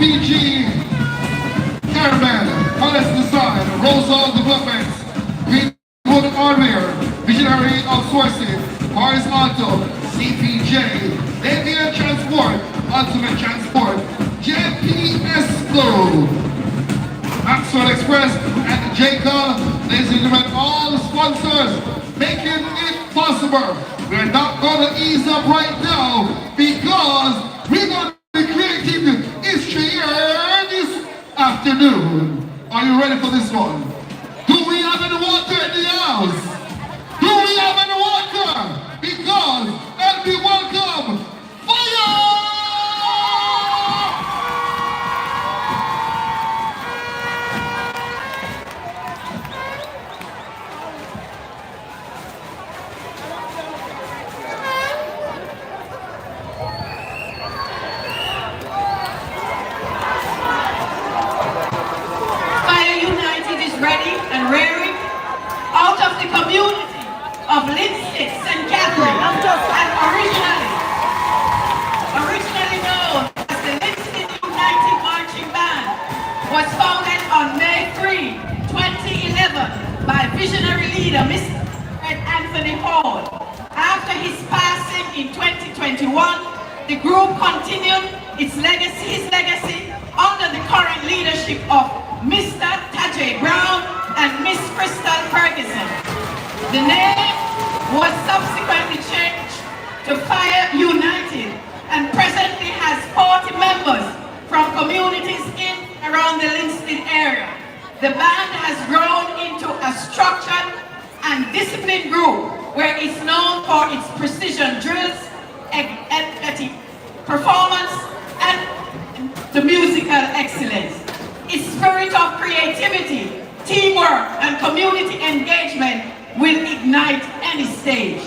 CPG Caravan, Palace Design, Rosal Developments, Greenwood Hardware, Visionary Outsourcing, Horizontal, CPJ, Avian Transport, Ultimate Transport, JPS Flow, Maxwell Express, and Jacob, ladies and gentlemen, all sponsors making it possible. We're not going to ease up right now because we're going to be creating history here this afternoon. Are you ready for this one? Do we have any water in the house? Do we have any water? Because LB welcome fire! Ready and raring out of the community of Lindsay St. Catherine, and originally known as the Lindsay United Marching Band, was founded on May 3, 2011 by visionary leader Mr. Anthony Hall. After his passing in 2021, the group continued his legacy under the current leadership of Mr. Tajay Brown and Miss Crystal Ferguson. The name was subsequently changed to Fire United and presently has 40 members from communities in and around the Linstead area. The band has grown into a structured and disciplined group where it's known for its precision drills, athletic performance, and the musical excellence. Its spirit of creativity, teamwork, and community engagement will ignite any stage.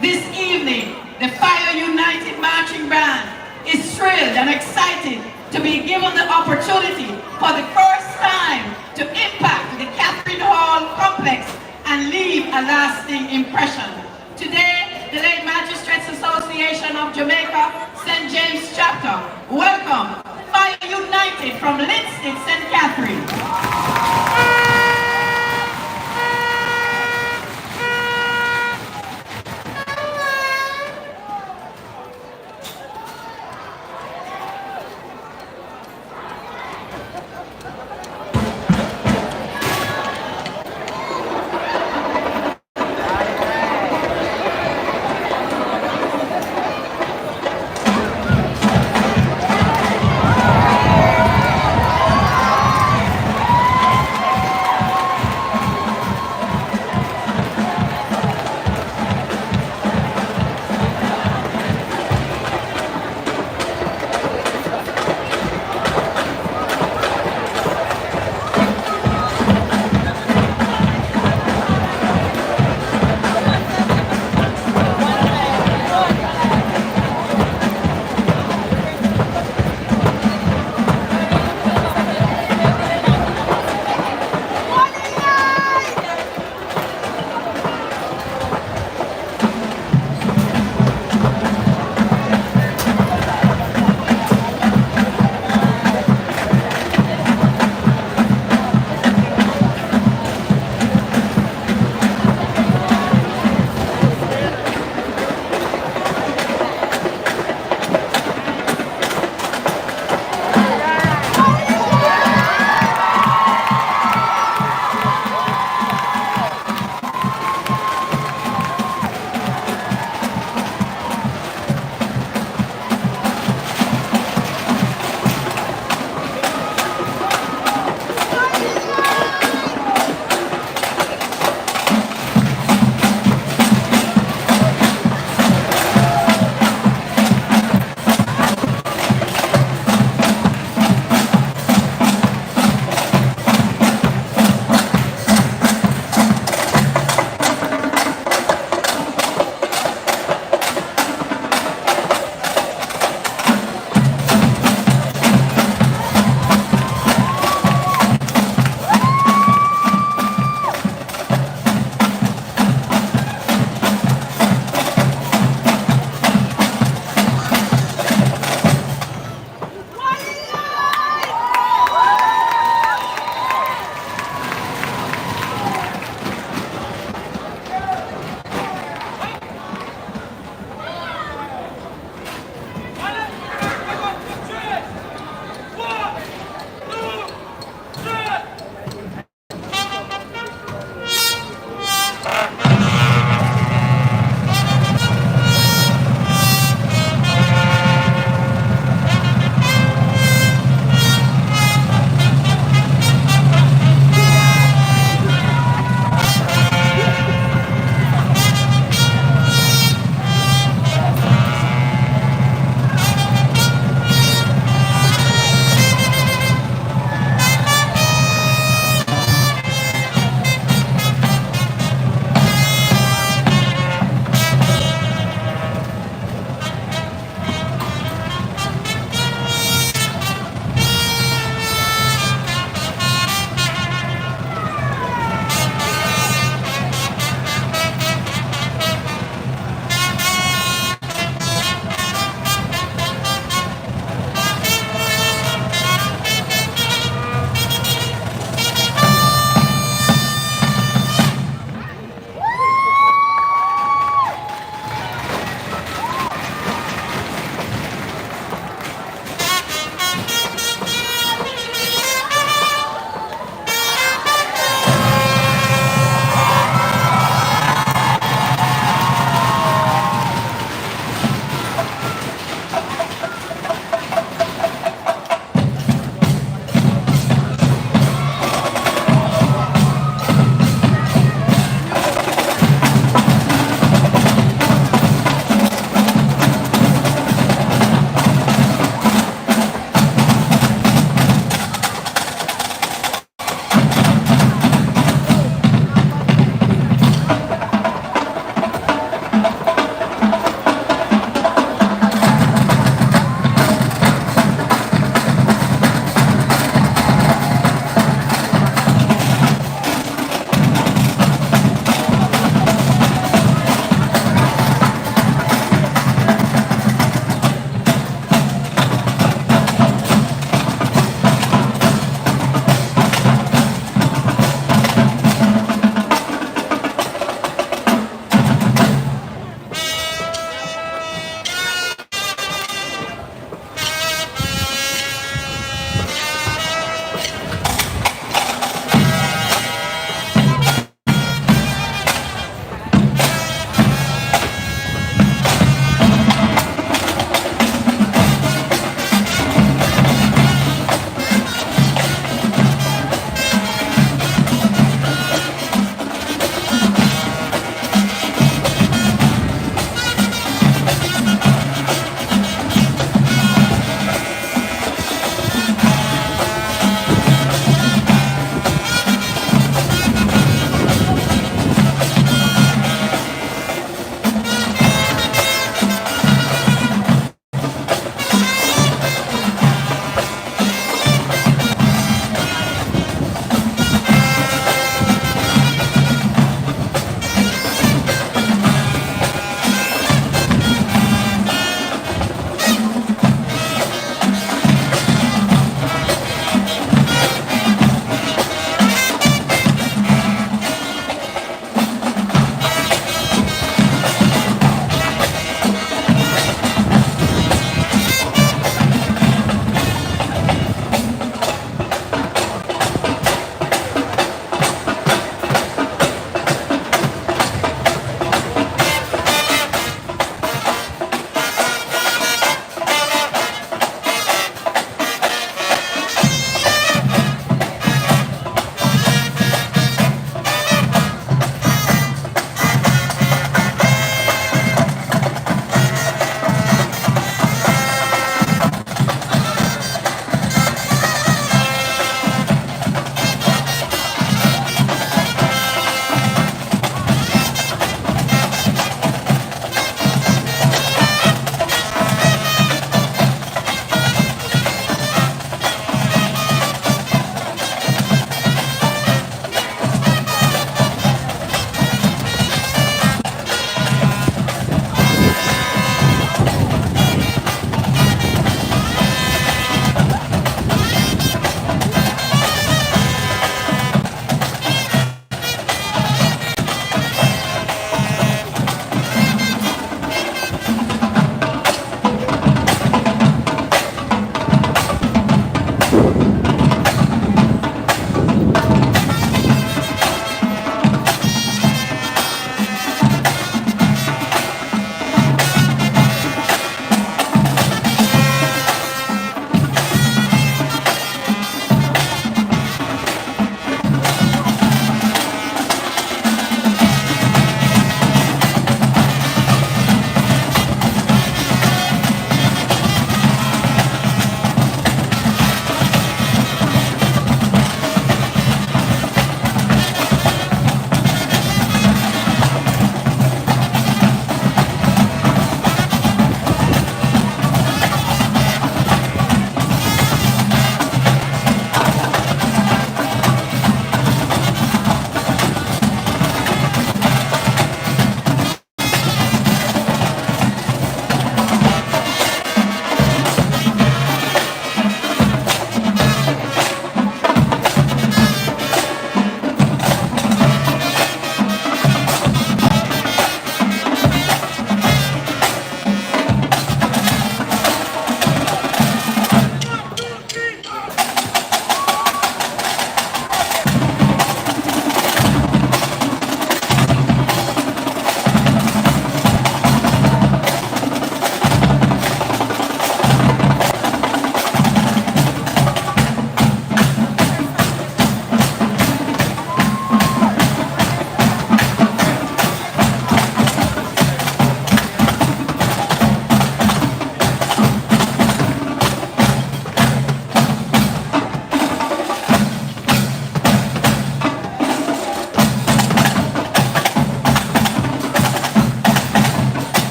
This evening, the Fire United Marching Band is thrilled and excited to be given the opportunity for the first time to impact the Catherine Hall complex and leave a lasting impression. Today, the late Magistrates Association of Jamaica, St. James Chapter, welcome Fire United from Linstead, St. Catherine.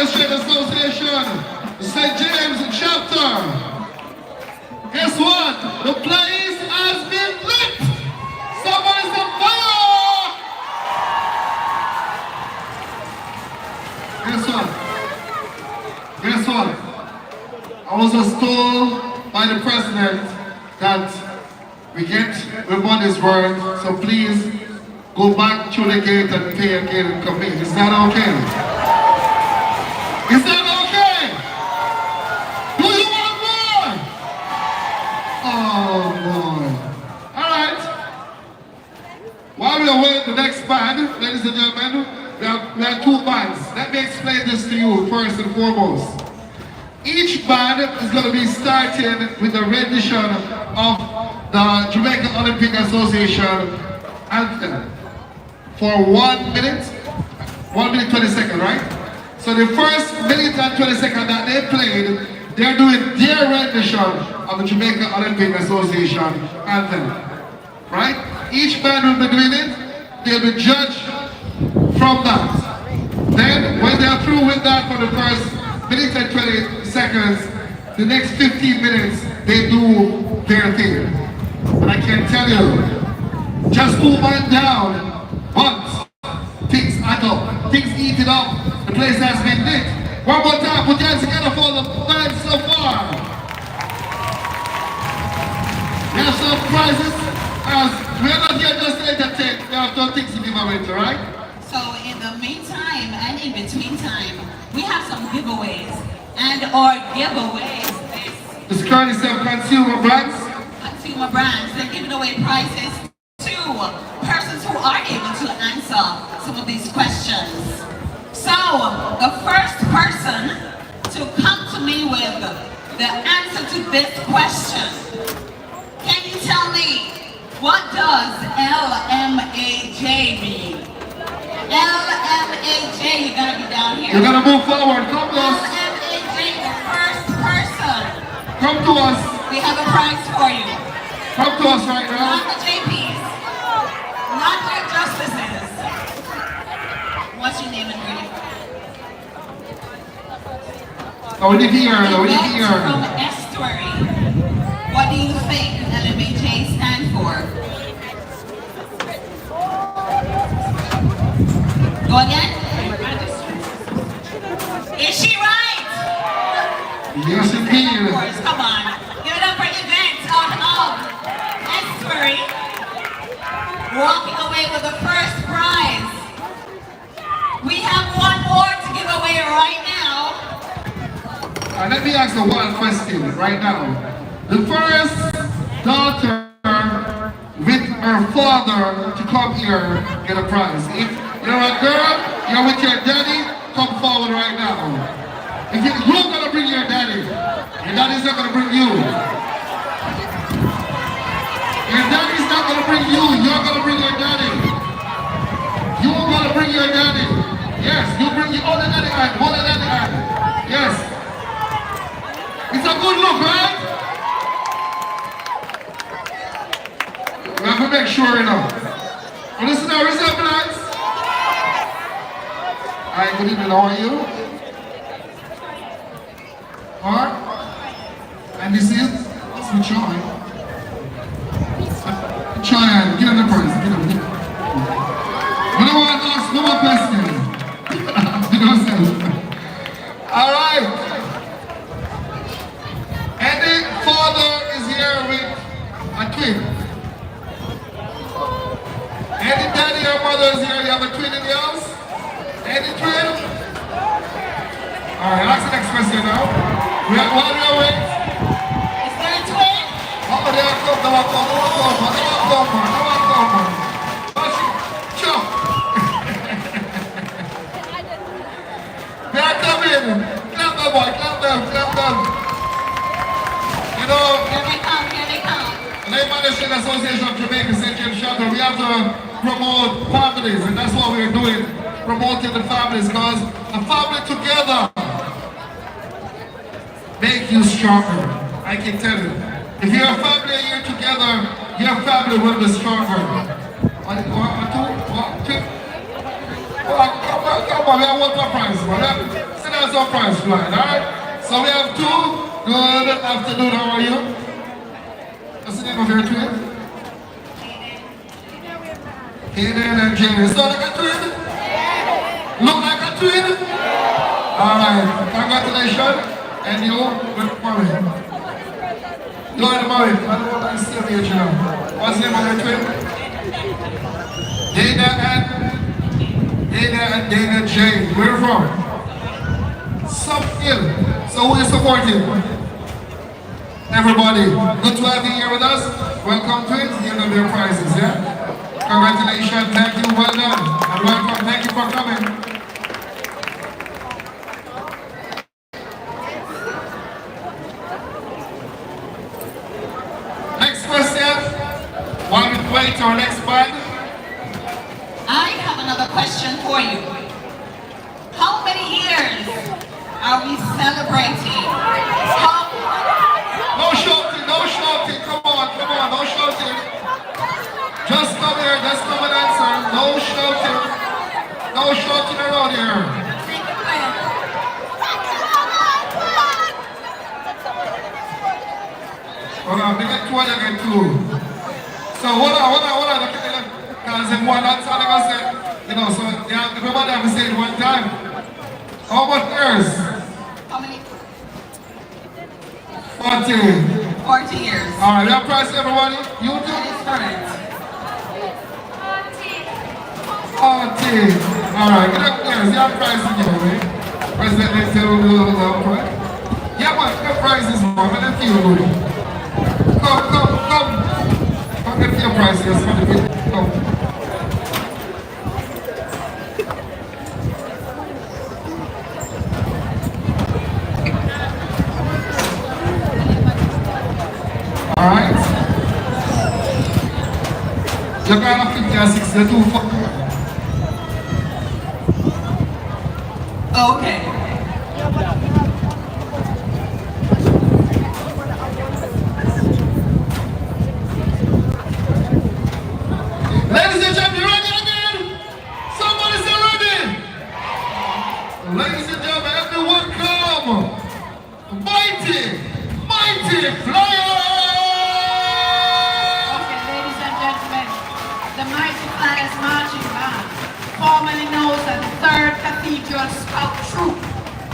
Illustrated Association, St. James chapter. Guess what? The place has been lit. Somebody's on fire. Guess what? Guess what? I was just told by the president that we've won his word, so please go back through the gate and pay again and come in. Is that okay? Is that okay? Do you want more? Oh boy. Alright. While we await the next band, ladies and gentlemen, we have two bands. Let me explain this to you first and foremost. Each band is going to be starting with a rendition of the Jamaican Olympic Association anthem for 1 minute 20 seconds, right? So the first minute and 20 seconds that they played, they're doing their rendition of the Jamaican Olympic Association anthem, right? Each band will be doing it, they'll be judged from that. Then when they're through with that for the first minute and 20 seconds, the next 15 minutes, they do their thing. And I can tell you, just move on down once, things add up, things eat it up, the place has been lit. One more time, put your hands together for the band so far. We have some prizes, as we're not here just to entertain, we have some things to give away, right? So in the meantime and in between time, we have some giveaways. And our giveaways is courtesy of Consumer Brands. Consumer Brands, they're giving away prizes to persons who are able to answer some of these questions. So, the first person to come to me with the answer to this question, can you tell me, what does LMAJ mean? LMAJ, you gotta be down here. You gotta move forward, come to us. LMAJ, the first person. Come to us. We have a prize for you. Come to us right now. Not the JPs. Not your justices. What's your name and where you from? Oh, we need to hear. We need to hear. From Estuary. What do you think LMAJ stand for? Go again? Is she right? Yes, indeed. Come on. Give it up for Yvette out of Estuary. Walking away with the first prize. We have one more to give away right now. Let me ask you one question right now. The first daughter with her father to come here get a prize. If you're a girl, you're with your daddy, come forward right now. If you're gonna bring your daddy's not gonna bring you. Your daddy's not gonna bring you, you're gonna bring your daddy. You're gonna bring your daddy. Yes, you bring your other daddy hand, other daddy hand. Yes. It's a good look, right? We have to make sure, you know. Well, listen now, resemblance. Hi, good evening, how are you? Alright? And this is Joy. Joy, give him the prize, give him. We don't want to ask no more questions. Alright. Any father is here with a twin. Any daddy or mother is here, you have a twin in the house? Any twin? Alright, that's the next question now. We have one more wait. Is there a twin? Oh, there come, no one come. Watch it. Chop. They are coming. Clap them, boy, clap them. You know, Here they come. the LMAJ Association of Jamaica St. James Chapter, we have to promote families, and that's what we're doing, promoting the families, because a family together make you stronger. I can tell you. If you're a family here together, your family will be stronger. One, two. Come on, we have one more prize. Sit down, surprise flight, alright? So we have two. Good afternoon, how are you? What's the name of your twin? Hayden and Jamie. So like a twin? Look like a twin? Alright, congratulations. And you will marry. You are married. I don't want to see you here now. What's the name of your twin? Dana and Dana Jane. Where are you from? Suffield. So who is supporting? Everybody. Good to have you here with us. Welcome to it. Here are your prizes, yeah? Congratulations, thank you, well done, and welcome, thank you for coming. Next question, while we wait our next band. I have another question for you. How many years are we celebrating? No shouting, come on, no shouting. Just come here, just come and answer. No shouting around here. Hold on, we get two and again too. So hold on. Because in one answer, like I said, you know, so everybody have to say it one time. How much years? How many? 40. 40 years. Alright, we have price everybody. You do? That is correct. 40. Alright, get up there. See how price is here, right? President, let's tell you a little price. Yeah, but the prices, man. Let them feel good. Come. Come get your prices. Come. Alright. You're going to 50 or 60, you're too fucking. Okay. Ladies and gentlemen, you ready again? Somebody say ready. Ladies and gentlemen, everyone come. Mighty Flyers! Okay, ladies and gentlemen, the Mighty Flyers Marching Band, formerly known as the 3rd Cathedral Scout Troop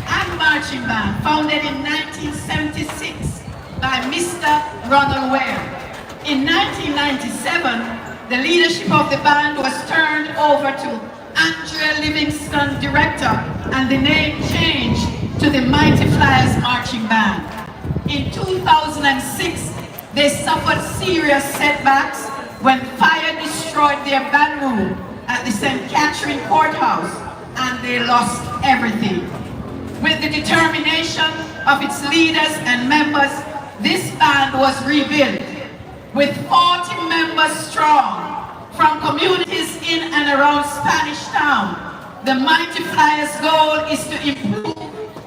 and Marching Band, founded in 1976 by Mr. Ronald Ware. In 1997, the leadership of the band was turned over to Andrea Livingston, director, and the name changed to the Mighty Flyers Marching Band. In 2006, they suffered serious setbacks when fire destroyed their band room at the St. Catherine Courthouse, and they lost everything. With the determination of its leaders and members, this band was rebuilt. With 40 members strong from communities in and around Spanish Town, the Mighty Flyers' goal is to improve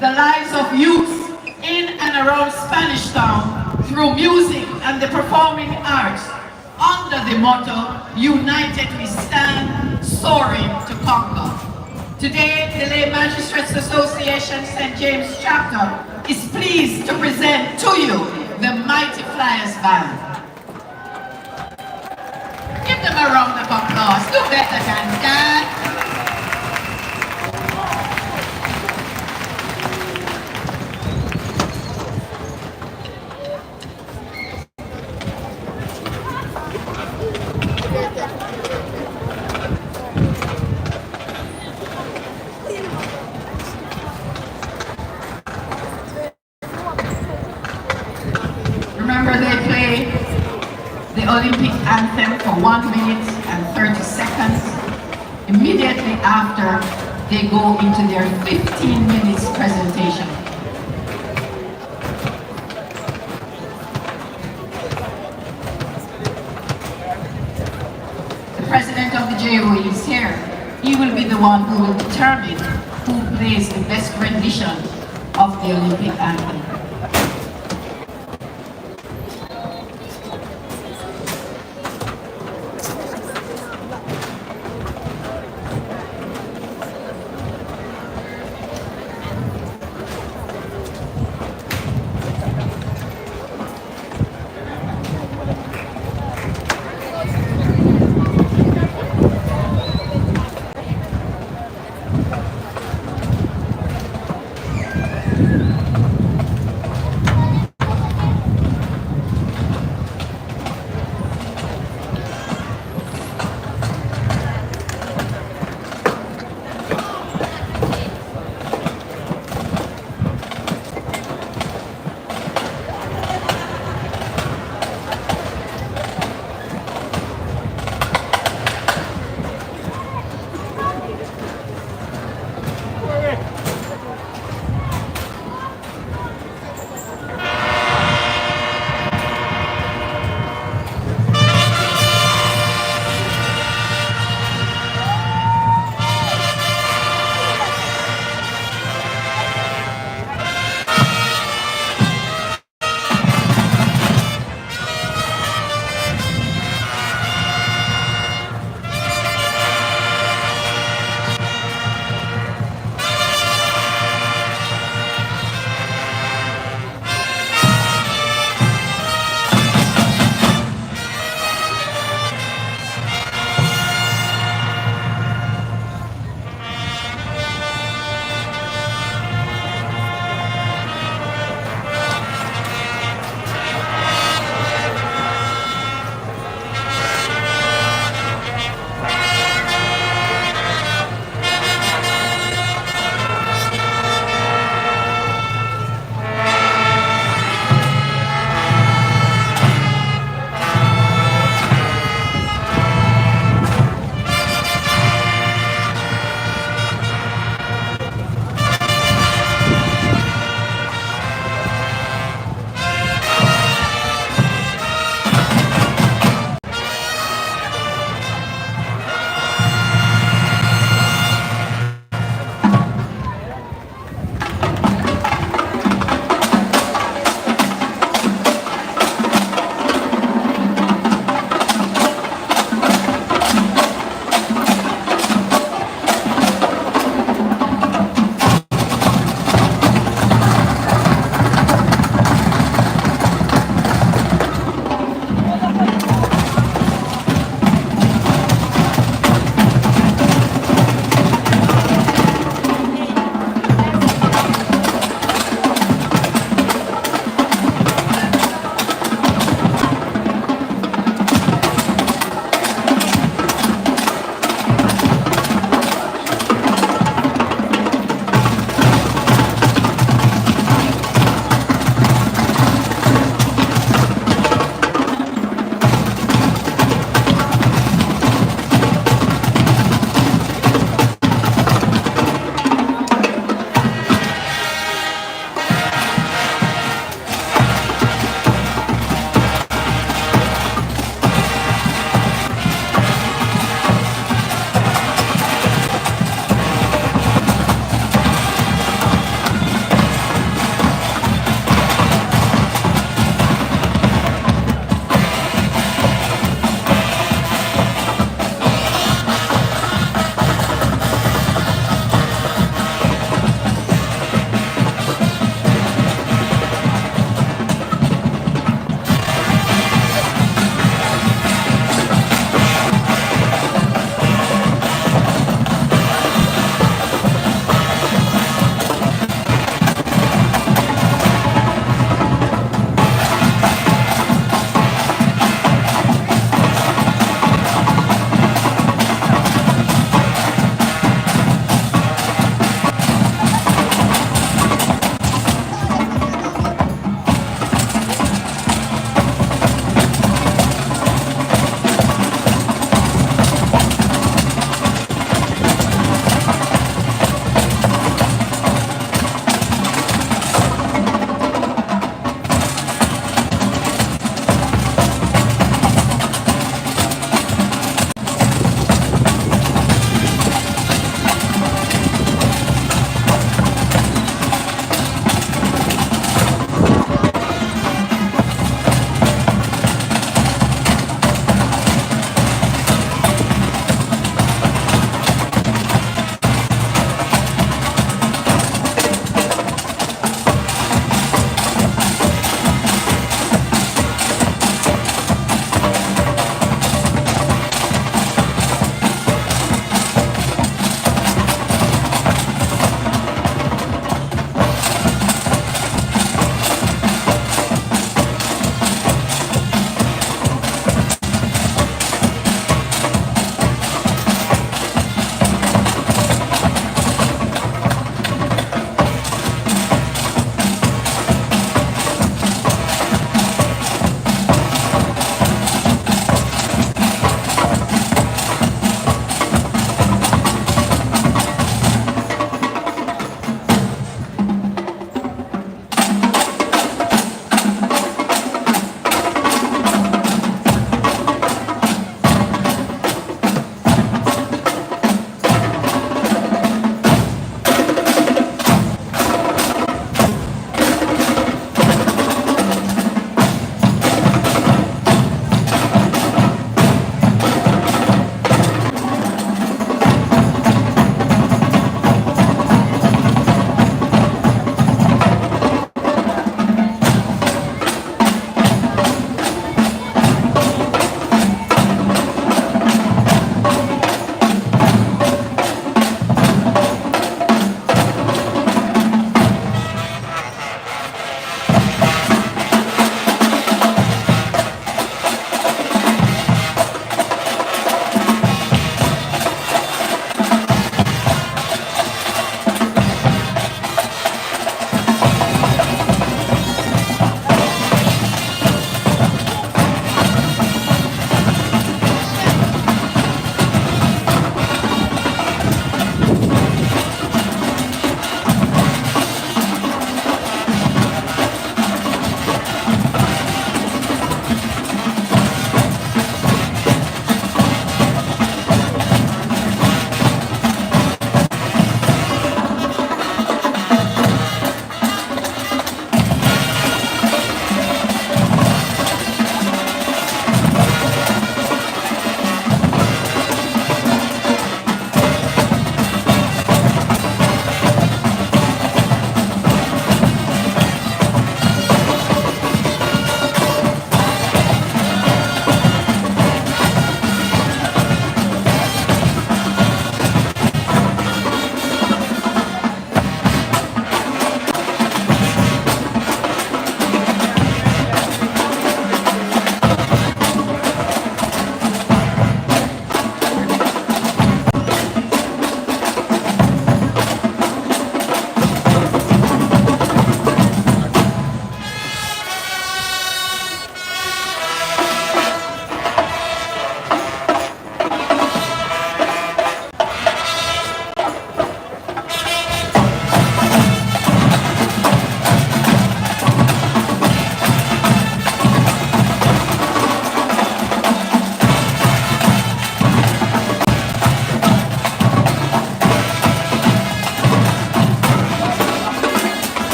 the lives of youth in and around Spanish Town through music and the performing arts under the motto, United we stand, soaring to conquer. Today, the Lay Magistrates Association St. James Chapter is pleased to present to you the Mighty Flyers Band. Give them a round of applause. Do better than that. Remember, they play the Olympic anthem for 1 minute and 30 seconds. Immediately after, they go into their 15 minutes presentation. The president of the JOE is here. He will be the one who will determine who plays the best rendition of the Olympic anthem.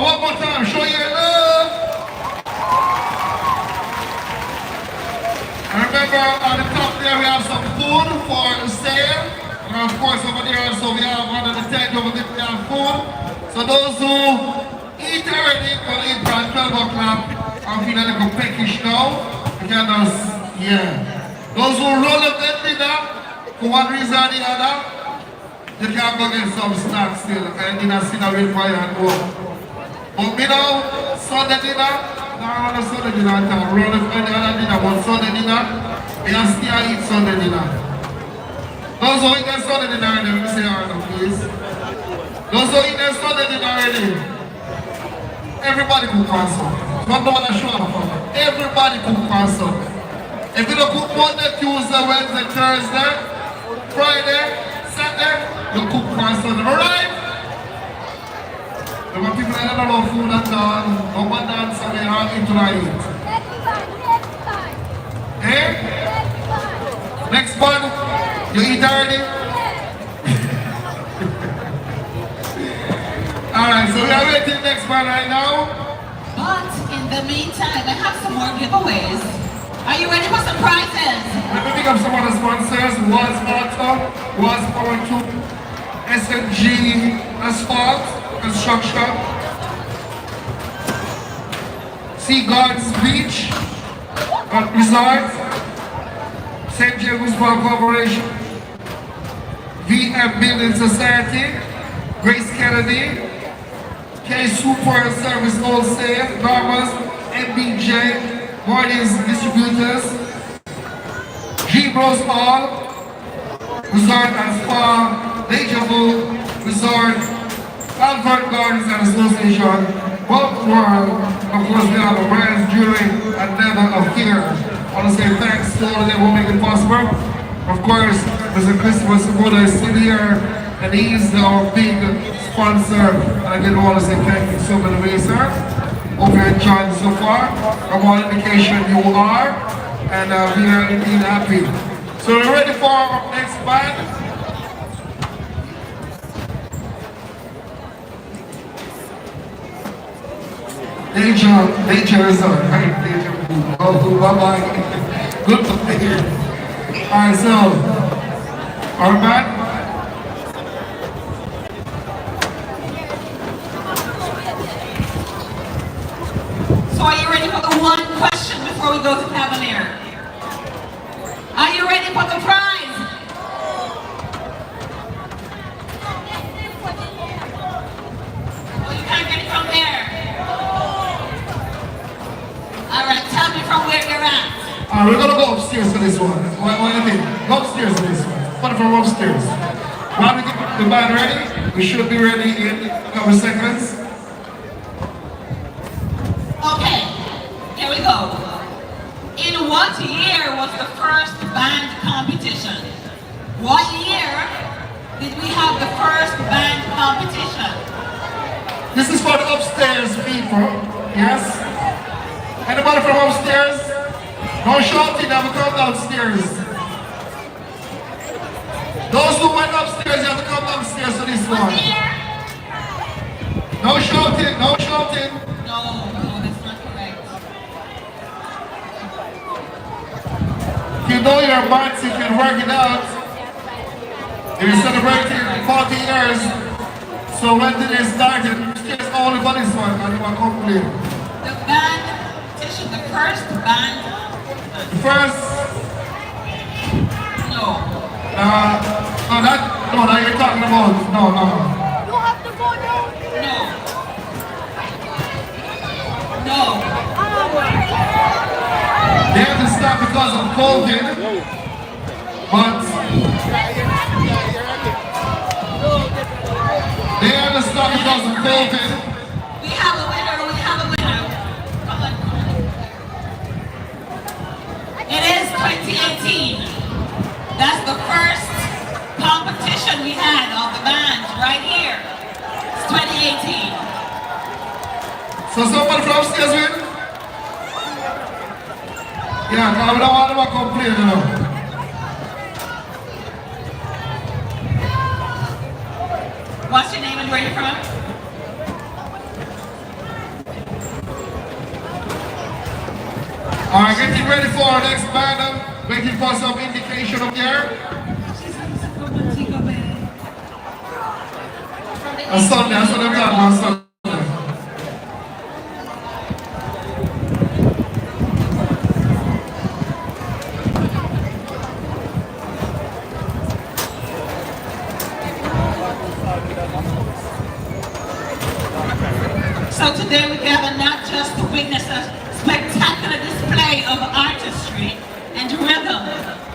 one more time, show your love. And remember, on the top there we have some food for sale. And of course over there also we have under the tent over there we have food. So those who eat already will eat by 12 o'clock. I'm feeling a little peckish now. You can just, yeah. Those who roll up their dinner, for one reason or the other, you can go get some snacks still and dinner sit and wait for you and go. But me now, Sunday dinner, I want a Sunday dinner at all. Roll up any other dinner, but Sunday dinner, we have still eat Sunday dinner. Those who eat their Sunday dinner already, let me say alright please. Those who eat their Sunday dinner already, everybody cook for some. Don't know what I show up for. Everybody cook for some. If you don't cook Monday, Tuesday, Wednesday, Thursday, Friday, Saturday, you cook for Sunday, alright? There are people that don't know food at all. No one dance and they are into the eat. Eh? Next one, you eat already? Alright, so we are waiting next one right now. But in the meantime, I have some more giveaways. Are you ready for some prizes? Let me pick up some of the sponsors. Was Auto, Was Power 2, SMG Asphalt Construction, Sea Gardens Beach Resort, St. James Park Corporation, VM Building Society, Grace Kennedy, K Super Service Wholesale, Normas, MBJ, Mornings Distributors, G Bros Hall, Resort and Spa, Deja Vu Resort, Albert Gardens and Association, Bob World, of course we have a brands, jewelry, and leather of here. I want to say thanks to all of them who make it possible. Of course, Mr. Christopher Saboda is still here, and he's our big sponsor. And again, I want to say thank you so many ways, sir. Hope you're enjoying so far. From all indication you are, and we are indeed happy. So we're ready for our next band. Nature is alright. Oh, bye-bye. Good to be here. Alright, so, our band. So are you ready for the one question before we go to Cavalier? Are you ready for the prize? Oh, you can't get it from there. All right, tell me from where you're at. Alright, we're gonna go upstairs for this one. What do you think? Go upstairs for this one. Fun from upstairs. While we get the band ready, we should be ready in a couple seconds. Okay, here we go. In what year was the first band competition? What year did we have the first band competition? This is for the upstairs people. Yes? Anybody from upstairs? No shouting, I will come downstairs. Those who went upstairs, you have to come downstairs to this one. No shouting, no shouting. No, that's not correct. If you know your marks, you can work it out. You're celebrating 40 years. So when did they start it? Upstairs only for this one, and you want to complain. The band competition, the first band. The first. No. No, that you're talking about. No. You have to go down. No. They had to stop because of COVID, but they had to stop because of COVID. We have a winner. Come on. It is 2018. That's the first competition we had of the bands right here. It's 2018. So somebody from upstairs win? Yeah, because we don't want them to complain, you know. What's your name and where you're from? Alright, getting ready for our next band. Waiting for some indication up there. On Sunday, that's what I'm talking about, Sunday. So today we gather not just to witness a spectacular display of artistry and rhythm,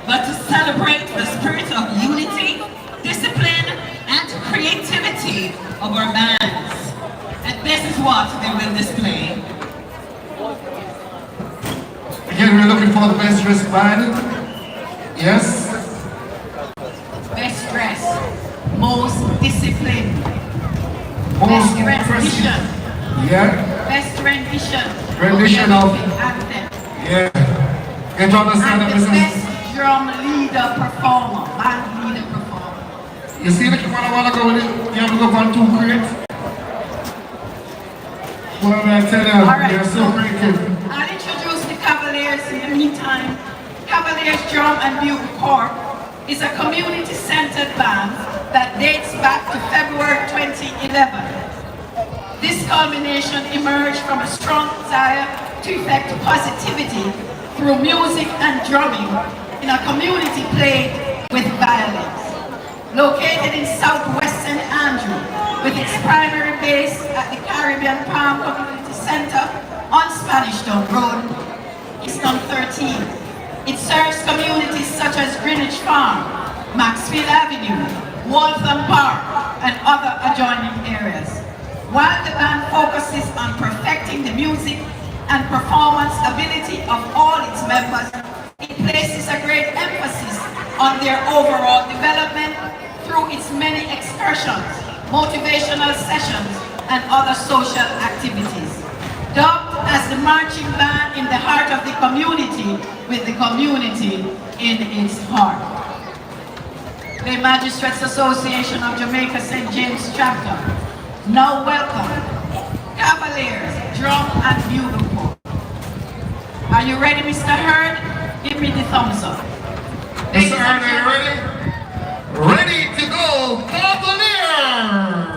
but to celebrate the spirit of unity, discipline, and creativity of our bands. And this is what they will display. Again, we're looking for the best dressed band. Yes. Best dressed, most disciplined, Most best rendition, yeah. best rendition, Rendition of. anthem, Yeah. Get to understand and that the this is. best drum leader performer, band leader performer. You see the one I want to go with it? You have to go on 2 crates. Well, I tell you, All right. you're so creative. I'll introduce the Cavaliers in the meantime. Cavaliers Drum and Bugle Corps is a community-centered band that dates back to February 2011. This culmination emerged from a strong desire to effect positivity through music and drumming in a community plagued with violence. Located in southwest St. Andrew, with its primary base at the Caribbean Palm Community Center on Spanish Town Road, Easton 13. It serves communities such as Greenwich Farm, Maxfield Avenue, Waltham Park, and other adjoining areas. While the band focuses on perfecting the music and performance ability of all its members, it places a great emphasis on their overall development through its many excursions, motivational sessions, and other social activities. Dubbed as the marching band in the heart of the community, with the community in its heart. The Magistrates Association of Jamaica St. James Chapter now welcome Cavaliers, Drum and Bugle Corps. Are you ready, Mr. Hurd? Give me the thumbs up. Mr. Hurd, are you ready? Ready to go, Cavalier!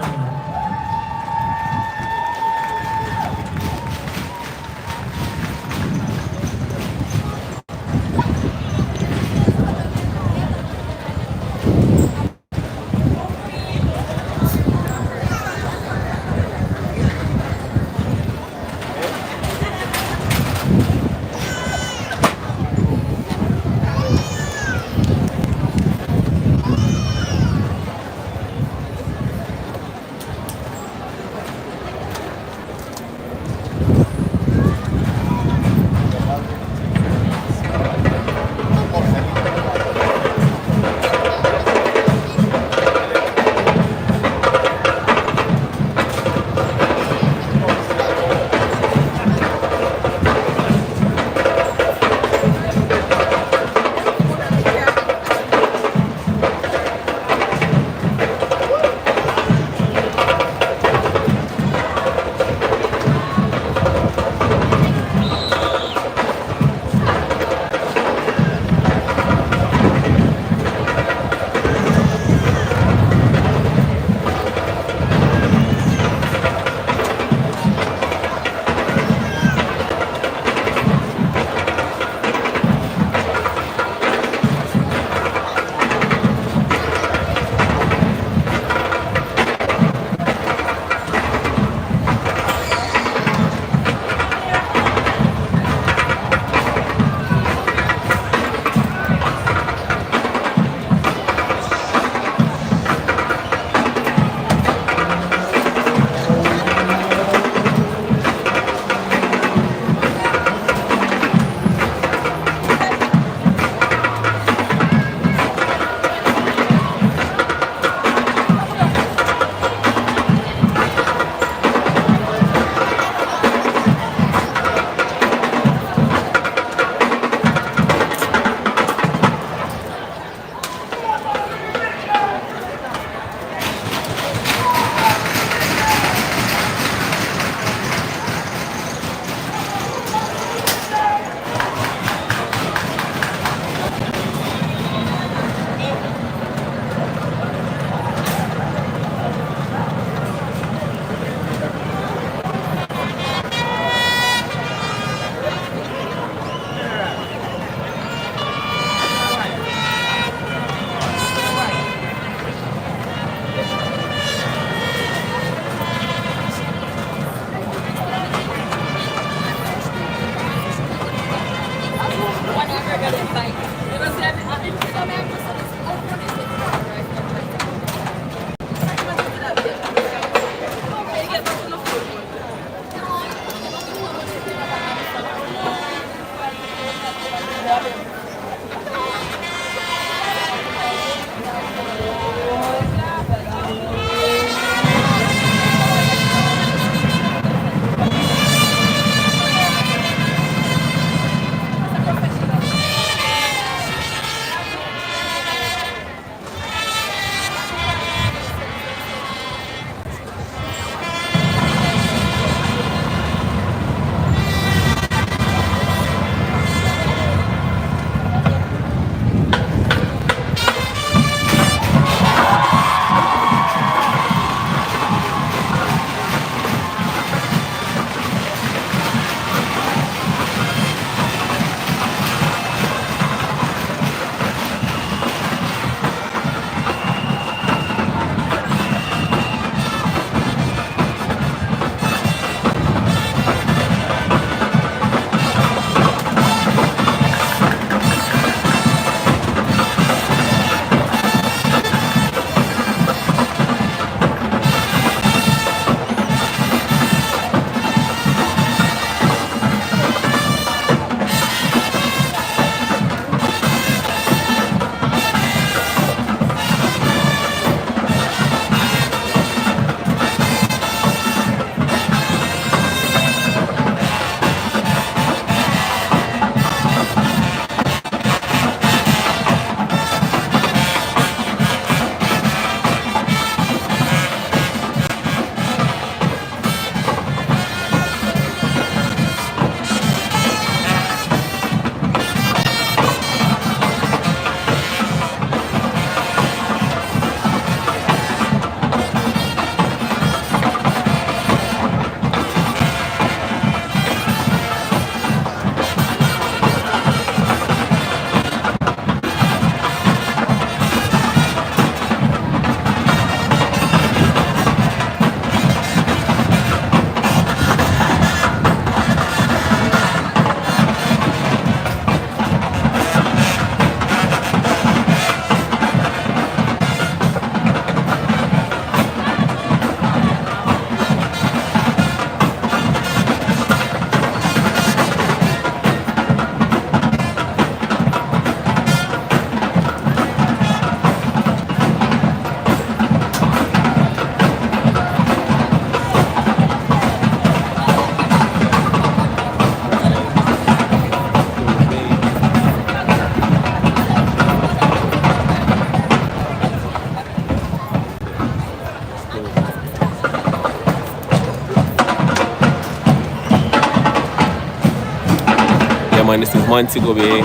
man, this is Montego Bay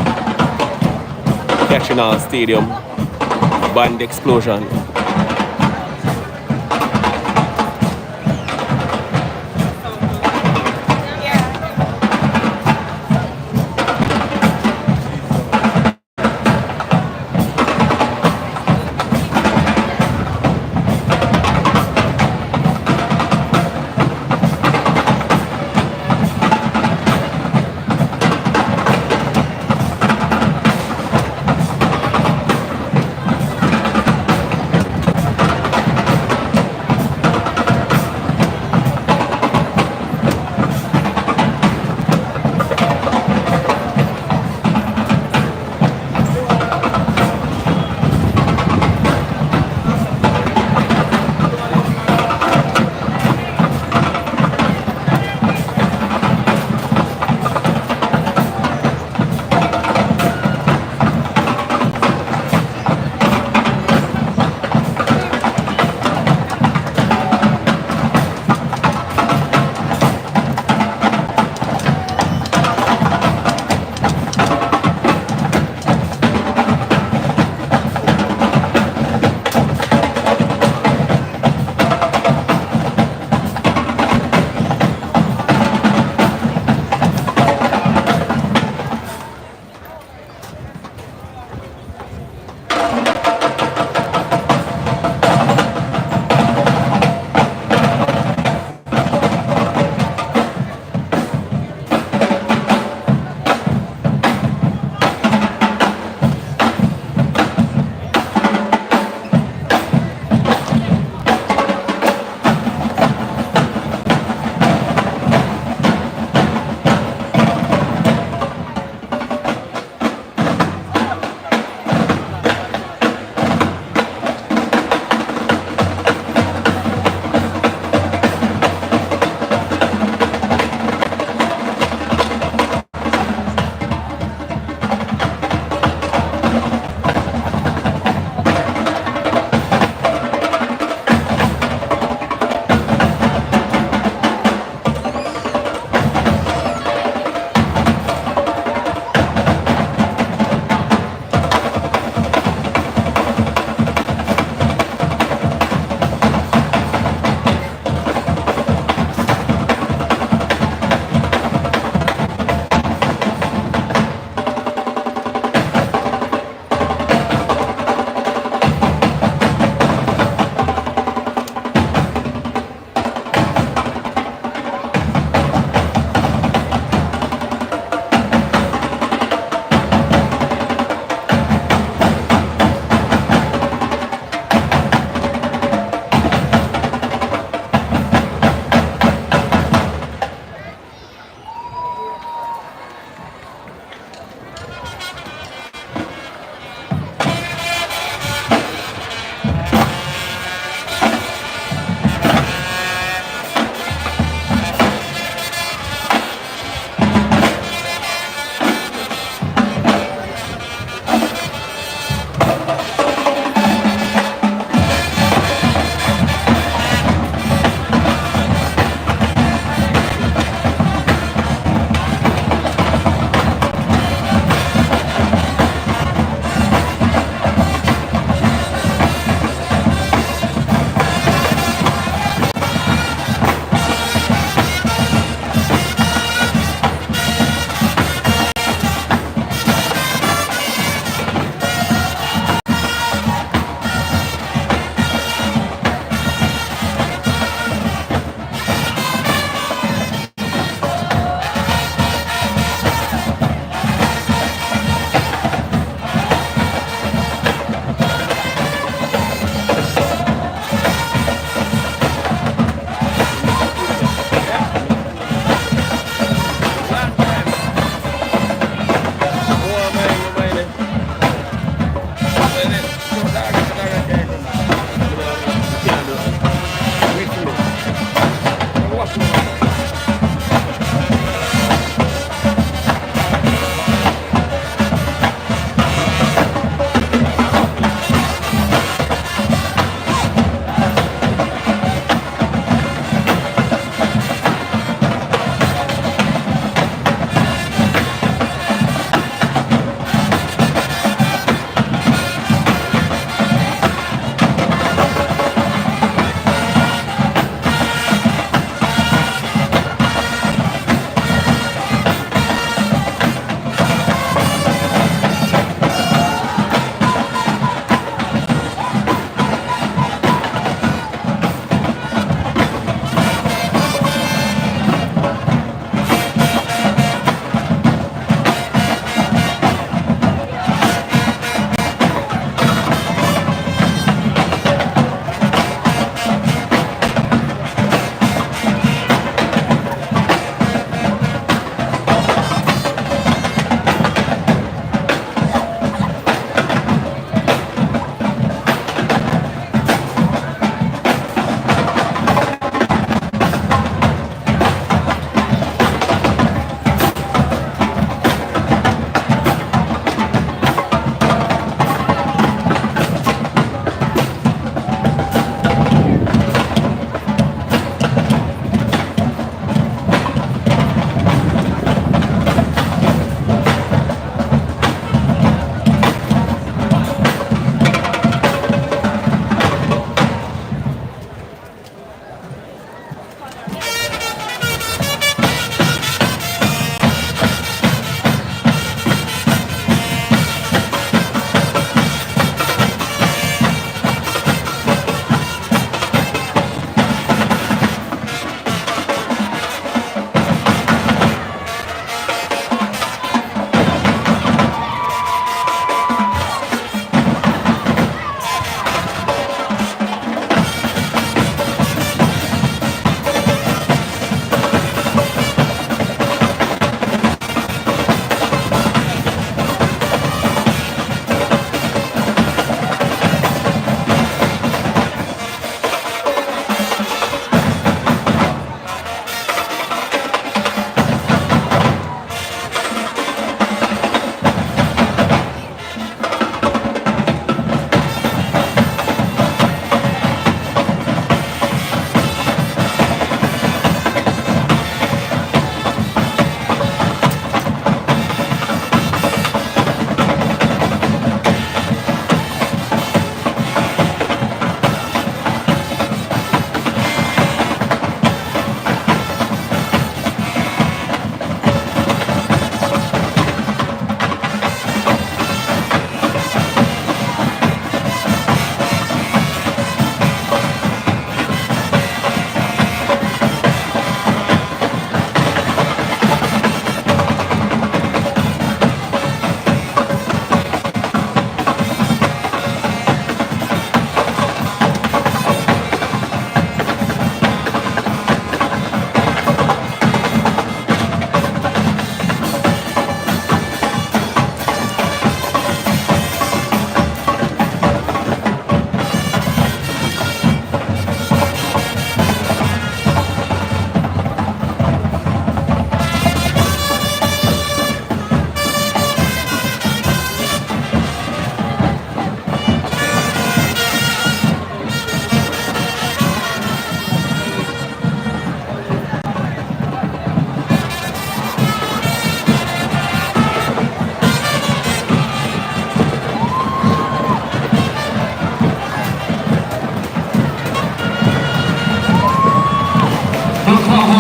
Catching Stadium band explosion.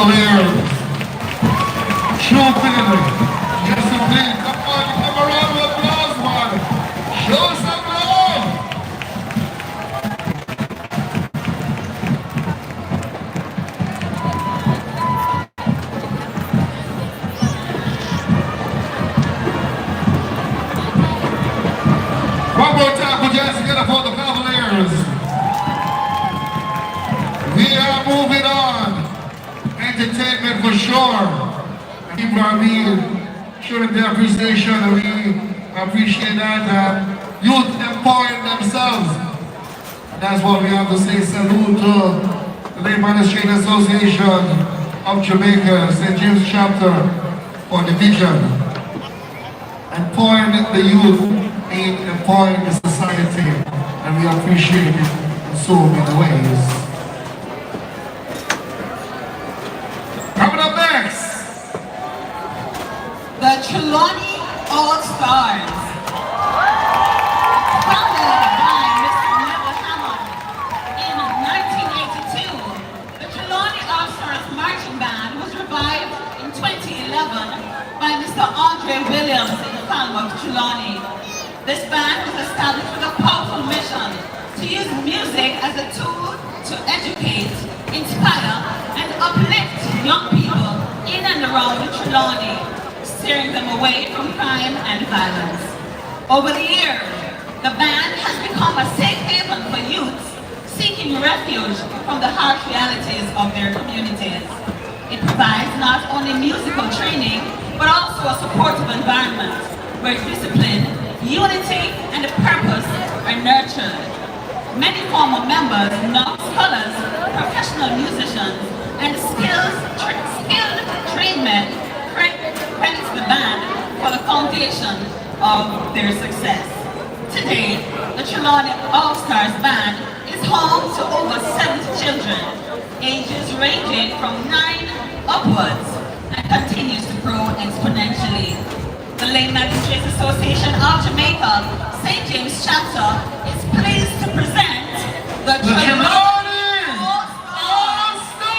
Cavaliers. True feeling. Yes, indeed. Come on, come around with applause, man. Show some love. One more time, put your hands together for the Cavaliers. We are moving on. Entertainment for sure. People are being showing their appreciation, and we appreciate that youth empowering themselves. That's what we have to say. Salute to the LMAJ Association of Jamaica, St. James chapter for the vision. Empowering the youth means empowering the society, and we appreciate it in so many ways. Coming up next, The Trelawney All-Stars. Founded by Mr. Neville Hammond in 1982, the Trelawney All-Stars Marching Band was revived in 2011 by Mr. Andre Williams in Falmouth, Trelawney. This band was established with a powerful mission to use music as a tool to educate, inspire, and uplift young people in and around Trelawney, steering them away from crime and violence. Over the years, the band has become a safe haven for youths seeking refuge from the harsh realities of their communities. It provides not only musical training, but also a supportive environment where discipline, unity, and purpose are nurtured. Many former members, now scholars, professional musicians, and skilled tradesmen credits the band for the foundation of their success. Today, the Trelawney All-Stars Band is home to over 70 children, ages ranging from 9 upwards, and continues to grow exponentially. The LMAJ Association of Jamaica, St. James chapter, is pleased to present the Trelawney All-Stars. All-Stars!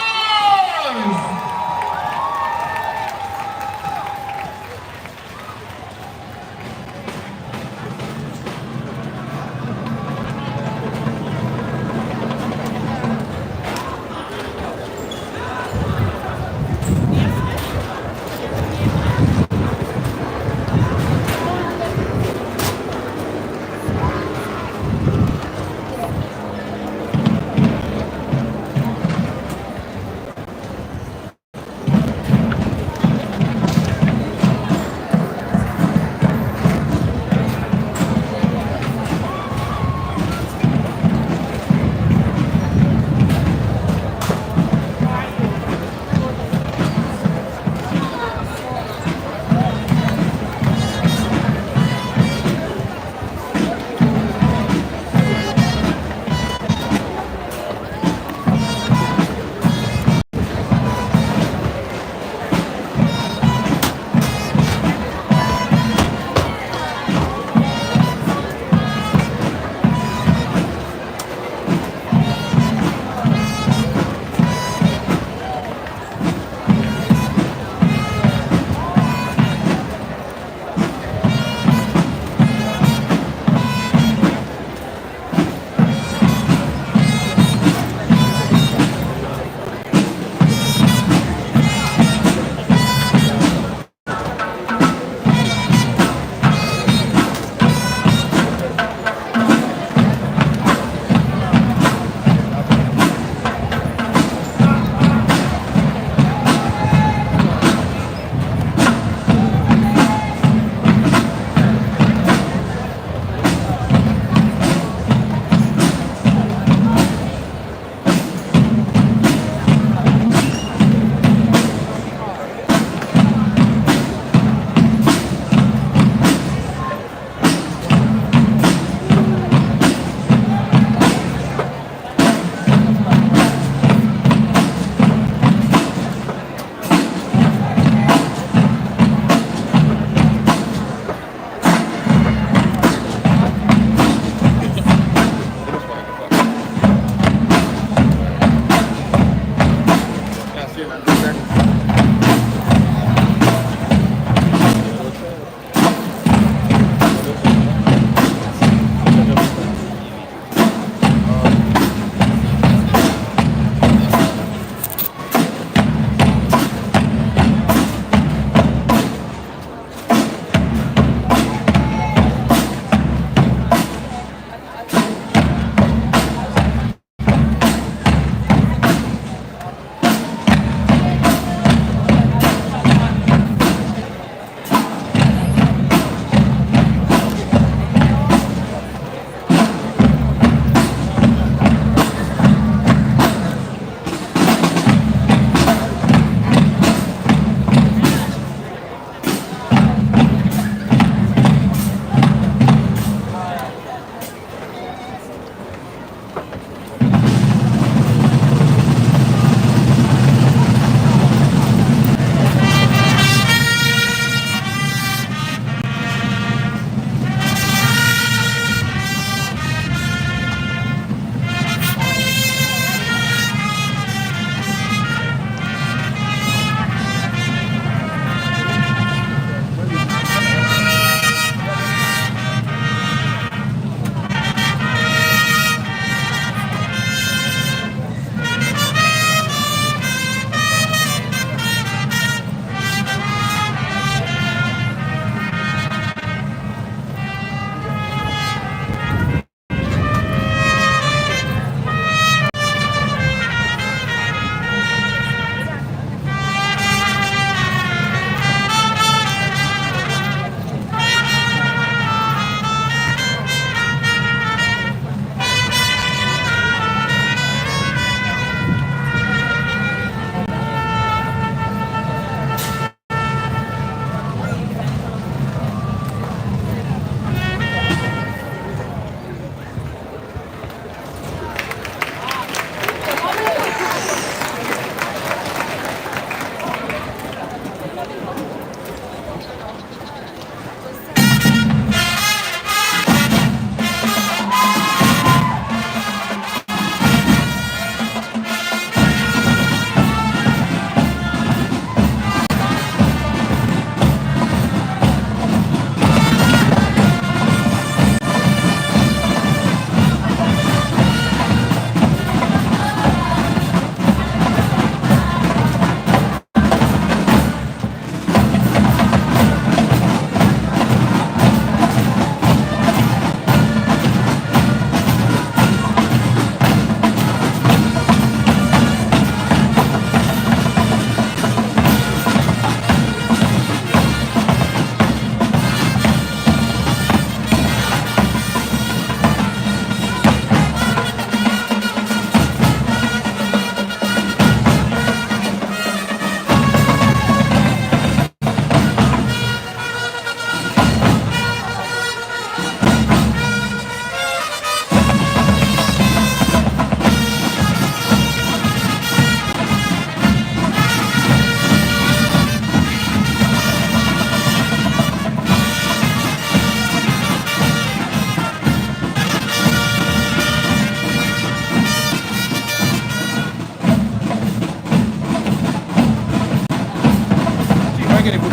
get a good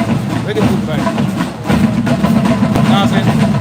vibe. Know what I'm saying?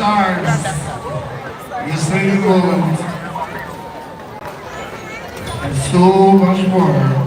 stars, you sing gold, and so much more.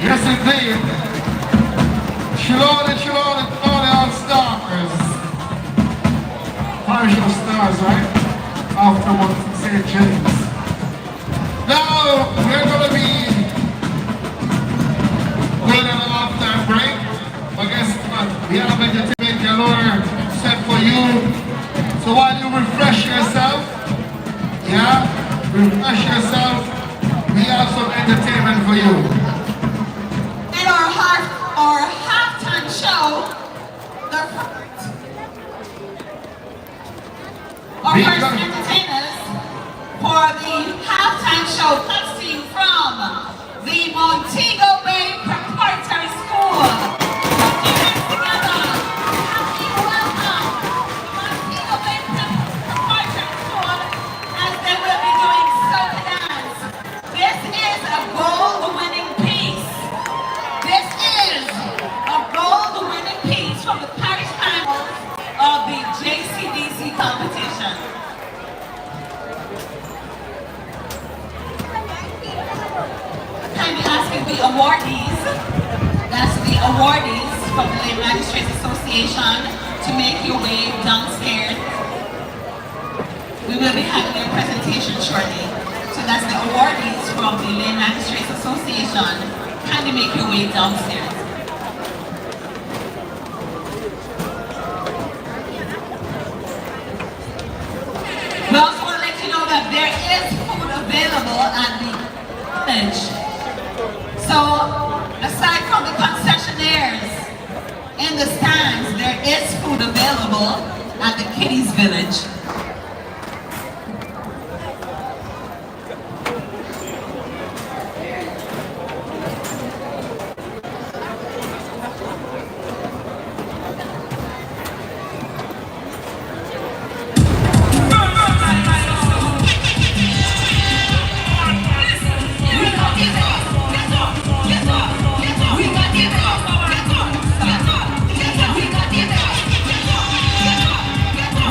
Yes, indeed. Shiloni, all stars. Partial stars, right? Afterwards in St. James. Now, we're going to be going on an halftime break. But guess what? We have entertainment galore set for you. So while you refresh yourself, refresh yourself, we have some entertainment for you. In our halftime show, our first entertainers for the halftime show comes to you from the Montego Bay Preparatory School. Put your hands together. Happy welcome, Montego Bay Preparatory School, as they will be doing soca dance. This is a gold-winning piece. This is a gold-winning piece from the parish finals of the JCDC competition. Kindly asking the awardees, that's the awardees from the Lay Magistrates Association, to make your way downstairs. We will be having a presentation shortly. So that's the awardees from the Lay Magistrates Association. Kindly make your way downstairs. We also want to let you know that there is food available at the LMAJ. So, aside from the concessionaires in the stands, there is food available at the Kiddies Village.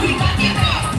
We got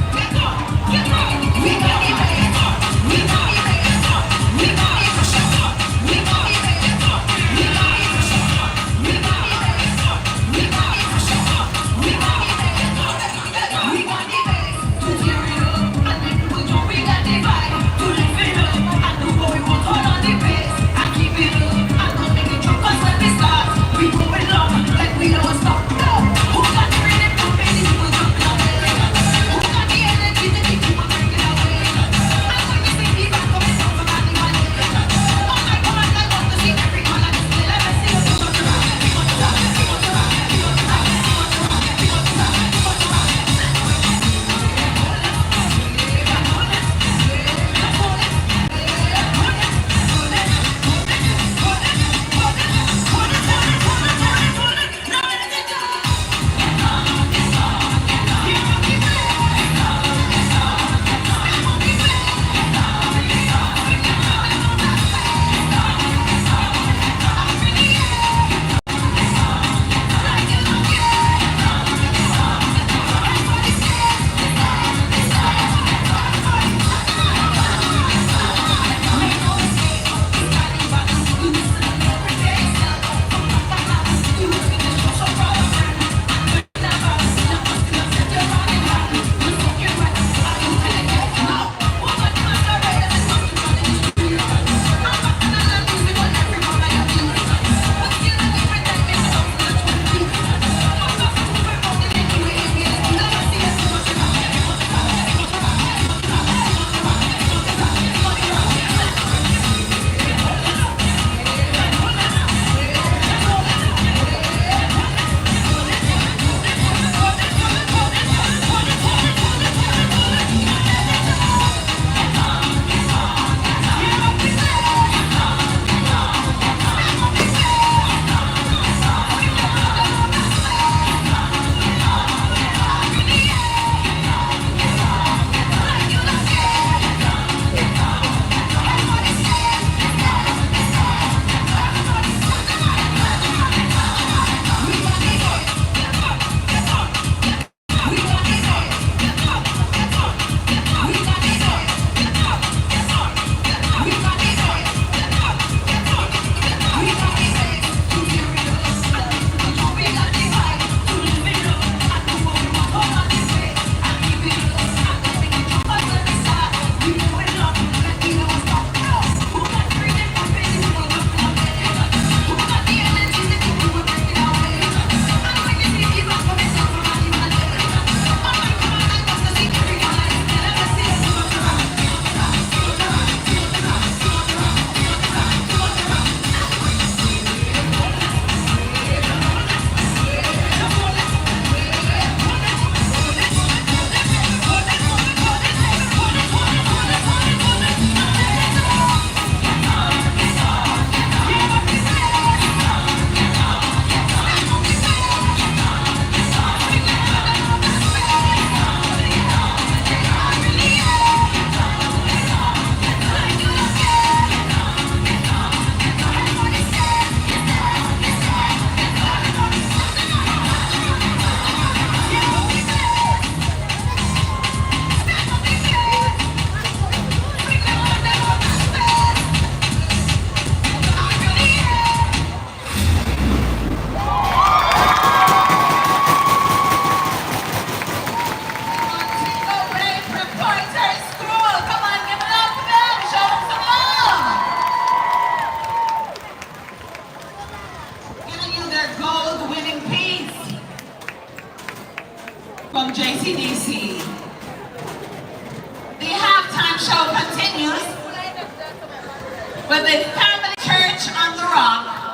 with the Family Church on the Rock.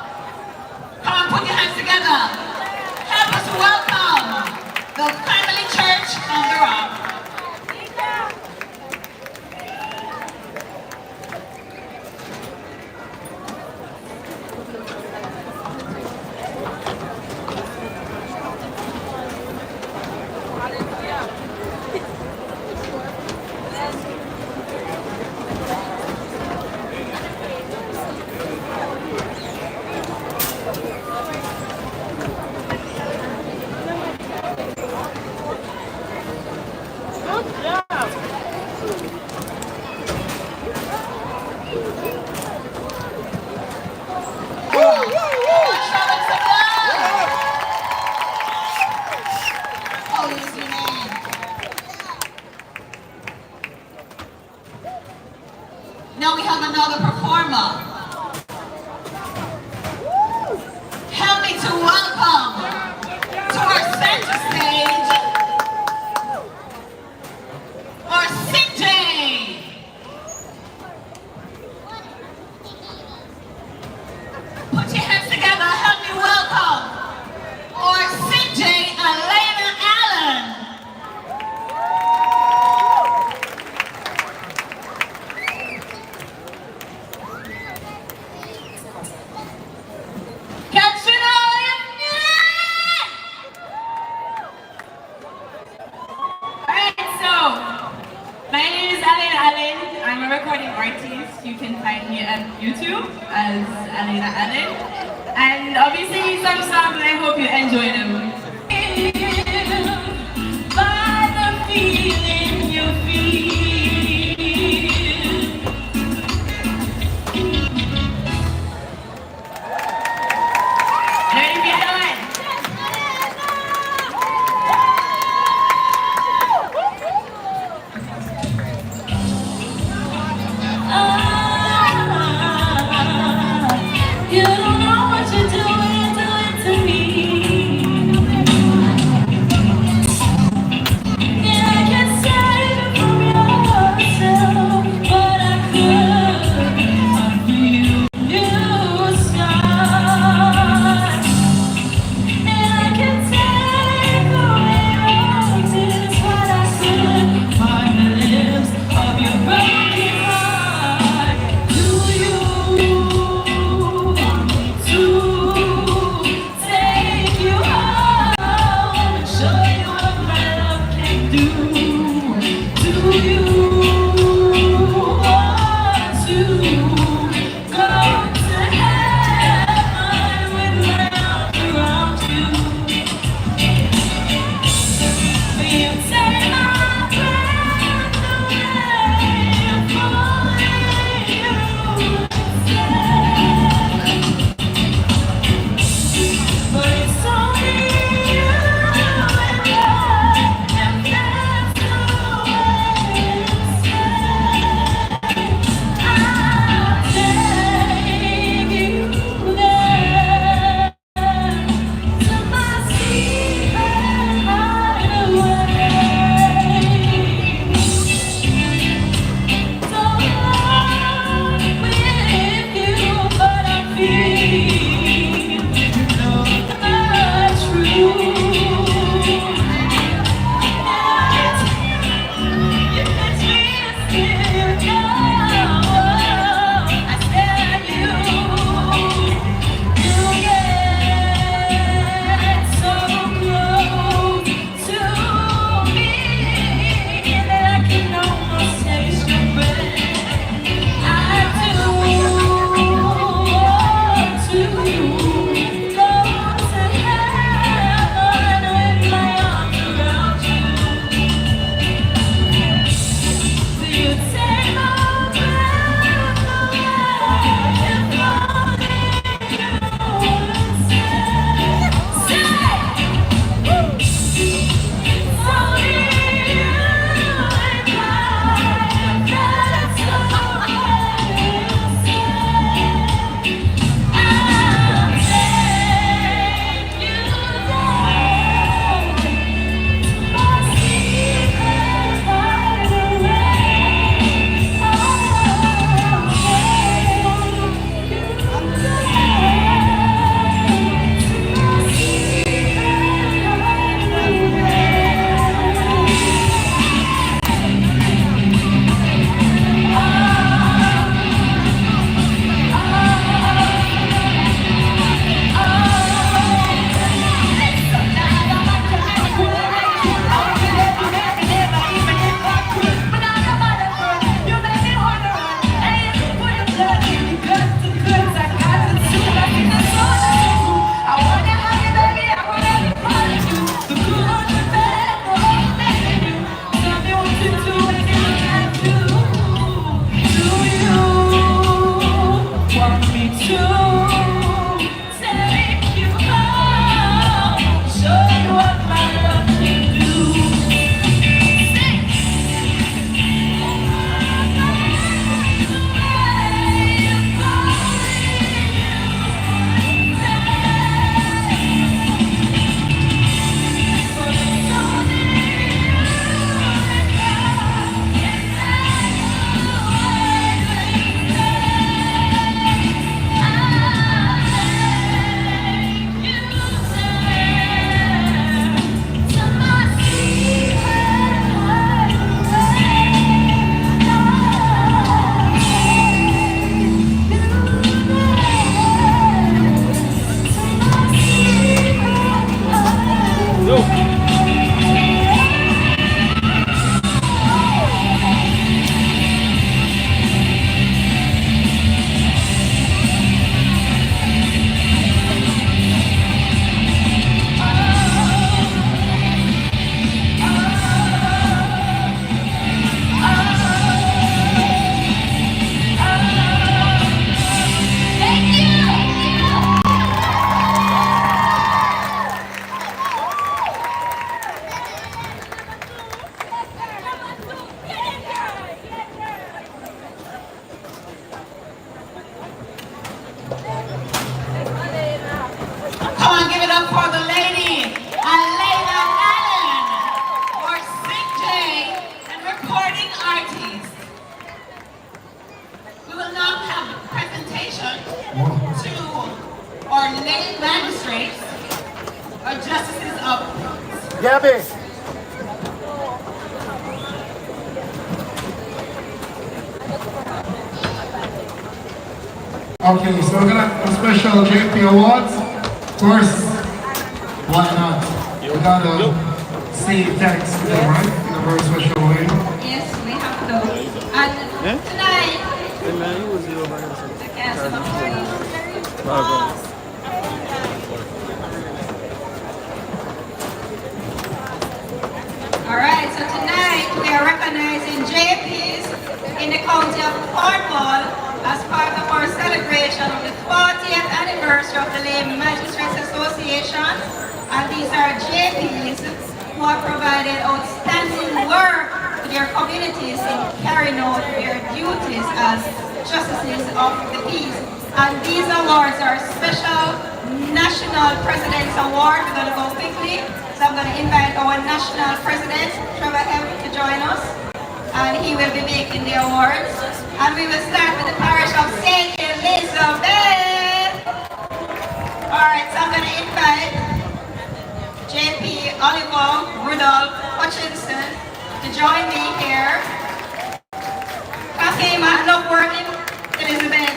Come on, put your hands together. Help us welcome the Family Church on the Rock. Now we have another performer. Help me to welcome to our center stage, our CJ. Put your hands together. Help me welcome our CJ Elena Allen. My name is Alena Allen. I'm a recording artist. You can find me at YouTube as Alena Allen. And obviously some songs, I hope you enjoy them. By the feeling you feel. Ready to be done? You don't know what you're doing to me. And I can't save it from yourself, but I could feel you start. And I can take away all tears, but I could find the lips of your broken heart. Do you? take you home, show you what my love can do. Come on, give it up for the lady, Alena Allen, our CJ and recording artist. We will now have a presentation to our lady magistrates, our justices of Gabby. Okay, so we're gonna have a special JP Awards. First, why not? We gotta say thanks to them, right? In a very special way. Yes, we have to. And tonight, the cast of Alright, so tonight we are recognizing JPs in the county of Cornwall as part of our celebration of the 40th anniversary of the LMAJ Magistrates Association. And these are JPs who have provided outstanding work to their communities in carrying out their duties as justices of the peace. And these awards are special National President's Award. We're going to go quickly. So I'm going to invite our National President, Trevor M, to join us. And he will be making the awards. And we will start with the parish of St. Elizabeth. Alright, so I'm going to invite JP Oliver Rudolph Hutchinson to join me here. Okay, man, love working, Elizabeth.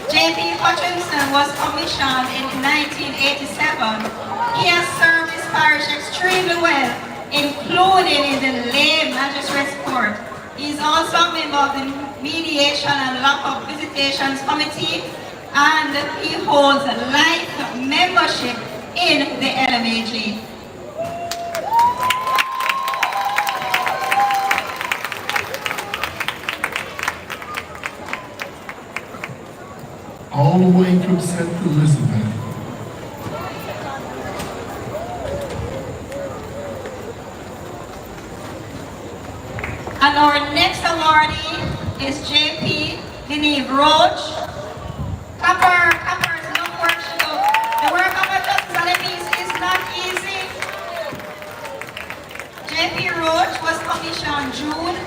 JP Hutchinson was commissioned in 1987. He has served his parish extremely well, including in the lay magistrates court. He is also a member of the Mediation and Lock-up Visitations Committee, and he holds life membership in the LMAJ. All the way from St. Elizabeth. And our next awardee is JP Denise Roach. Copper is not work she do. The work of a justice of the peace is not easy. JP Roach was commissioned June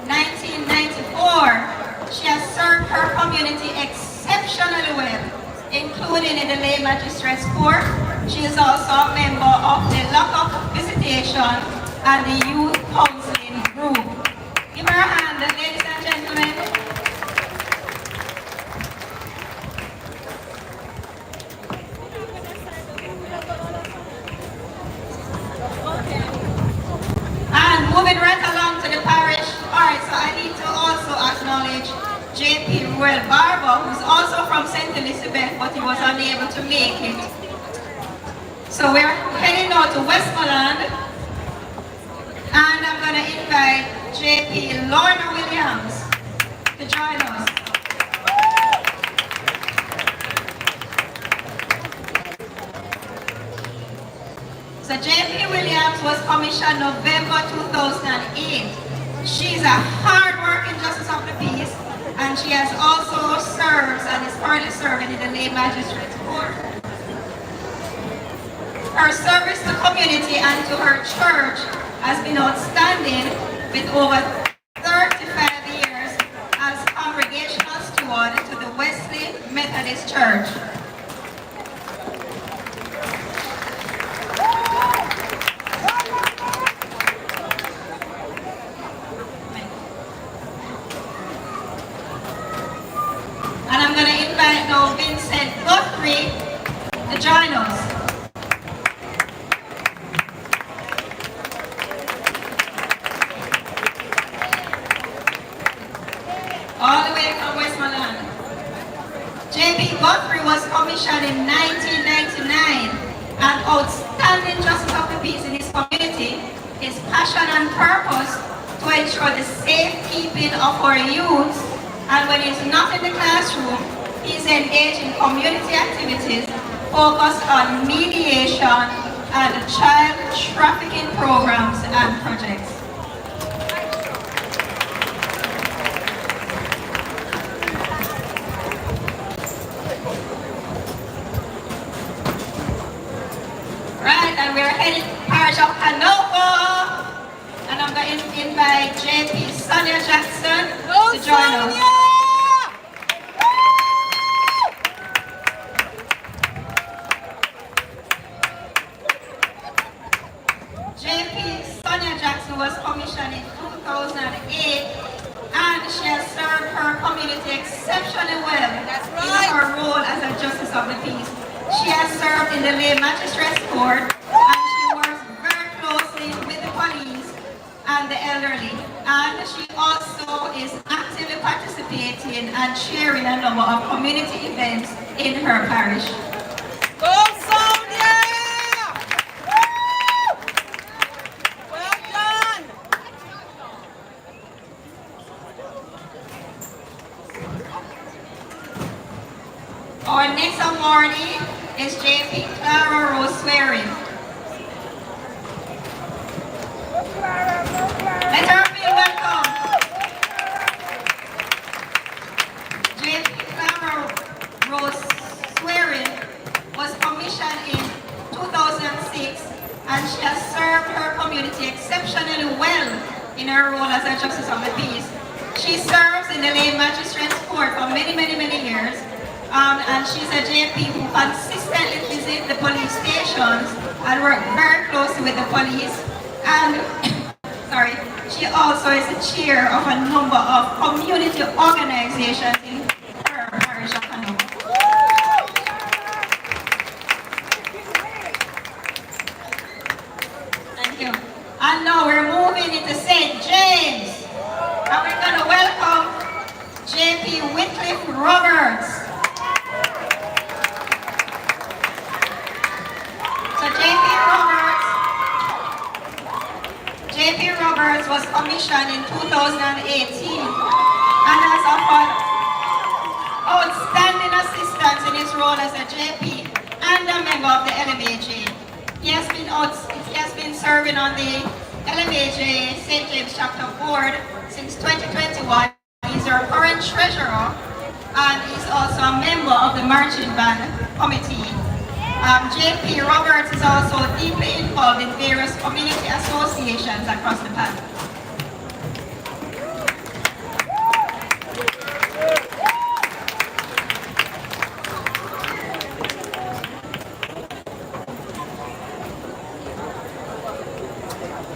1994. She has served her community exceptionally well, including in the lay magistrates court. She is also a member of the Lock-up Visitation and the Youth Counseling Group. Give her a hand, ladies and gentlemen. And moving right along to the parish. Alright, so I need to also acknowledge JP Ruel Barber, who's also from St. Elizabeth, but he was unable to make it. So we're heading now to Westmoreland, and I'm going to invite JP Lorna Williams to join us. So JP Williams was commissioned November 2008. She's a hard-working Justice of the Peace, and she has also served and is currently serving in the Lay Magistrates Court. Her service to community and to her church has been outstanding, with over 35 years as congregational steward to the Wesley Methodist Church. And I'm going to invite now Vincent Guthrie to join us. All the way from Westmoreland. JP Guthrie was commissioned in 1999, an outstanding Justice of the Peace in his community. His passion and purpose to ensure the safekeeping of our youths, and when he's not in the classroom, he's engaged in community activities focused on mediation and child trafficking programs and projects. Right, and we're heading to the parish of Hanover. And I'm going to invite JP Sonia Jackson to join us. JP Sonia Jackson was commissioned in 2008, and she has served her community exceptionally well in her role as a Justice of the Peace. She has served in the Lay Magistrates Court, and she works very closely with the police and the elderly. And she also is actively participating and chairing a number of community events in her parish. Go Sonia! Well done! Our next awardee is JP Clara Rose Swearing. Let her feel welcome. JP Clara Rose Swearing was commissioned in 2006, and she has served her community exceptionally well in her role as a Justice of the Peace. She serves in the Lay Magistrates Court for many years. And she's a JP who consistently visits the police stations and works very closely with the police. And sorry, she also is the chair of a number of community organizations in her parish of Hanover. Thank you. And now we're moving into St. James. And we're going to welcome JP Whitcliffe Roberts. JP Roberts was commissioned in 2018 and has offered outstanding assistance in his role as a JP and a member of the LMAJ. He has been serving on the LMAJ St. James Chapter Board since 2021. He's our current treasurer, and he's also a member of the Marching Band Committee. JP Roberts is also deeply involved in various community associations across the parish.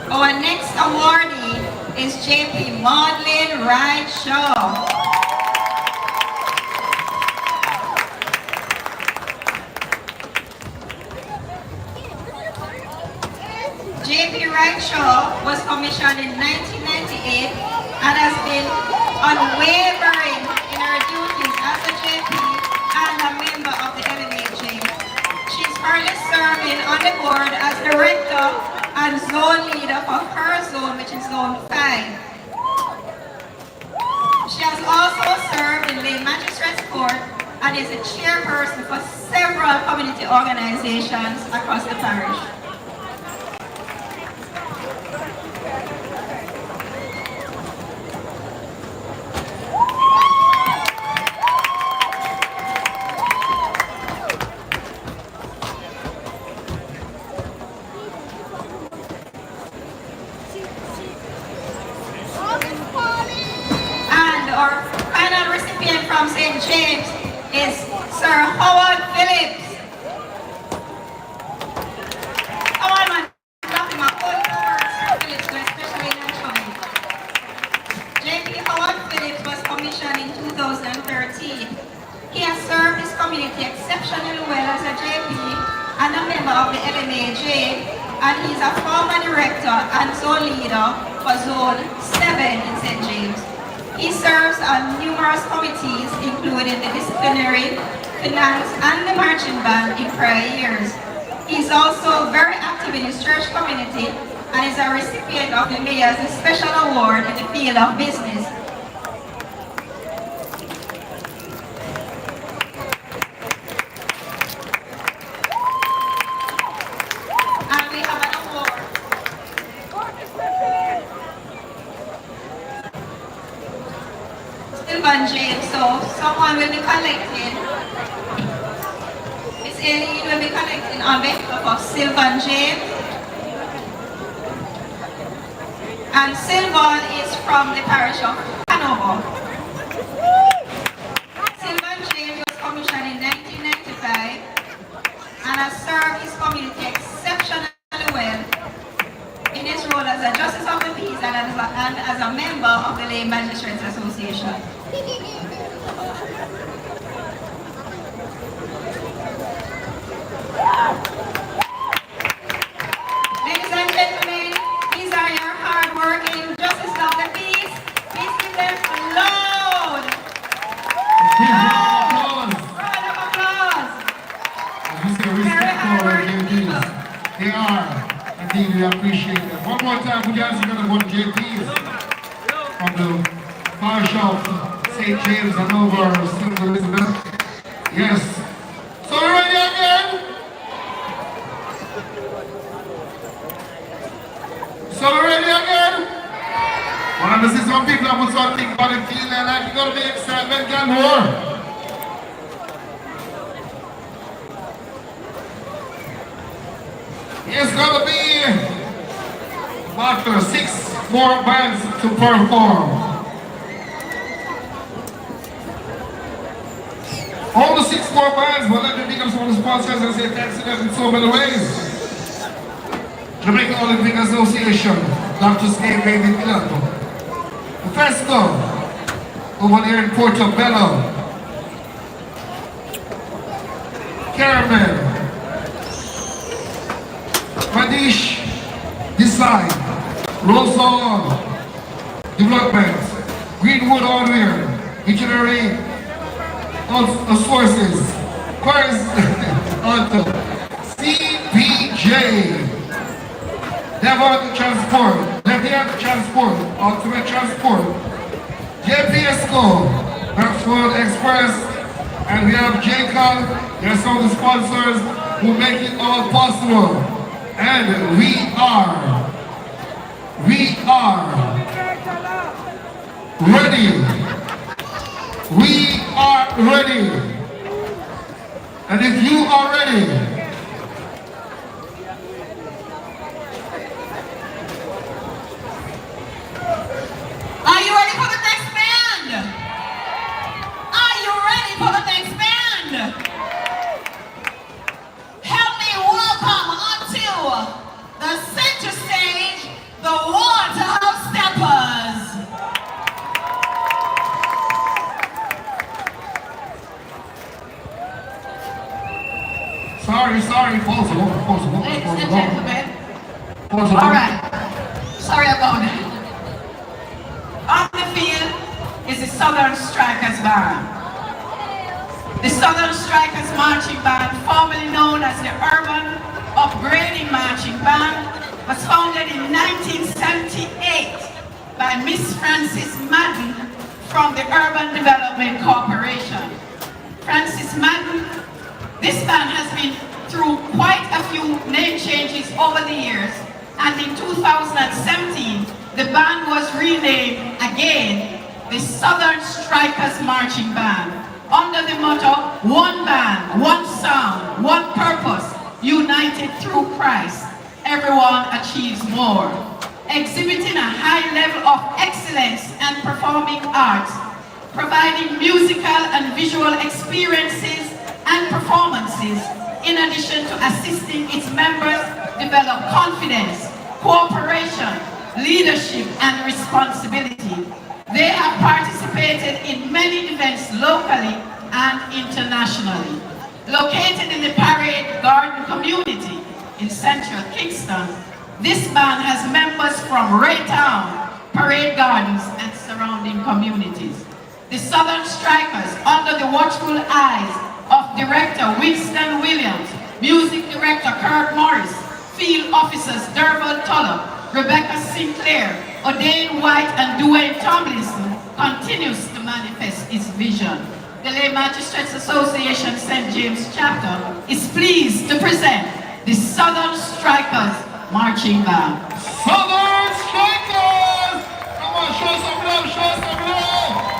Our next awardee is JP Maudlin Wright Shaw. JP Wright Shaw was commissioned in 1998 and has been unwavering in her duties as a JP and a member of the LMAJ. She's currently serving on the board as director and zone leader for her zone, which is Zone 5. and is the chairperson for several community organizations across the parish. And our final recipient from St. James is Sir Howard Phillips. Come on, man. Drop him a good over Sir Phillips, especially nationally. J.P. Howard Phillips was commissioned in 2013. He has served his community exceptionally well as a JP and a member of the LMAJ, and he's a former director and zone leader for Zone 7 in St. James. He serves on numerous committees, including the disciplinary, finance, and the marching band in prior years. He's also very active in his church community and is a recipient of the Mayor's Special Award in the field of business. And we have an award. Sylvan James, so someone will be collecting. Miss Aileen will be collecting on behalf of Sylvan James. And Sylvan is from the parish of Hanover. Sylvan James was commissioned in 1995 and has served his community exceptionally well in his role as a Justice of the Peace and as a member of the Lay Magistrates Association. Ladies and gentlemen, these are your hard-working Justice of the Peace. Please give them loud round of applause. As we say, respect for our JPs. They are. Indeed, we appreciate them. One more time, put your hands together for the JPs from the parish of St. James and over St. Elizabeth. Yes. So we're ready again? So we're ready again? Well, I see some people have put something about it feeling like you're going to be excitement and more. It's going to be after 6 more bands to perform. All the 6 more bands, but let me pick up some of the sponsors and say thanks to them in so many ways. Jamaican Olympic Association, Dr. Skate Baby Pilato. The Festo, over there in Portobello. Caramel. Manish, Design, Rosal, Development, Greenwood Hardware, Visionary Sources, Quartz Auto, CPJ, Devon Transport, Deviant Transport, Ultimate Transport, JPSCO, Maxwell Express, and we have Jacob. There are some of the sponsors who make it all possible. And we are ready. We are ready. And if you are ready, are you ready for the next band? Are you ready for the next band? Help me welcome onto the center stage, the Waterhouse Steppers. Sorry, pause it. Ladies and gentlemen, Pause it. all right, sorry about that. On the field is the Southern Strikers Band. The Southern Strikers Marching Band, formerly known as the Urban Upgrading Marching Band, was founded in 1978 by Miss Frances Madden from the Urban Development Corporation. Frances This band has been through quite a few name changes over the years, and in 2017, the band was renamed again the Southern Strikers Marching Band under the motto, one band, one sound, one purpose, united through Christ, everyone achieves more. Exhibiting a high level of excellence and performing arts, providing musical and visual experiences and performances, in addition to assisting its members develop confidence, cooperation, leadership, and responsibility. They have participated in many events locally and internationally. Located in the Parade Garden community in central Kingston, this band has members from Raytown, Parade Gardens, and surrounding communities. The Southern Strikers, under the watchful eyes of Director Winston Williams, Music Director Kurt Morris, Field Officers Derval Tulloch, Rebecca Sinclair, O'Dane White, and Dwayne Tomlinson, continues to manifest its vision. The Lay Magistrates Association St. James Chapter is pleased to present the Southern Strikers Marching Band. Southern Strikers! Come on, show some love, show some love!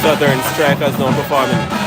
Southern Strikers now performing.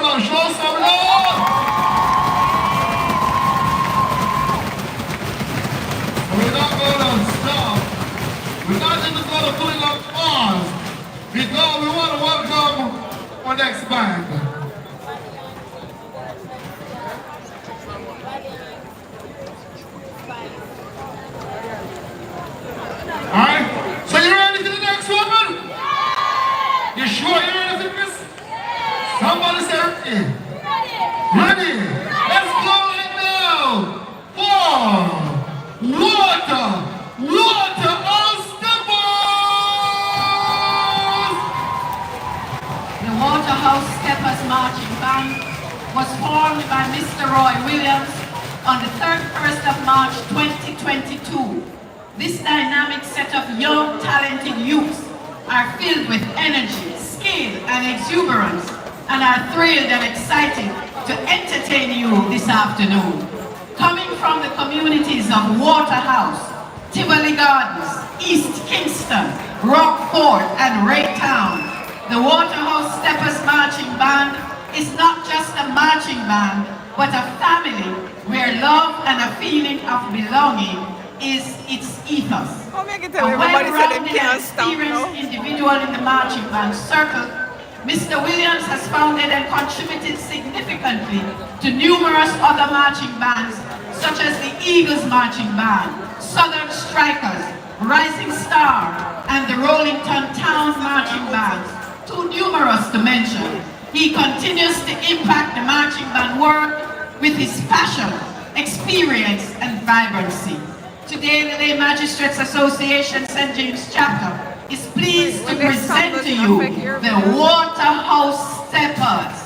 love, show some love. We're not going to stop. We're not just going to put it up pause because we want to welcome our next band. Alright? So you ready for the next one, man? You sure you're ready for this? Somebody say ready. Ready? Let's go right now. For water on steppers. The Waterhouse Steppers Marching Band was formed by Mr. Roy Williams on the 31st of March 2022. This dynamic set of young, talented youths are filled with energy, skill, and exuberance, and are thrilled and excited to entertain you this afternoon. Coming from the communities of Waterhouse, Tivoli Gardens, East Kingston, Rockport, and Raytown, the Waterhouse Steppers Marching Band is not just a marching band, but a family where love and a feeling of belonging is its ethos. Oh, make it A tell everybody so they well-rounded can't and stop experienced now. individual in the marching band circle, Mr. Williams has founded and contributed significantly to numerous other marching bands, such as the Eagles Marching Band, Southern Strikers, Rising Star, and the Rollington Town Marching Bands, too numerous to mention. He continues to impact the marching band world with his passion, experience, and vibrancy. Today, the Lay Magistrates Association St. James Chapter is pleased to present to you the Waterhouse Steppers.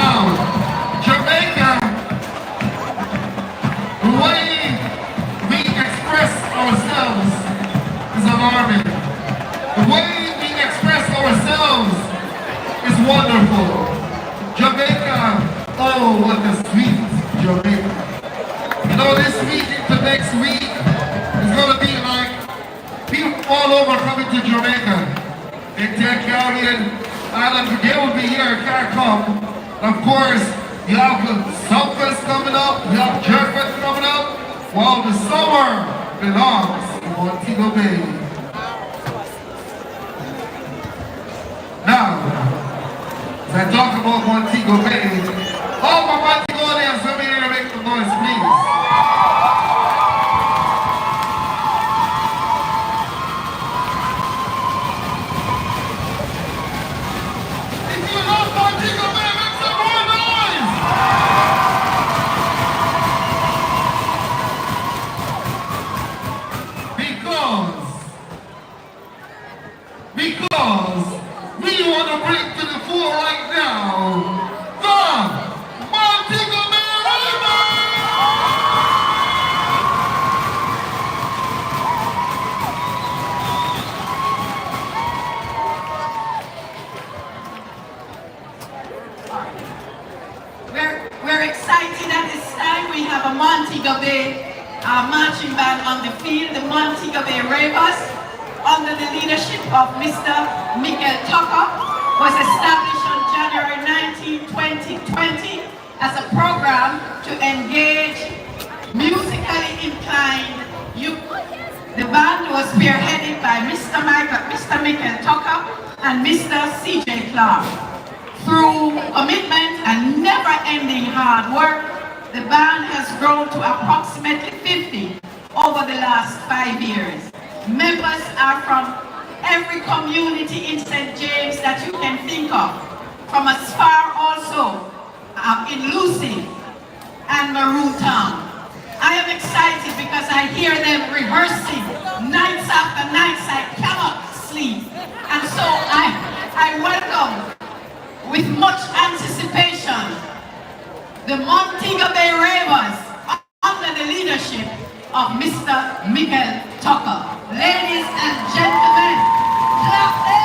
Now, Jamaica, the way we express ourselves is alarming. The way we express ourselves is wonderful. Jamaica, oh, what a sweet Jamaica. You know, this week into next week is going to be like people all over coming to Jamaica. In 10 Caribbean Island, they will be here, can't come. Of course, you have Summerfest coming up, you have Jerkfest coming up, while the summer belongs to Montego Bay. Now, as I talk about Montego Bay, all my Montegonians, let me hear you make some noise, please. If you love Montego Bay, make some more noise! Because we want to bring to the fore right now the Montego Bay River! We're excited at this time. We have a Montego Bay marching band on the field, the Montego Bay Ravers, under the leadership of Mr. Michael Tucker, was established on January 19, 2020 as a program to engage musically inclined youth. The band was spearheaded by Mr. Michael Tucker and Mr. C.J. Clark. Through commitment and never-ending hard work, the band has grown to approximately 50 over the last 5 years. Members are from every community in St. James that you can think of, from as far also in Lucy and Maroon Town. I am excited because I hear them rehearsing nights after nights. I cannot sleep. And so I welcome with much anticipation the Montego Bay Ravers under the leadership of Mr. Michael Tucker. Ladies and gentlemen, clap them!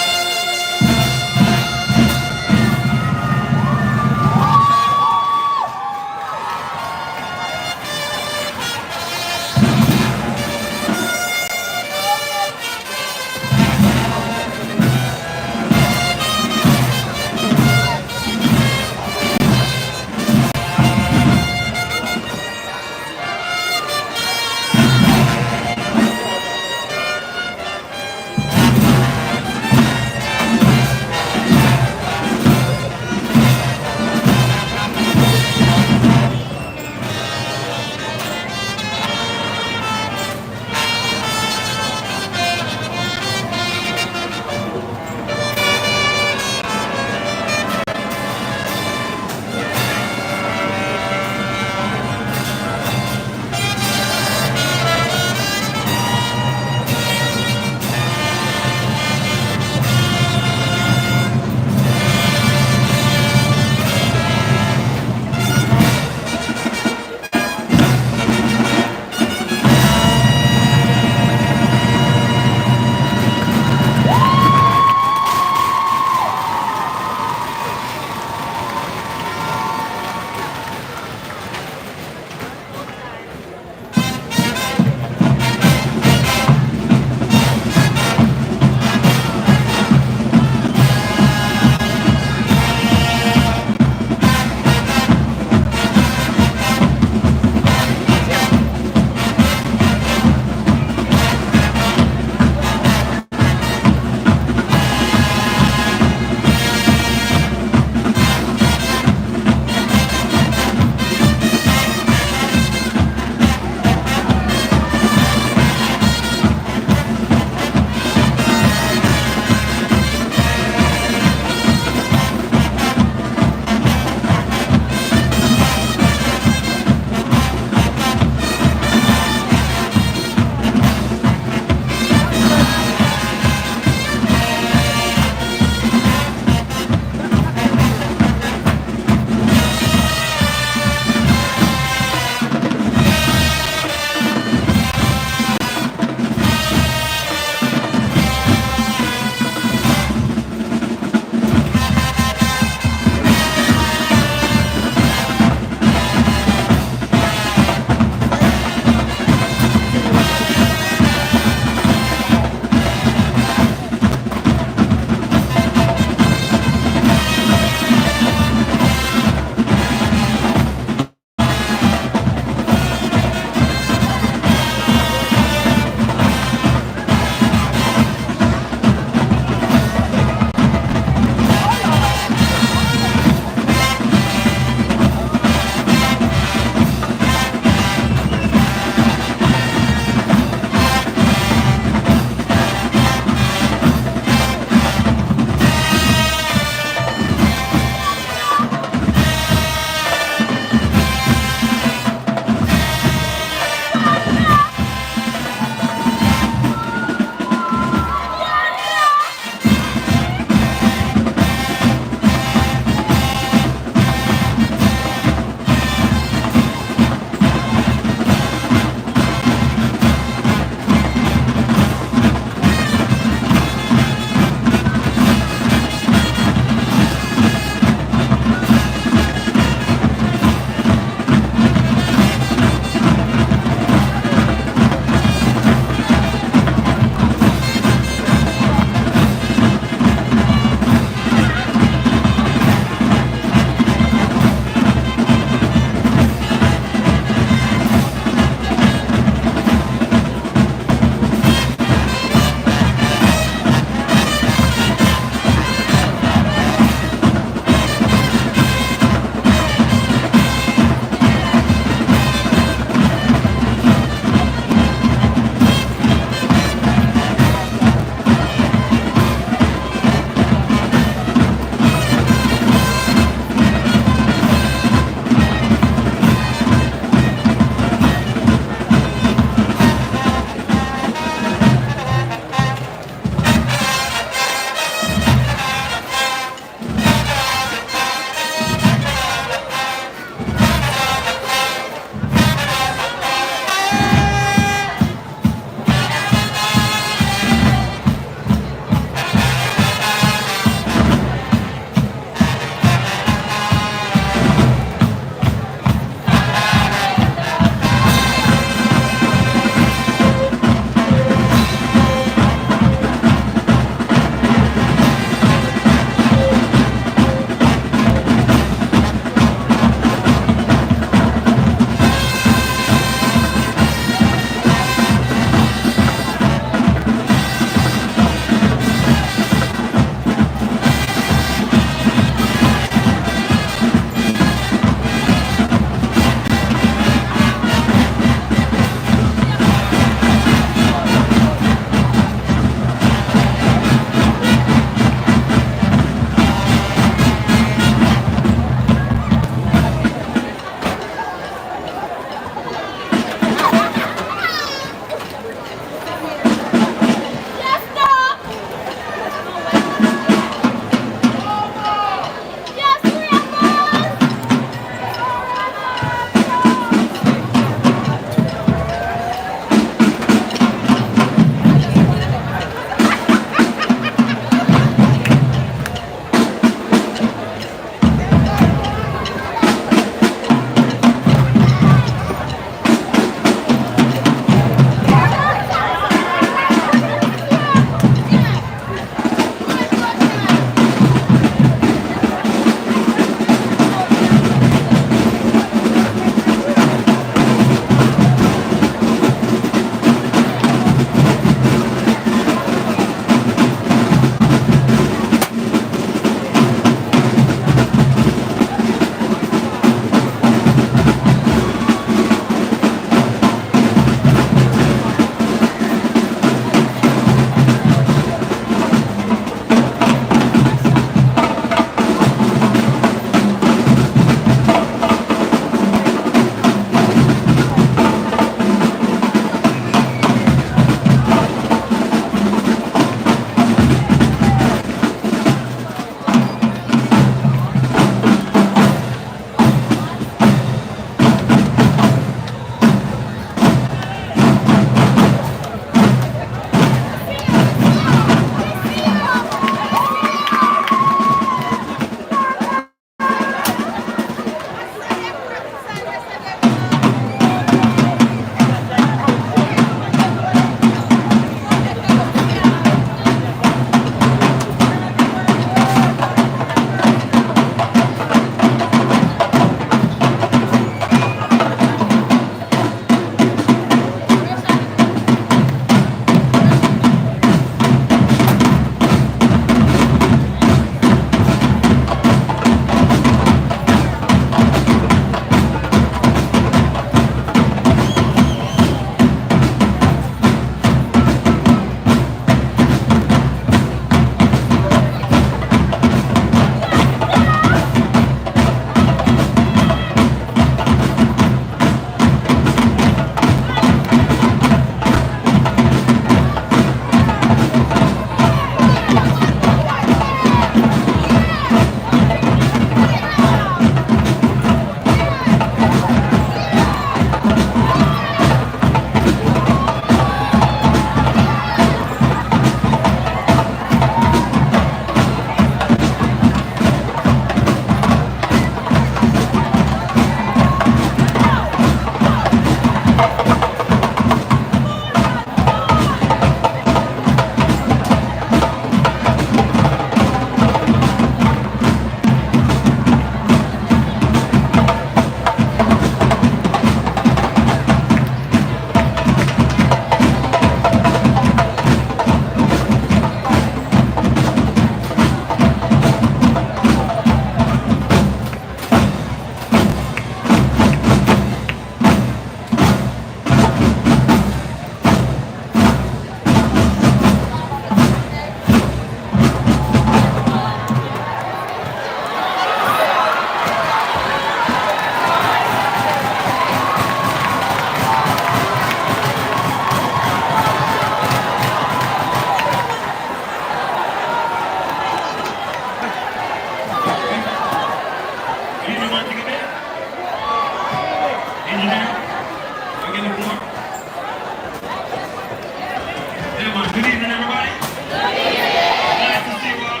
Good evening, everybody. Nice to see you all.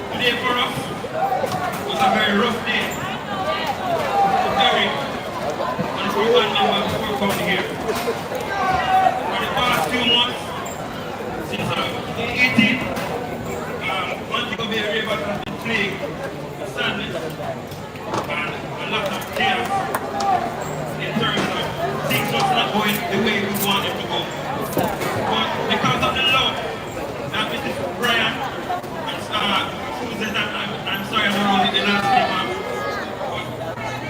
Today for us was a very rough day. Very. And it's for one number to work on here. For the past few months, since 18, Montego Bay River has been plagued with sadness and a lot of chaos in terms of things just not going the way we want it to go. But because of the love that Mrs. Brian and Susan, I'm sorry I don't know the last name, but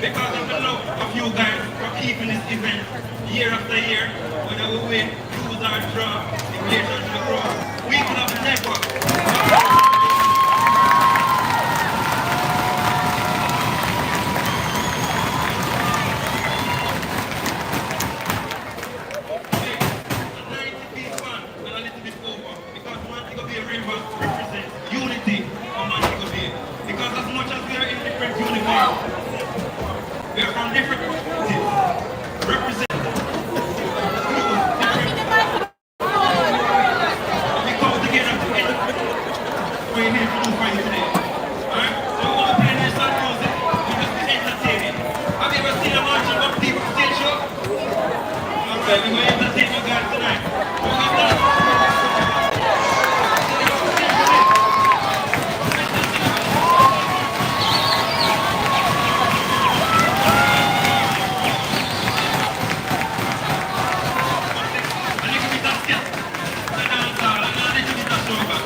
because of the love of you guys for keeping this event year after year, whether we win, lose or draw, in relation to the cross, we can have the network. Unity of Montego Bay. Because as much as we are in different uniforms, we are from different communities, represent we come together to end we're here to do for you today. Alright? So we want to play this song music, we just be entertaining. Have you ever seen a march of people stage show? Alright, we're going to entertain you guys tonight. So we have that.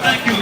Thank you.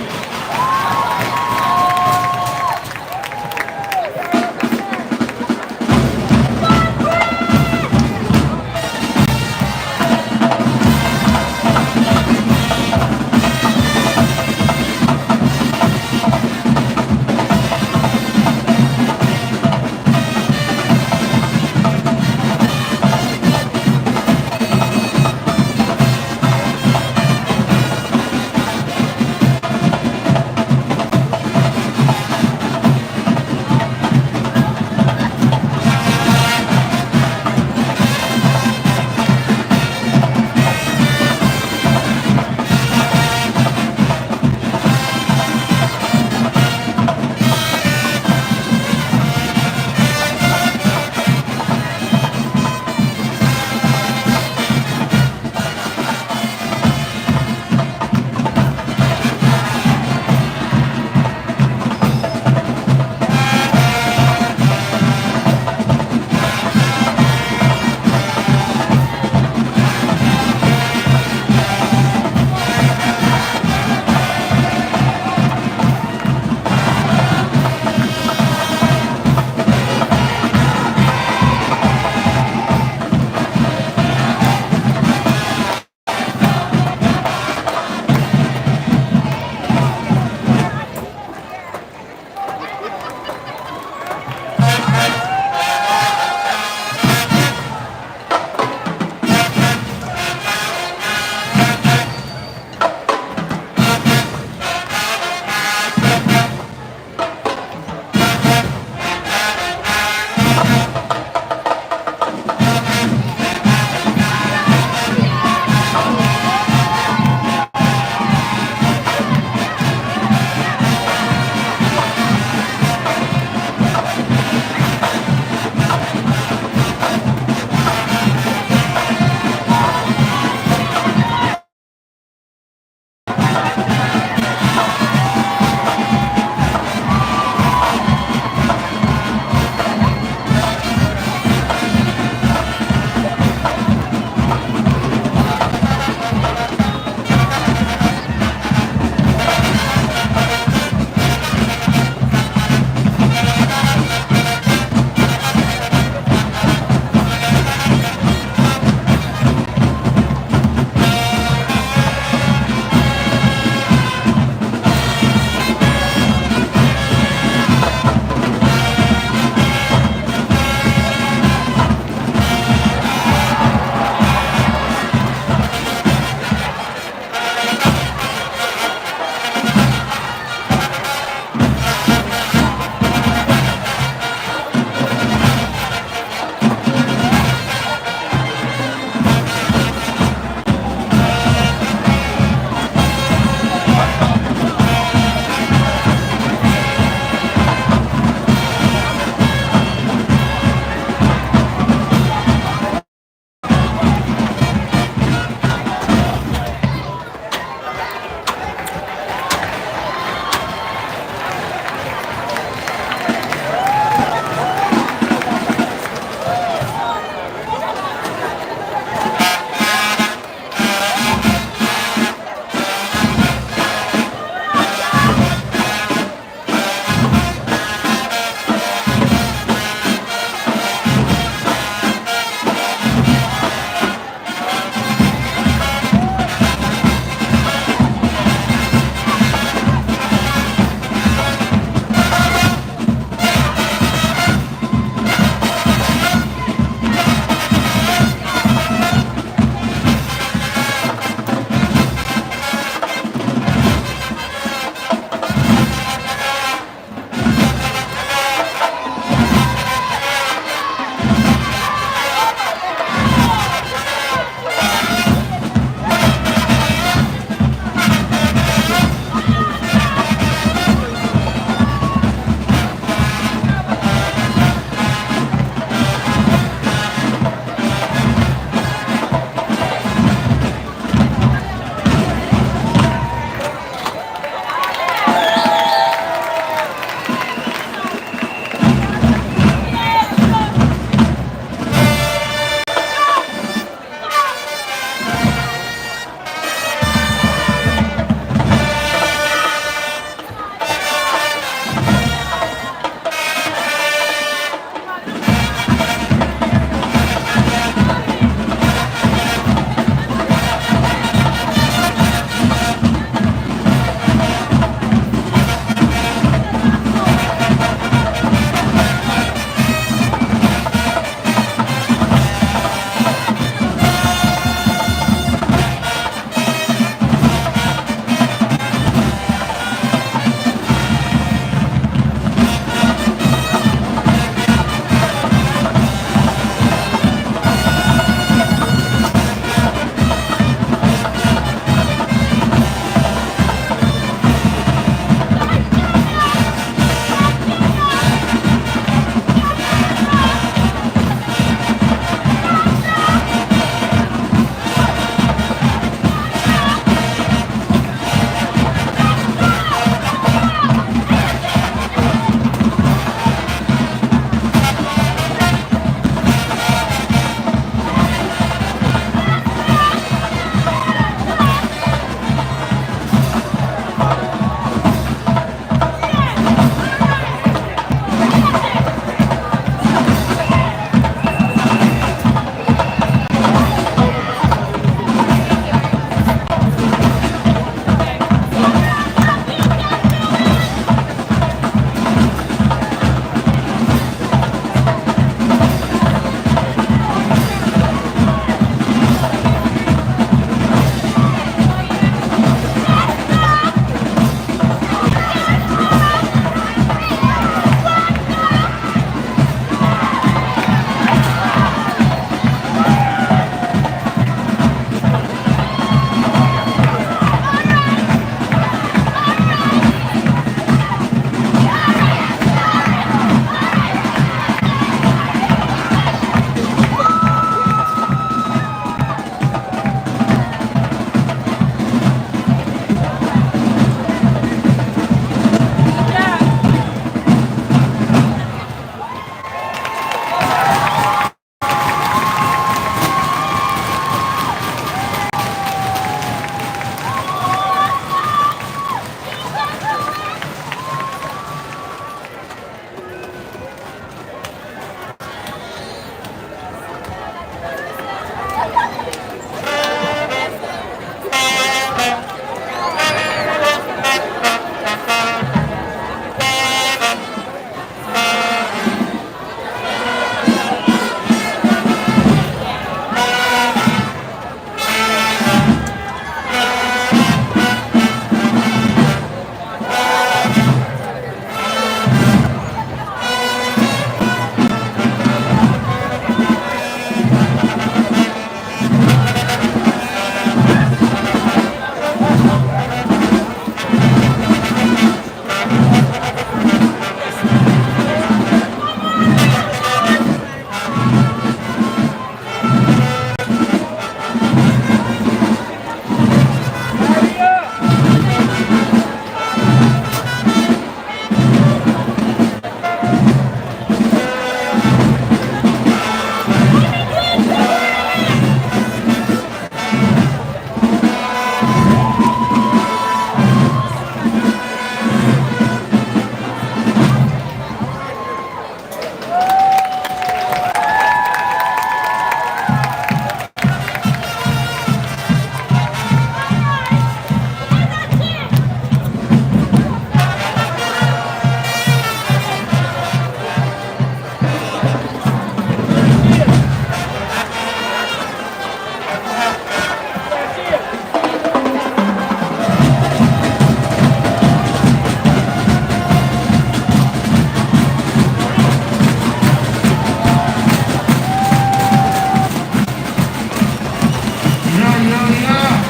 Yeah.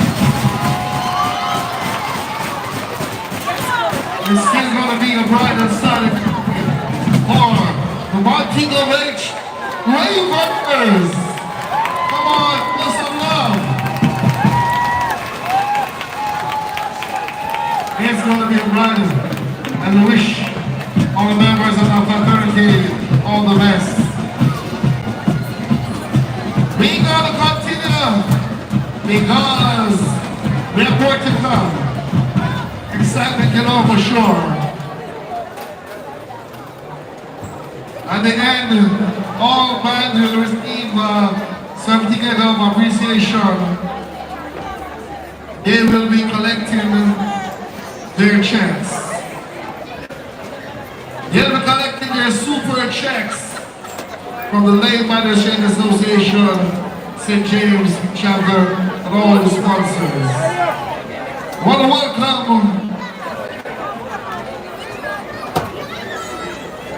It's still gonna be a brighter side for the Montego Beach Ravers. Come on, put some love. It's gonna be brighter, and we wish all the members of our fraternity all the best. We gotta continue because we're more to come. Excitement can over sure. At the end, all bands will receive certificate of appreciation. They will be collecting their checks. They'll be collecting their super checks from the LMAJ Association, St. James Chapter, and all the sponsors. I want to welcome.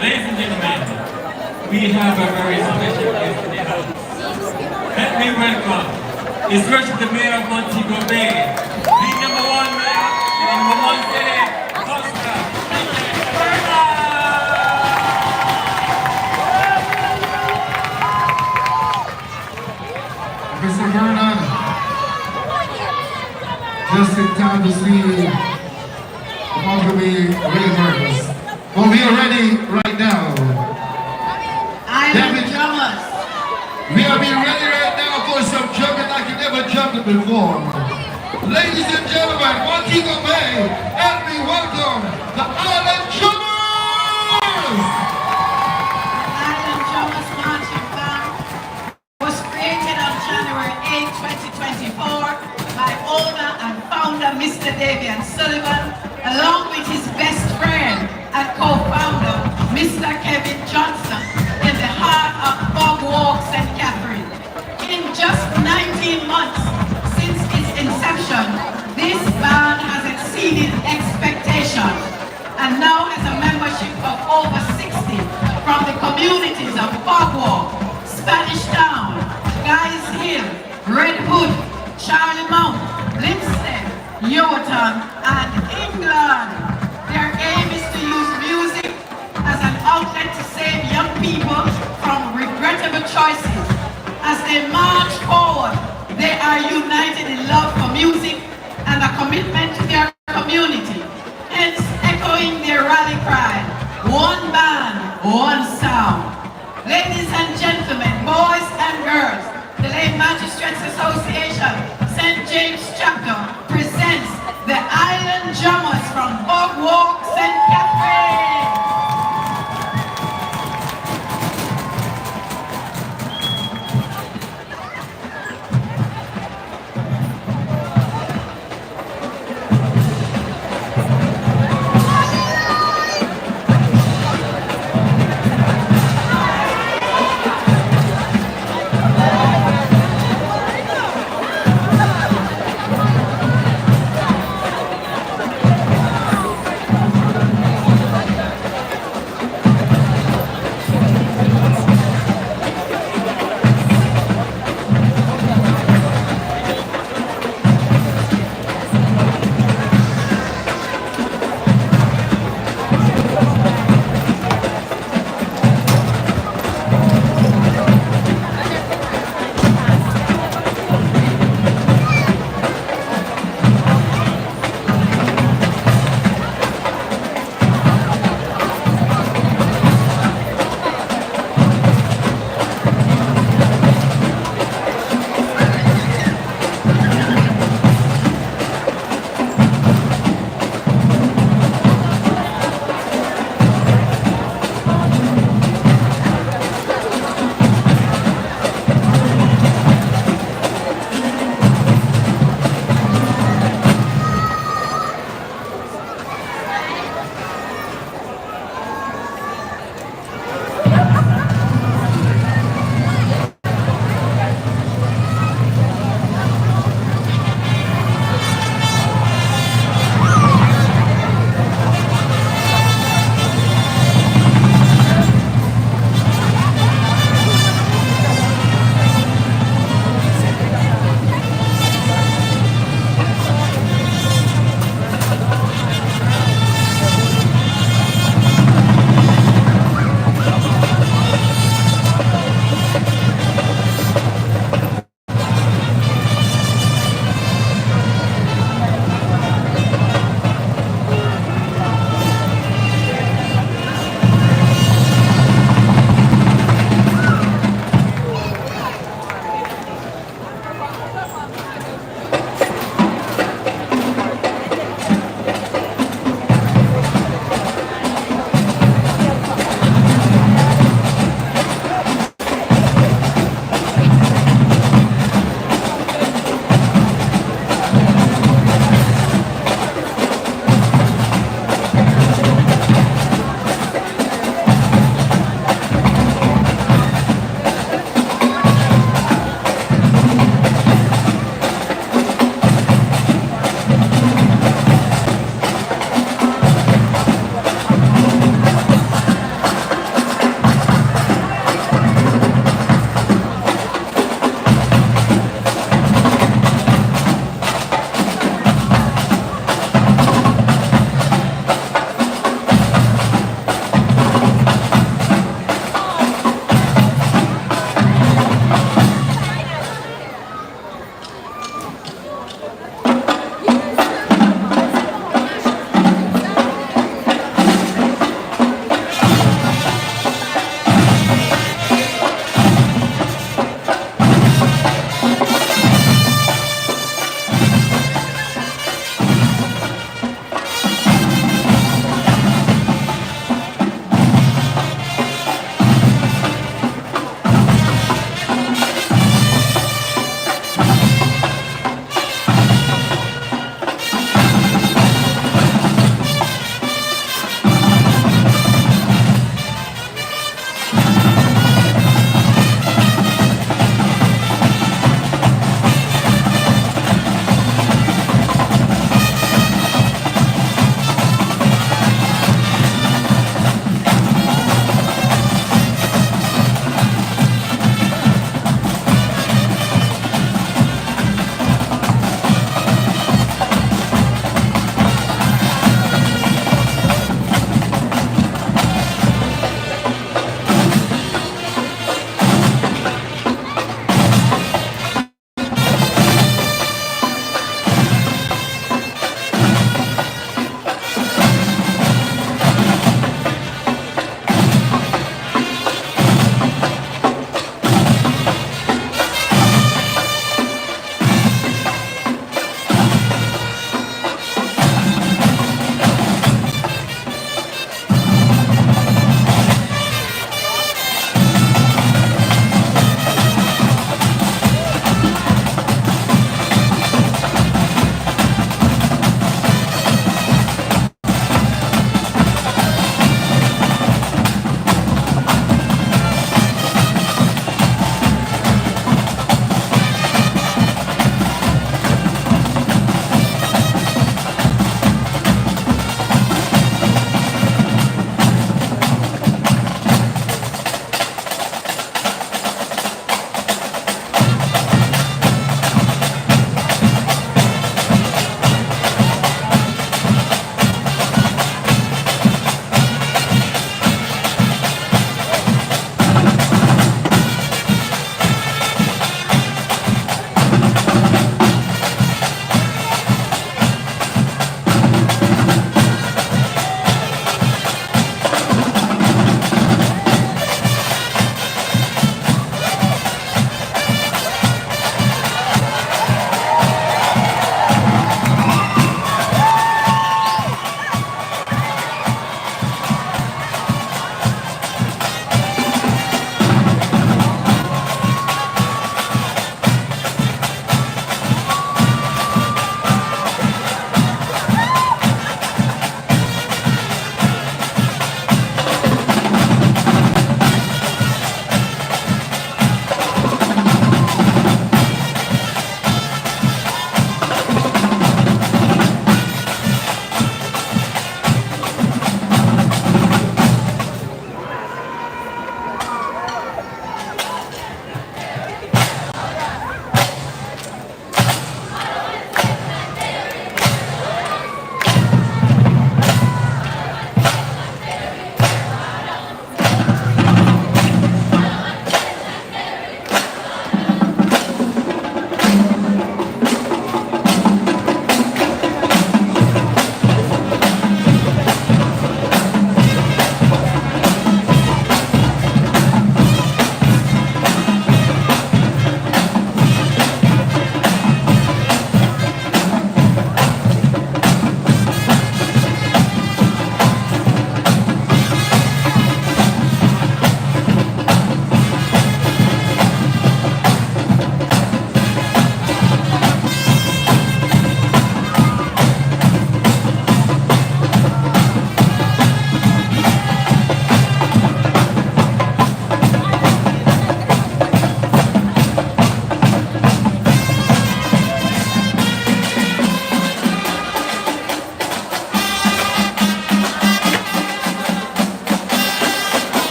Ladies and gentlemen, we have a very special guest in the house. Let me welcome His Worship the Mayor of Montego Bay, the number one mayor, the number one city, Oscar. Mr. Bernard, just in time to see the Montego Bay Ravers. Well, we are ready right now. Island Drummers. We are being ready right now for some jumping like you never jumped before. Ladies and gentlemen, Montego Bay, help me welcome the Island Drummers! Island Drummers Marching Band was created on January 8, 2024 by owner and founder Mr. Davian Sullivan, along with his best friend and co-founder Mr. Kevin Johnson, in the heart of Bob Walk, St. Catherine. In just 19 months since its inception, this band has exceeded expectations and now has a membership of over 60 from the communities of Bogwalk, Spanish Town, Guys Hill, Red Hood, Charlie Mount, Linstead, Yeoton, and England. Their aim is to use music as an outlet to save young people from regrettable choices. As they march forward, they are united in love for music and a commitment to their community, hence echoing their rally cry, one band, one sound. Ladies and gentlemen, boys and girls, the Late Magistrates Association, St. James Chapter, presents the Island Drummers from Bogwalk, St. Catherine.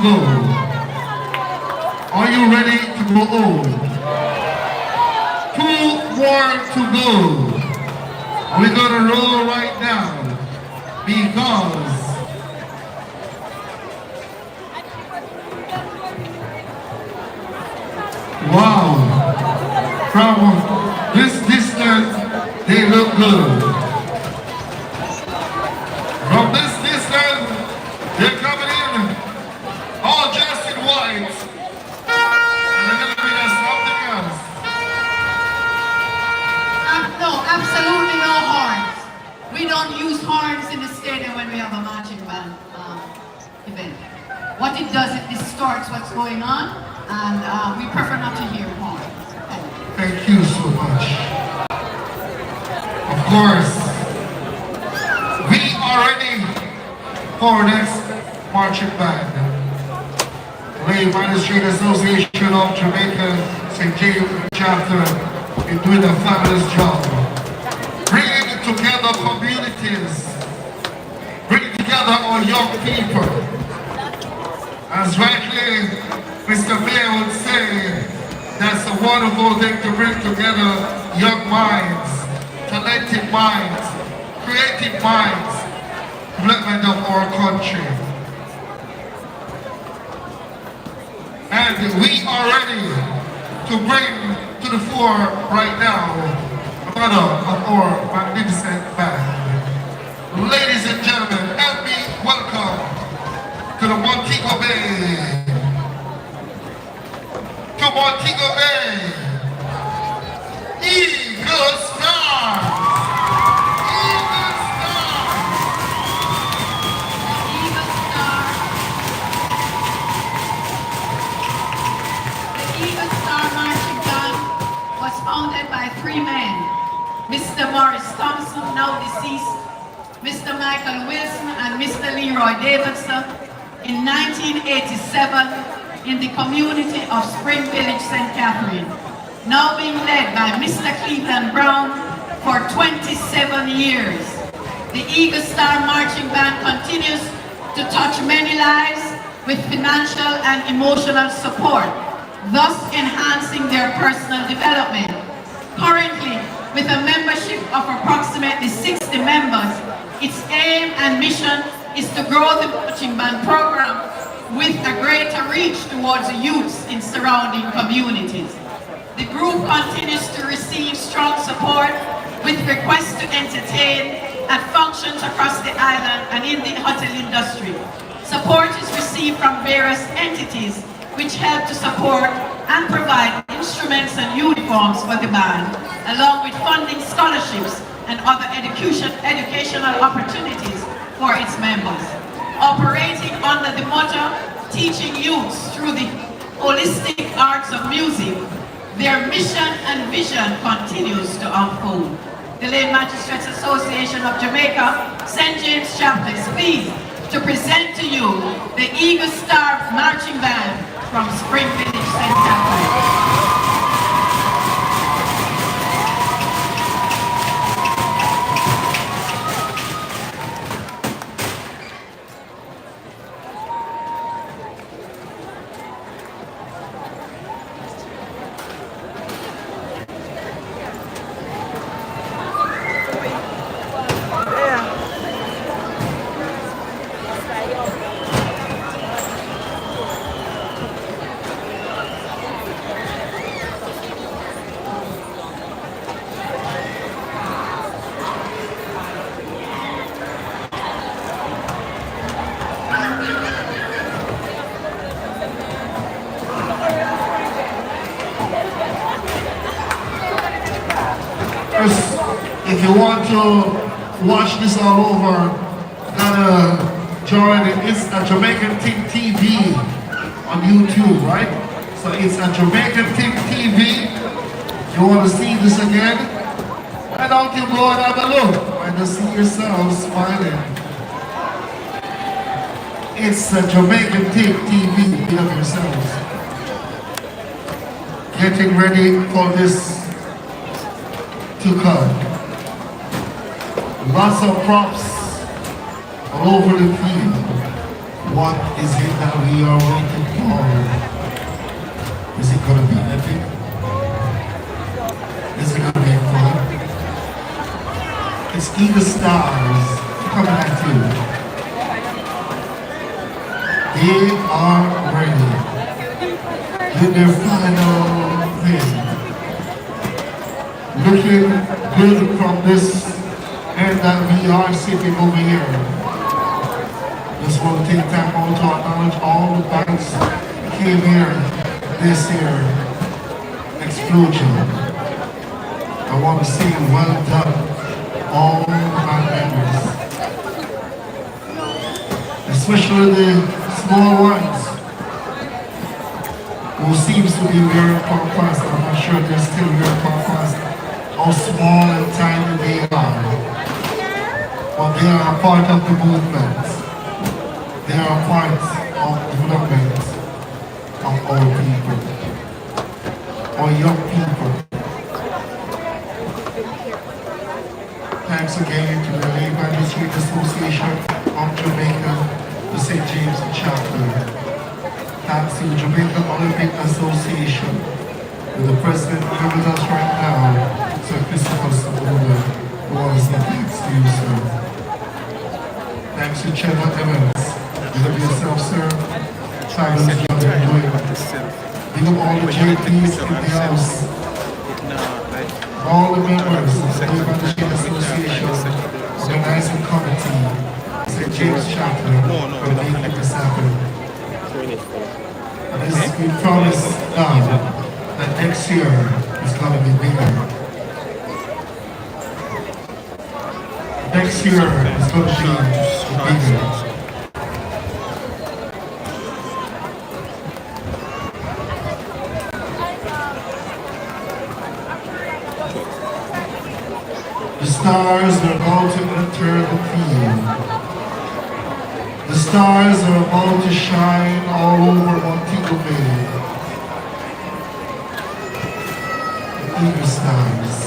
go. Are you ready to go home? 2 more to go. We're gonna roll right now because wow, from this distance they look good. From this distance they're coming in all dressed in white, and they're gonna be there something else. No, absolutely no horns. We don't use horns in the stadium when we have a marching band event. What it does, it distorts what's going on, and we prefer not to hear horns. Thank you so much. Of course, we are ready for our next marching band. Lay Minor Street Association of Jamaica, St. James chapter, is doing a fabulous job. Bringing together communities, bringing together our young people. As rightly Mr. Mayor would say, that's a wonderful thing to bring together young minds, talented minds, creative minds, development of our country. And we are ready to bring to the fore right now another of our magnificent band. Ladies and gentlemen, help me welcome to the Montego Bay. To Montego Bay, Eagle Stars. Eagle Stars. Eagle Star. The Eagle Star Marching Band was founded by 3 men. Mr. Morris Thompson, now deceased, Mr. Michael Wilson, and Mr. Leroy Davidson in 1987 in the community of Spring Village, St. Catherine, now being led by Mr. Cleveland Brown for 27 years. The Eagle Star Marching Band continues to touch many lives with financial and emotional support, thus enhancing their personal development. Currently, with a membership of approximately 60 members, its aim and mission is to grow the marching band program with a greater reach towards the youths in surrounding communities. The group continues to receive strong support with requests to entertain at functions across the island and in the hotel industry. Support is received from various entities which help to support and provide instruments and uniforms for the band, along with funding scholarships and other educational opportunities for its members. Operating under the motto, teaching youths through the holistic arts of music, their mission and vision continues to unfold. The Lane Magistrates Association of Jamaica, St. James Chapter is pleased to present to you the Eagle Star Marching Band from Spring Village, St. Catherine. If you want to watch this all over, gotta join it. It's a Jamaican Thing TV on YouTube, right? So it's a Jamaican Thing TV. You want to see this again? Why don't you go and have a look and just see yourselves smiling? It's a Jamaican Thing TV. Be of yourselves. Getting ready for this to come. Lots of props all over the field. What is it that we are waiting for? Is it gonna be epic? Is it gonna be fun? It's Eagle Stars coming at you. They are ready with their final thing. Looking good from this end that we are sitting over here. Just want to take time out to acknowledge all the bands that came here this year. Explosion. I want to say well done, all the band members. Especially the small ones who seems to be very past. I'm not sure they're still very past. How small and tiny they are. But they are a part of the movement. They are part of development of our people, our young people. Thanks again to the LMAJ Association of Jamaica, the St. James Chapter. Thanks to the Jamaica Olympic Association, with the president here with us right now, Sir Christopher Sabuda, who wants to say thanks to you, sir. Thanks to Chairman Evans. Big up yourself, sir. Fabulous job you're doing. Big up all the JPs in the house. All the members of the LMAJ Association, organizing committee, St. James Chapter, for making this happen. And this, we promise now that next year is going to be bigger. Next year is going to be bigger. The stars are about to enter the field. The stars are about to shine all over Montego Bay. The Eagle Stars.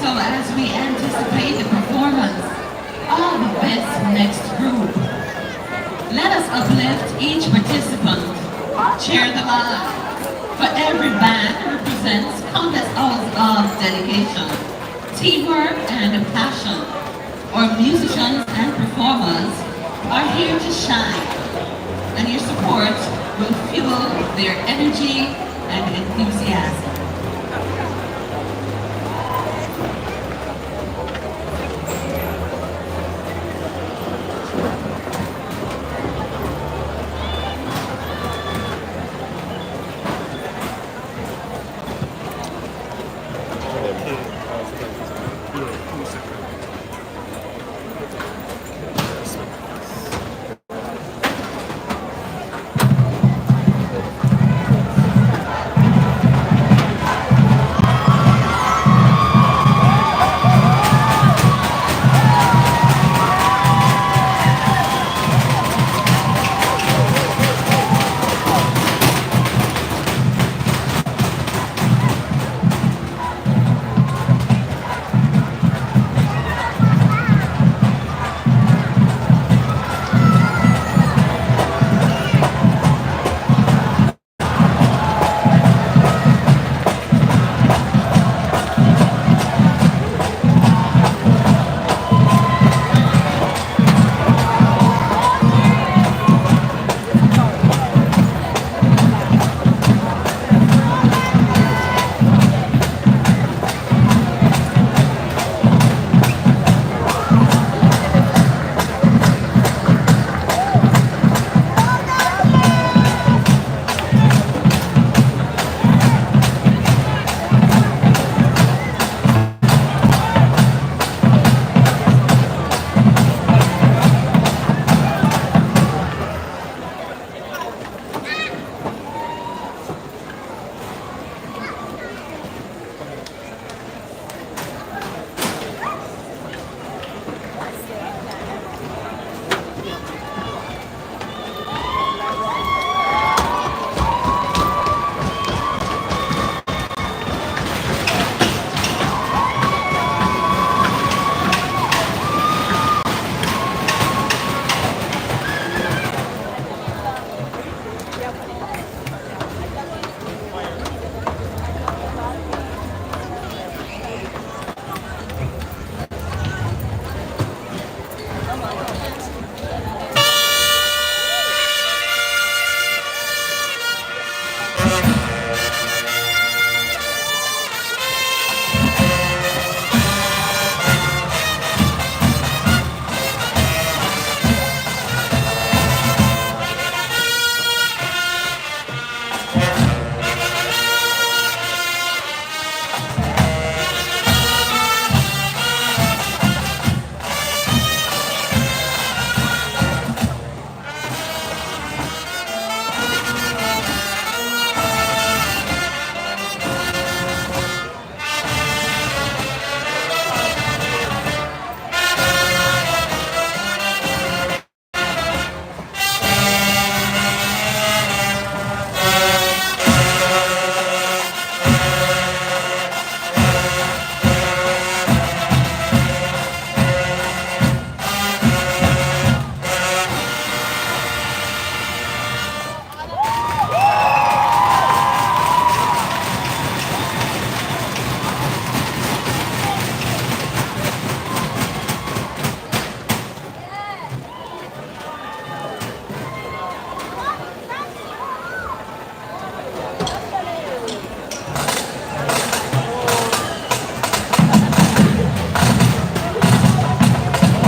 So as we anticipate the performance of this next group, let us uplift each participant, cheer them on. For every band represents countless hours of dedication, teamwork, and passion. Our musicians and performers are here to shine, and your support will fuel their energy and enthusiasm.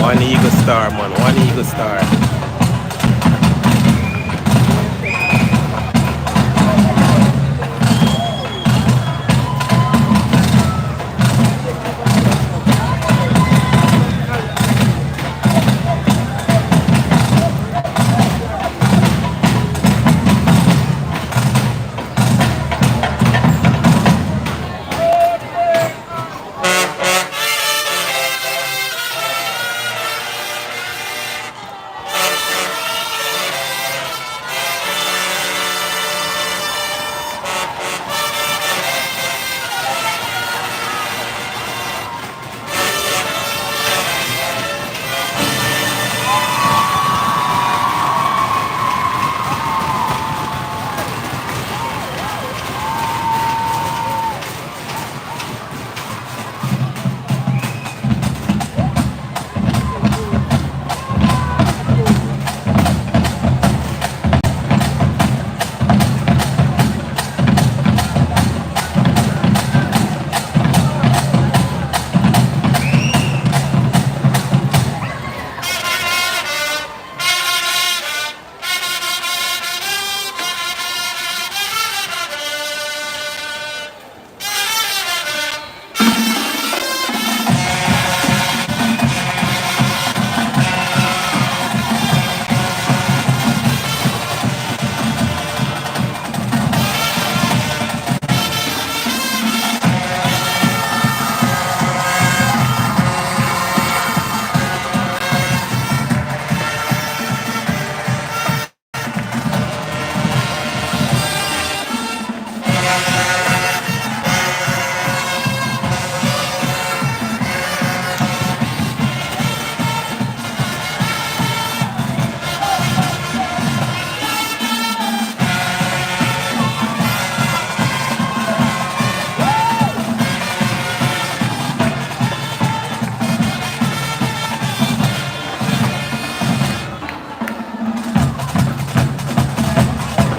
One eagle star, man. One eagle star.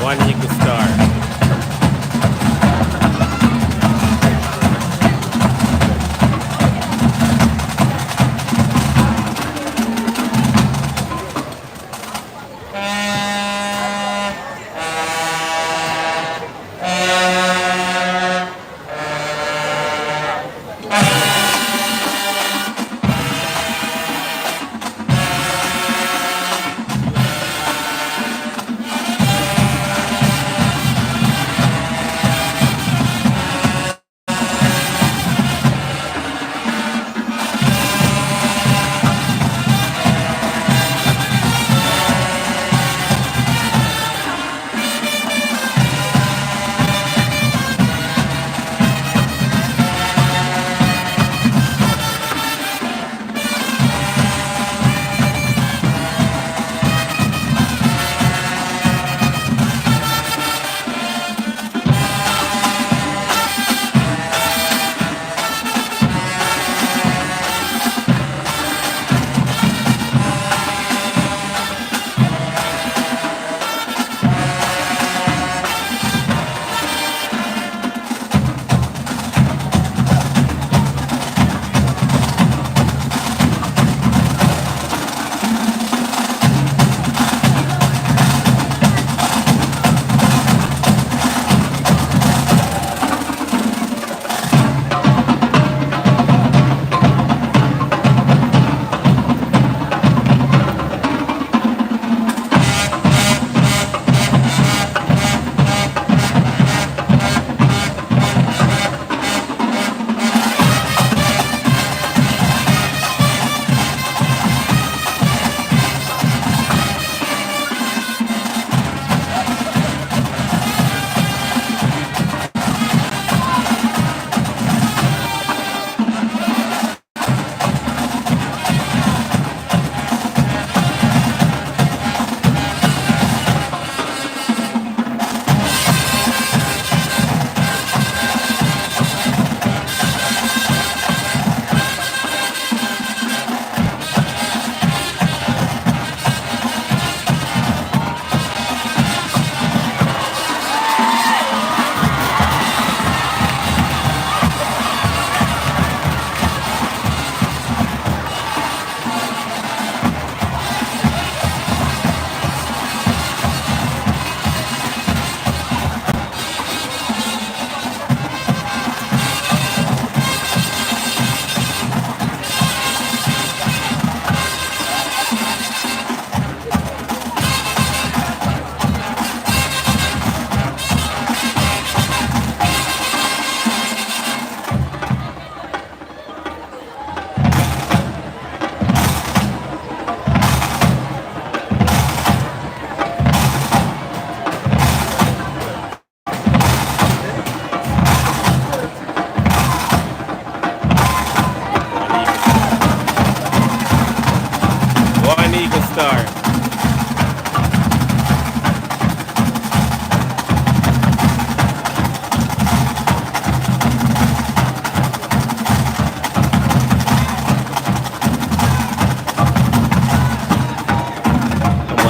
One eagle star.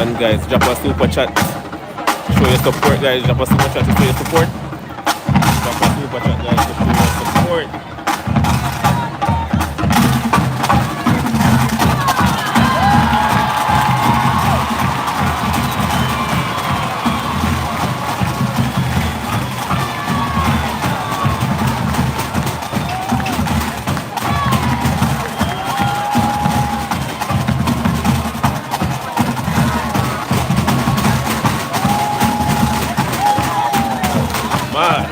And guys, drop a super chat. Show your support, guys. Drop a super chat to show your support. Drop a super chat, guys, to show your support. Man.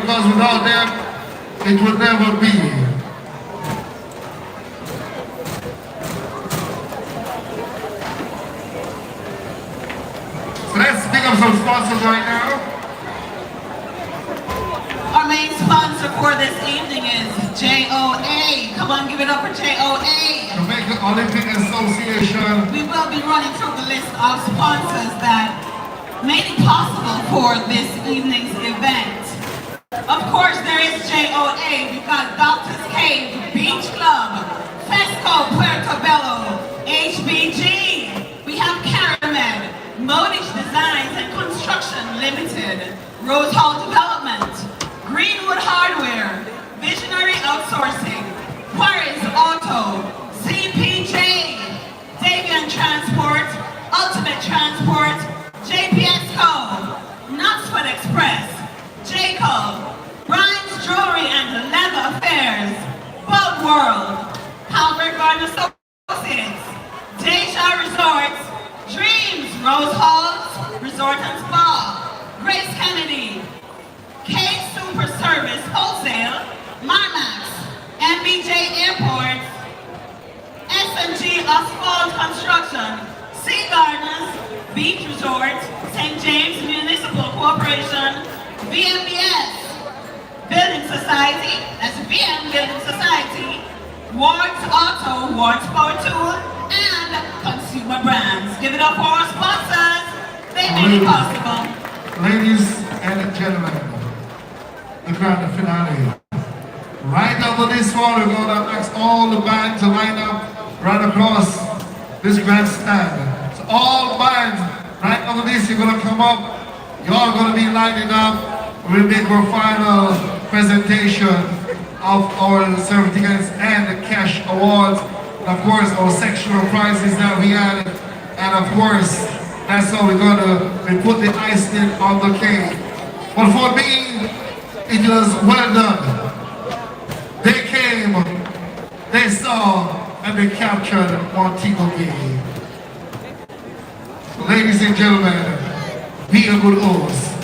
because without them, it would never be. So let's pick up some sponsors right now. Our main sponsor for this evening is JOA. Come on, give it up for JOA. Jamaica Olympic Association. We will be running through the list of sponsors that made it possible for this evening's event. Of course, there is JOA. We've got Doctor's Cave, Beach Club, Fesco, Puerto Bello, HBG. We have Caramed, Modich Designs and Construction Limited, Rose Hall Development, Greenwood Hardware, Visionary Outsourcing, Quarries Auto, CPJ, Davian Transport, Ultimate Transport, JPS Co, Knoxford Express, Jacob, Brian's Jewelry and Leather Affairs, Bug World, Halbert Garden Associates, Deja Resorts, Dreams, Rose Halls, Resort and Spa, Grace Kennedy, K Super Service Wholesale, Marmax, MBJ Airports, S&G Asphalt Construction, Sea Gardens, Beach Resort, St. James Municipal Corporation, VMBS, Building Society, that's VM Building Society, Ward's Auto, Ward's Power Tool, and Consumer Brands. Give it up for our sponsors. They made it possible. Ladies and gentlemen, the grand finale. Right after this one, we're going to ask all the bands to line up right across this grandstand. So all bands, right after this, you're going to come up. You're all going to be lining up. We'll make our final presentation of our certificates and the cash awards. And of course, our sectional prizes that we had. And of course, that's how we're going to put the icing on the cake. But for me, it was well done. They came, they saw, and they captured Montego Bay. Ladies and gentlemen, be a good host.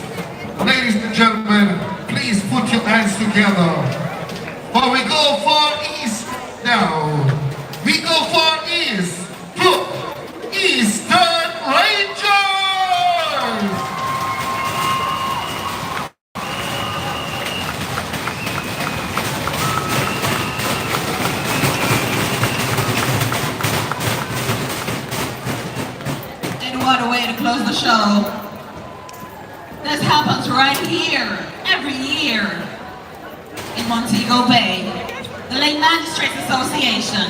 Ladies and gentlemen, please put your hands together. For we go far east now. We go far east. Look, Eastern Rangers! What a way to close the show. This happens right here, every year in Montego Bay. The Lake Magistrates Association,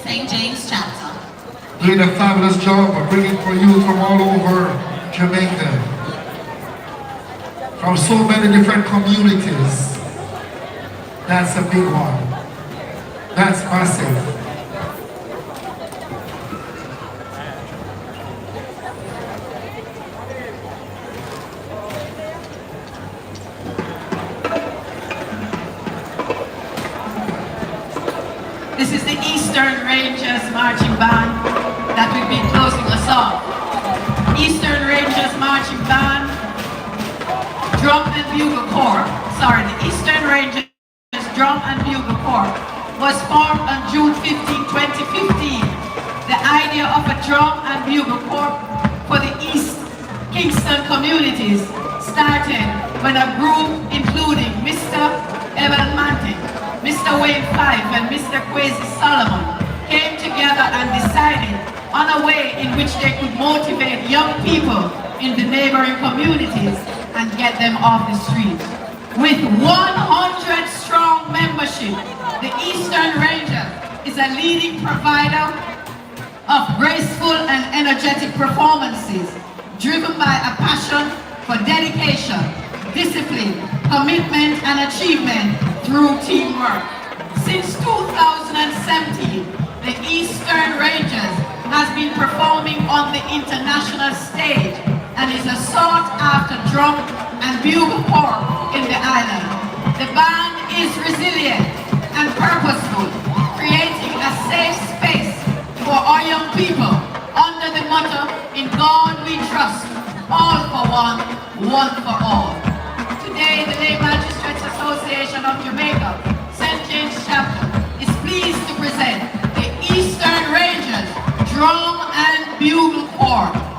St. James Chapter. Doing a fabulous job of bringing for you from all over Jamaica. From so many different communities. That's a big one. That's massive. This is the Eastern Rangers Marching Band that will be closing us off. Eastern Rangers Marching Band, Drum and Bugle Corps. Sorry, the Eastern Rangers Drum and Bugle Corps was formed on June 15, 2015. The idea of a drum and bugle corps for the East Kingston communities started when a group including Mr. Evan Manting, Mr. Wayne Fife and Mr. Kwesi Solomon came together and decided on a way in which they could motivate young people in the neighboring communities and get them off the street. With 100 strong membership, the Eastern Ranger is a leading provider of graceful and energetic performances driven by a passion for dedication, discipline, commitment and achievement through teamwork. Since 2017, the Eastern Rangers has been performing on the international stage and is a sought-after drum and bugle corps in the island. The band is resilient and purposeful, creating a safe space for our young people under the motto, "In God we trust, all for one, one for all." Today today, the Lay Magistrates Association of Jamaica, St. James Chapter, is pleased to present the Eastern Rangers Drum and Bugle Corps.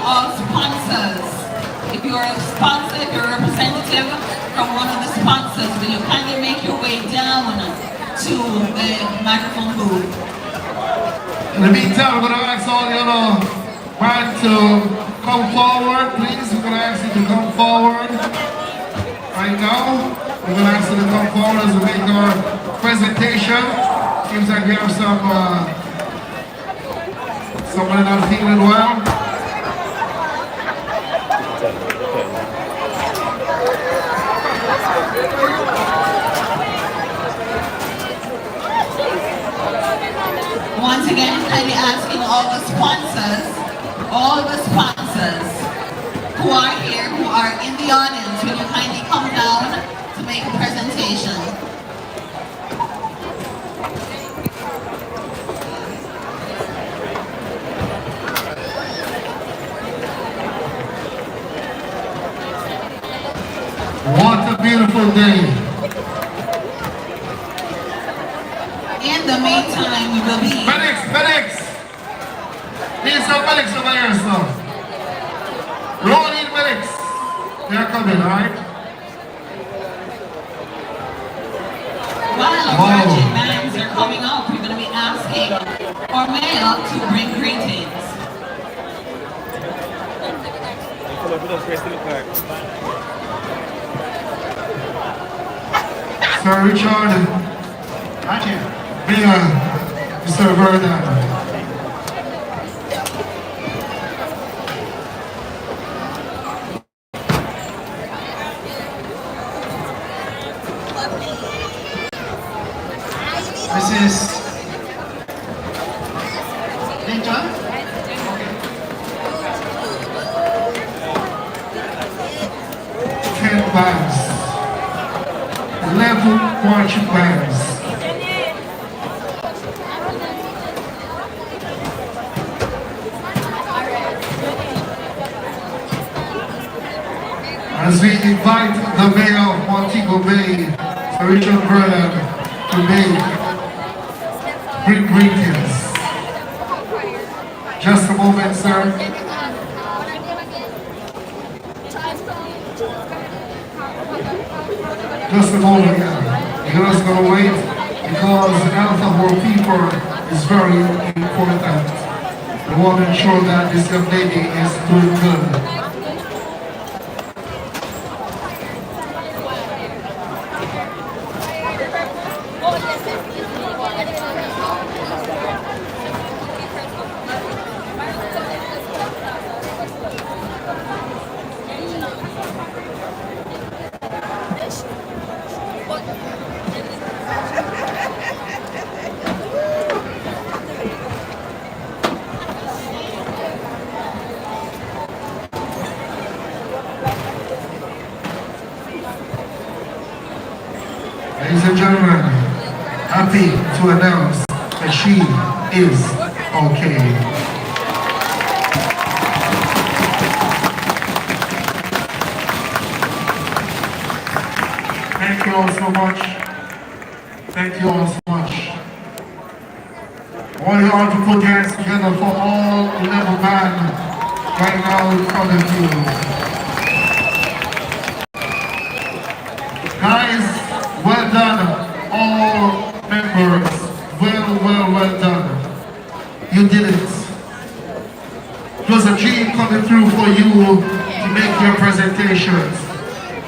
all sponsors. If you're a sponsor, if you're a representative from one of the sponsors, will you kindly make your way down to the microphone booth? In the meantime, we're going to ask all the other man to come forward, please. We're going to ask you to come forward right now. We're going to ask you to come forward as we make our presentation. Seems like we have somebody not feeling well. Once again, kindly asking all the sponsors who are here, who are in the audience, will you kindly come down to make a presentation? What a beautiful day. In the meantime, we will be... Medics! Need some medics over here, sir. We all need medics. They are coming, alright? While our marching bands are coming up, we're going to be asking our mayor to bring greetings. Sir Richard, Mayor, Mr. Vernon. Mrs. Lincoln? Okay. 10 bands. 11 marching bands. As we invite the mayor of Montego Bay, Sir Richard Vernon, to bring greetings. Just a moment, sir. Just a moment, yeah. You're just going to wait because the health of our people is very important. We want to ensure that this young lady is doing good. Ladies and gentlemen, happy to announce that she is okay. Thank you all so much. Thank you all so much. I want you all to put your hands together for all 11 men right now in front of you. Guys, well done, all members. Well done. You did it. It was a dream coming through for you to make your presentations,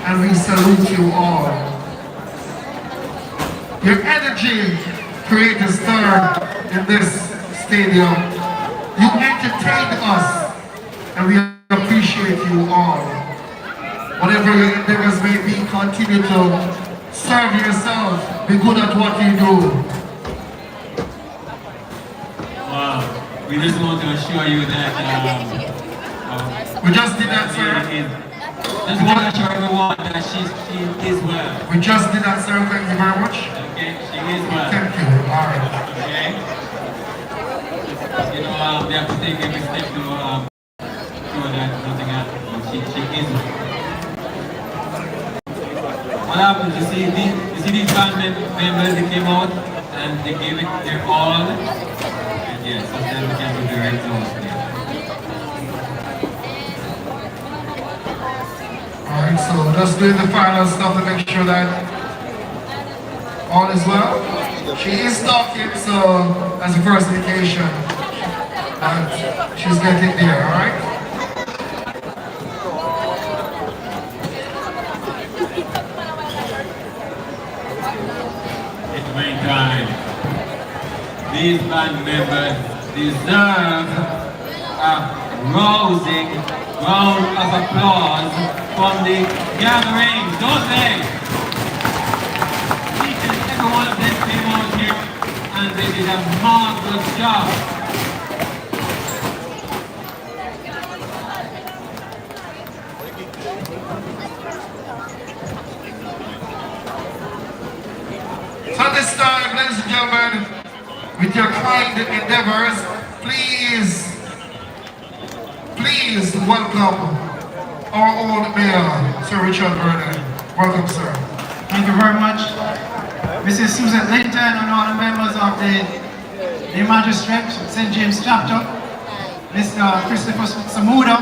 and we salute you all. Your energy created a stir in this stadium. You entertained us, and we appreciate you all. Whatever your endeavors may be, continue to serve yourself. Be good at what you do. Wow. We just want to assure you that We just did that, sir. just want to assure everyone that she is well. We just did that, sir. Thank you very much. Okay? She is well. Thank you. All right. Okay? You know, they have to take every step to ensure that nothing happens. She is well. What happened? You see these band members, they came out and they gave it their all. And yes, sometimes we can be very exhausted. right, so just doing the final stuff to make sure that all is well. She is talking, so that's the first indication. And she's getting there, alright? It's main time. These band members deserve a rousing round of applause from the gathering, don't they? Each and every one of them came out here and they did a marvelous job. So at this time, ladies and gentlemen, with your kind endeavors, please welcome our own mayor, Sir Richard Vernon. Welcome, sir. Thank you very much. Mrs. Susan Linton and all the members of the Magistrate, St. James Chapter, Mr. Christopher Samuda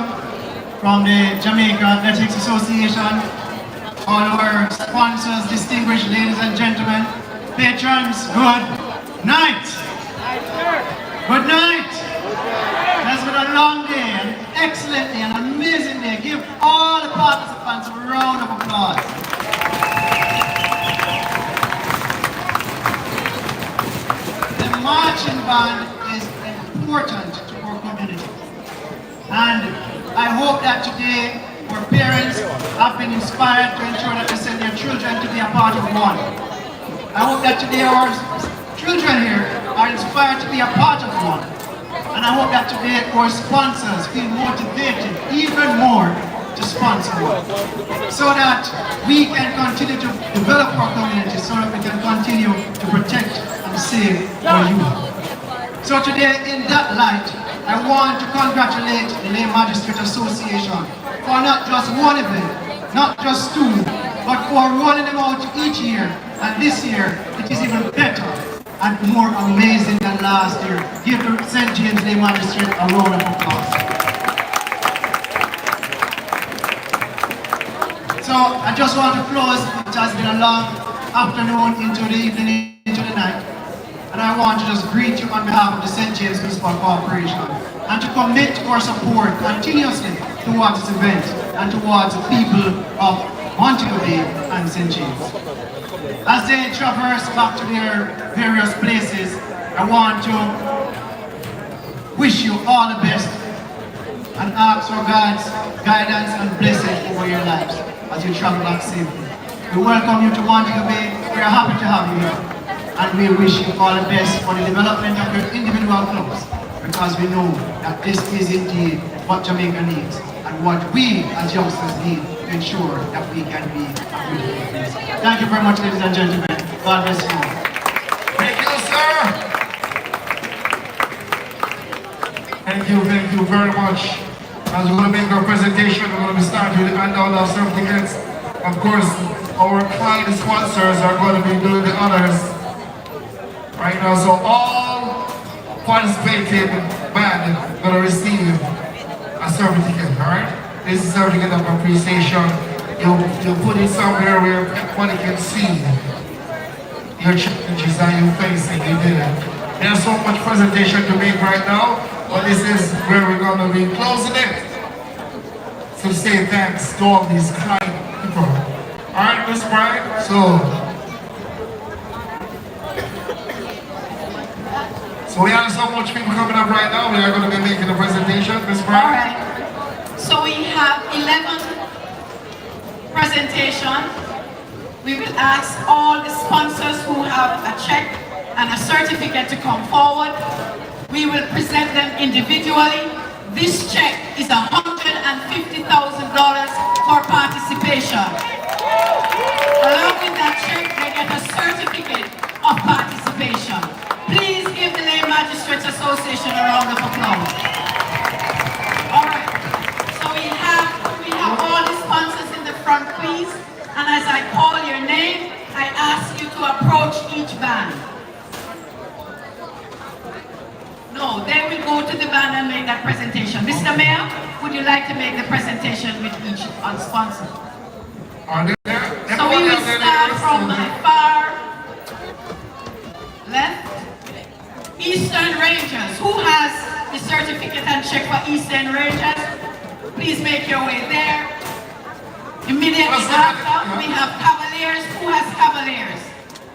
from the Jamaica Athletics Association, all our sponsors, distinguished ladies and gentlemen, patrons, good night. Good night. That's been a long day, an excellent day, an amazing day. Give all the participants a round of applause. The marching band is important to our community. And I hope that today our parents have been inspired to ensure that they send their children to be a part of one. I hope that today our children here are inspired to be a part of one. And I hope that today our sponsors feel motivated even more to sponsor one. So that we can continue to develop our community, so that we can continue to protect and save our youth. So today, in that light, I want to congratulate the LMAJ Magistrate Association for not just one event, not just two, but for rolling them out each year. And this year, it is even better and more amazing than last year. Give the St. James LMAJ Magistrate a round of applause. So I just want to close. It has been a long afternoon into the evening, into the night. And I want to just greet you on behalf of the St. James Municipal Corporation and to commit our support continuously towards this event and towards the people of Montego Bay and St. James. As they traverse back to their various places, I want to wish you all the best and ask for God's guidance and blessing over your lives as you travel back safely. We welcome you to Montego Bay. We are happy to have you here. And we wish you all the best for the development of your individual clubs, because we know that this is indeed what Jamaica needs and what we as youngsters need to ensure that we can be a beautiful place. Thank you very much, ladies and gentlemen. God bless you. Thank you, sir. Thank you very much. As we're going to make our presentation, we're going to be starting with the handout of certificates. Of course, our client sponsors are going to be doing the honors right now. So all participating band going to receive a certificate, alright? This is a certificate of appreciation. You put it somewhere where everybody can see your challenges that you're facing. You did it. There's so much presentation to make right now, but this is where we're going to be closing it. So say thanks to all these kind people. Alright, Miss Brian? So we have so much people coming up right now. We are going to be making a presentation, Miss Brian. All right. So we have 11 presentations. We will ask all the sponsors who have a check and a certificate to come forward. We will present them individually. This check is $150,000 for participation. Along with that check, they get a certificate of participation. Please give the LMAJ Magistrates Association a round of applause. All right. So we have all the sponsors in the front, please. And as I call your name, I ask you to approach each band. No, they will go to the band and make that presentation. Mr. Mayor, would you like to make the presentation with each sponsor? Are they there? So we will start from my far left. Eastern Rangers. Who has the certificate and check for Eastern Rangers? Please make your way there. Immediately after, we have Cavaliers. Who has Cavaliers?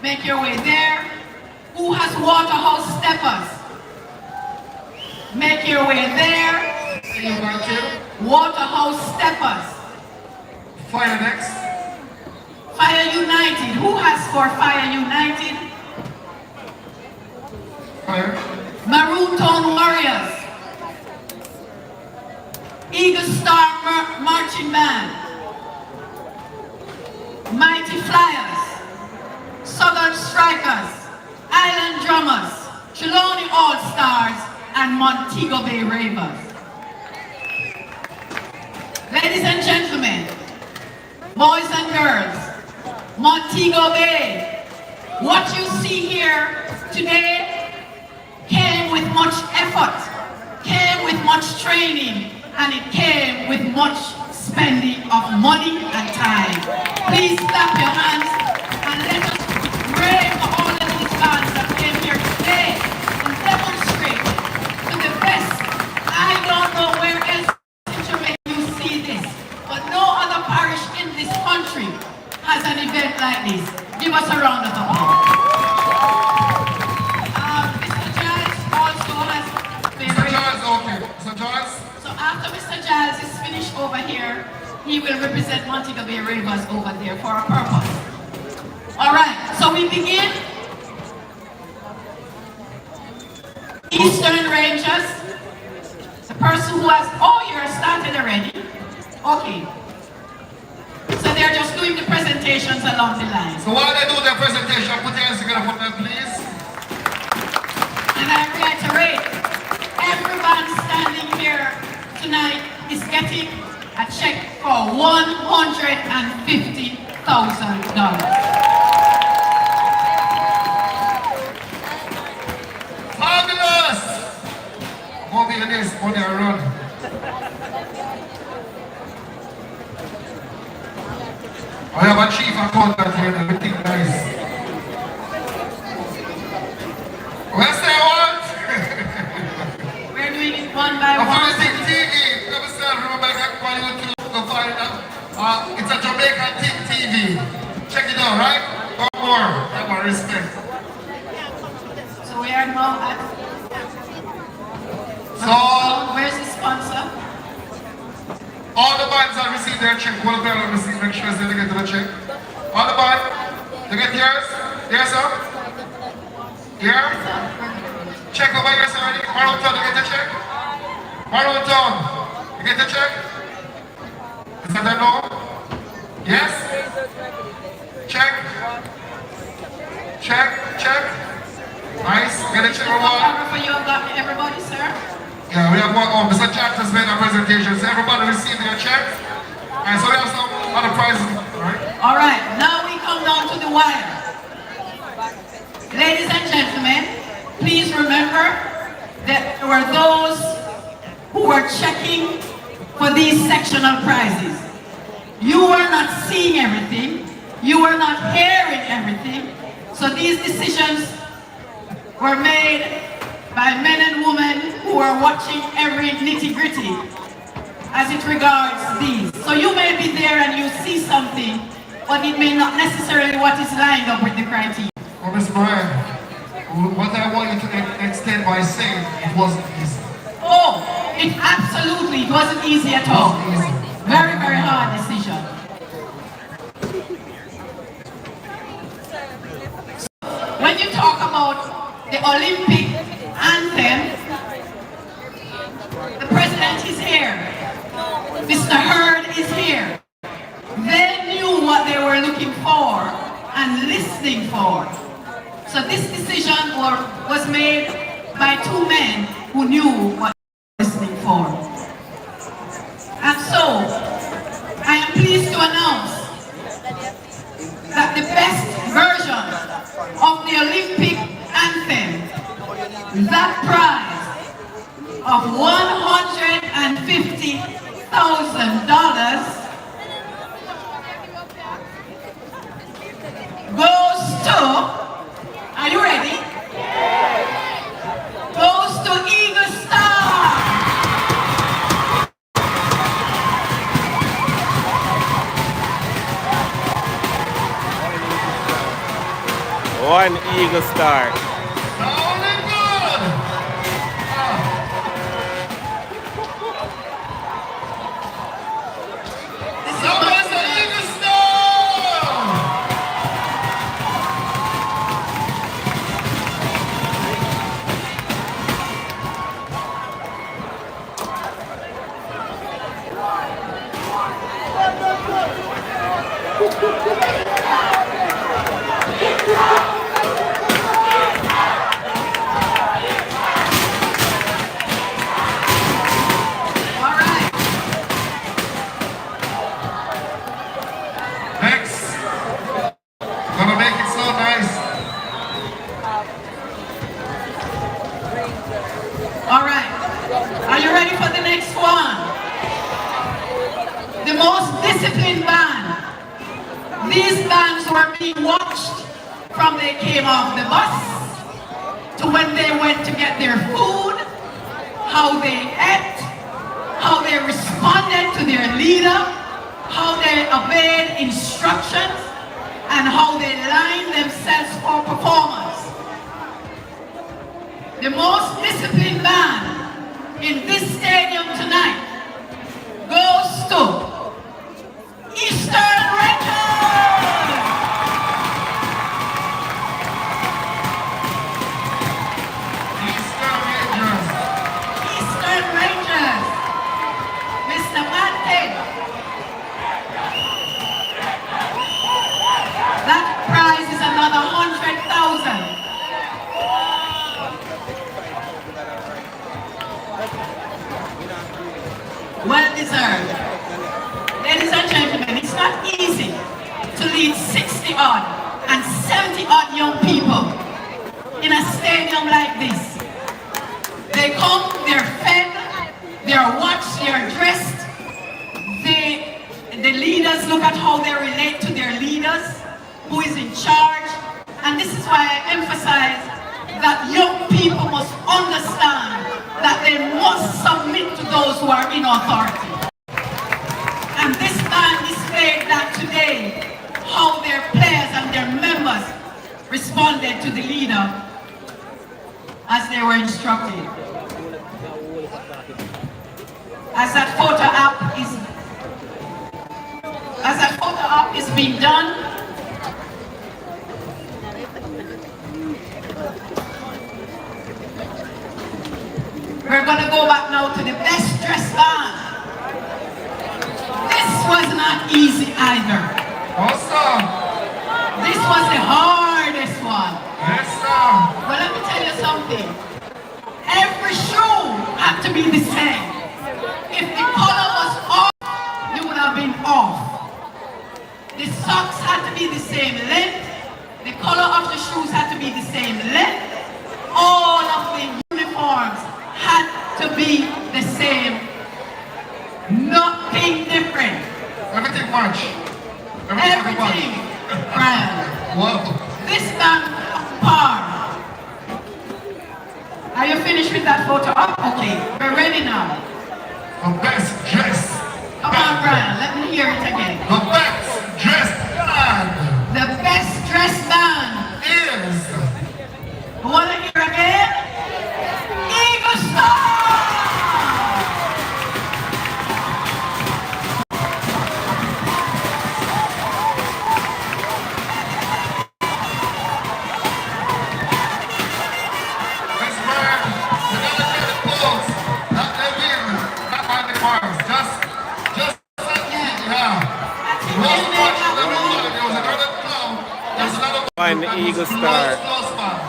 Make your way there. Who has Waterhouse Steppers? Make your way there. Waterhouse Steppers. Fire next. Fire United. Who has for Fire United? Fire. Maroon Town Warriors. Eagle Star Marching Band. Mighty Flyers. Southern Strikers. Island Drummers. Trelawney All-Stars and Montego Bay Ravers. Ladies and gentlemen, boys and girls, Montego Bay, what you see here today came with much effort, came with much training, and it came with much spending of money and time. Please clap your hands and let us pray for all of these bands that came here today and demonstrate to the best. I don't know where else in Jamaica you see this, but no other parish in this country has an event like this. Give us a round of applause. Mr. Giles also has been Mr. Giles, okay. Mr. Giles. So after Mr. Giles is finished over here, he will represent Montego Bay Ravers over there for a purpose. All right, so we begin. Eastern Rangers. The person who has, oh, you're started already. Okay. So they're just doing the presentations along the line. So while they do their presentation, put your hands together for them, please. And I reiterate, everyone standing here tonight is getting a check for $150,000. Fabulous! More millionaires on their run. I have a chief accountant here and everything nice. Where's that one? We're doing it one by I'm one. from the TV. Never said, remember I can call you to find out. It's a Jamaican TV. Check it out, right? One more. Have my respect. So we are now at. So, where's the sponsor? all the bands have received their check. Well, they have received, make sure they get to the check. All the bands, they get yours? Yes, sir? Here? Check over here, sir. Marlton, you get the check? Marlton, you get the check? Is that a no? Yes? Check? Check, check. Nice. Get a check, everyone. For you, everybody, sir. Yeah, we have one. Oh, Mr. Jack has made a presentation. So everybody received their check. And so we have some other prizes. All right, now we come down to the wire. Ladies and gentlemen, please remember that there were those who were checking for these sectional prizes. You were not seeing everything. You were not hearing everything. So these decisions were made by men and women who are watching every nitty-gritty as it regards these. So you may be there and you see something, but it may not necessarily what is lined up with the criteria. Well, Mr. Brian, what I want you to extend by saying it wasn't easy. Oh, it absolutely wasn't easy at all. Very, very hard decision. When you talk about the Olympic anthem, the president is here. Mr. Hurd is here. They knew what they were looking for and listening for. So this decision was made by two men who knew what they were listening for. And so, I am pleased to announce that the best version of the Olympic anthem, that prize of $150,000 goes to, are you ready? Goes to Eagle Star. One Eagle Star. Sounding good. Somebody say Eagle Star. All right. Next. Gonna make it so nice. All right. Are you ready for the next one? The most disciplined band. These bands were being watched from they came off the bus to when they went to get their food, how they ate, how they responded to their leader, how they obeyed instructions, and how they lined themselves for performance. The most disciplined band in this stadium tonight goes to Eastern Rangers! Eastern Rangers. Eastern Rangers! Mr. Martin! That prize is another 100,000. Well deserved. Ladies and gentlemen, it's not easy to lead 60 odd and 70 odd young people in a stadium like this. They come, they're fed, they're watched, they're dressed. The leaders look at how they relate to their leaders, who is in charge. And this is why I emphasize that young people must understand that they must submit to those who are in authority. And this band displayed that today, how their players and their members responded to the leader as they were instructed. As that photo op is being done, we're going to go back now to the best dressed band. This was not easy either. Awesome. This was the hardest one. Yes, sir. But let me tell you something. Every shoe had to be the same. If the color was off, you would have been off. The socks had to be the same length. The color of the shoes had to be the same length. All of the uniforms had to be the same. Nothing different. Everything match. Everything. Brian. Wow. This band par. Are you finished with that photo? Oh, okay, we're ready now. The best dressed. Come on, Brian, let me hear it again. The best dressed band The best dressed band. is. Want to hear again? Eagle Star! This man, we gotta get the pulls. Not they win, not by the marks. Just yeah. Most much of them there was another clown. There's another One Eagle Star. close man.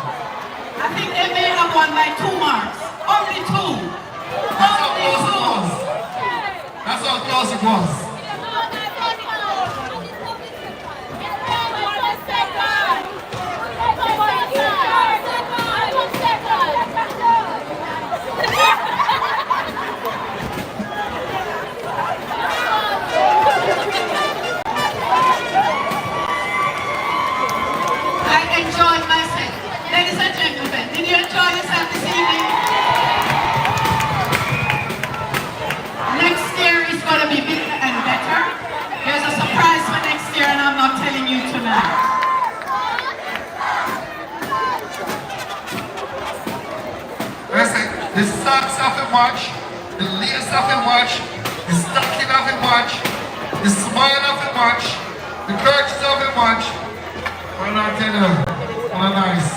I think they may have won by 2 marks. Only 2. That's how Only close it 2. was. That's how close it was. the socks of the watch, the lace of the watch, the stocking of the watch, the smile of the watch, the curtains of the watch. Well, I'll tell you, well, nice.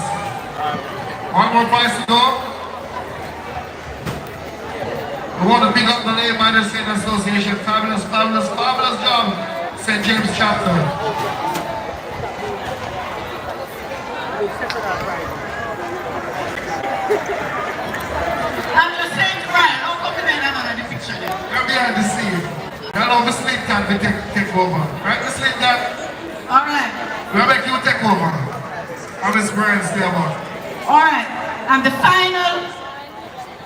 One more prize to go. I want to big up the LMAJ Association. Fabulous, fabulous, fabulous job, St. James Chapter. I'm just saying to Brian, don't come in and have the picture there. You're behind the scene. You know, Miss Lincoln will take over. Right, Miss Lincoln? All right. We'll make you take over. I'm Miss Burns, stay about. All right. And the final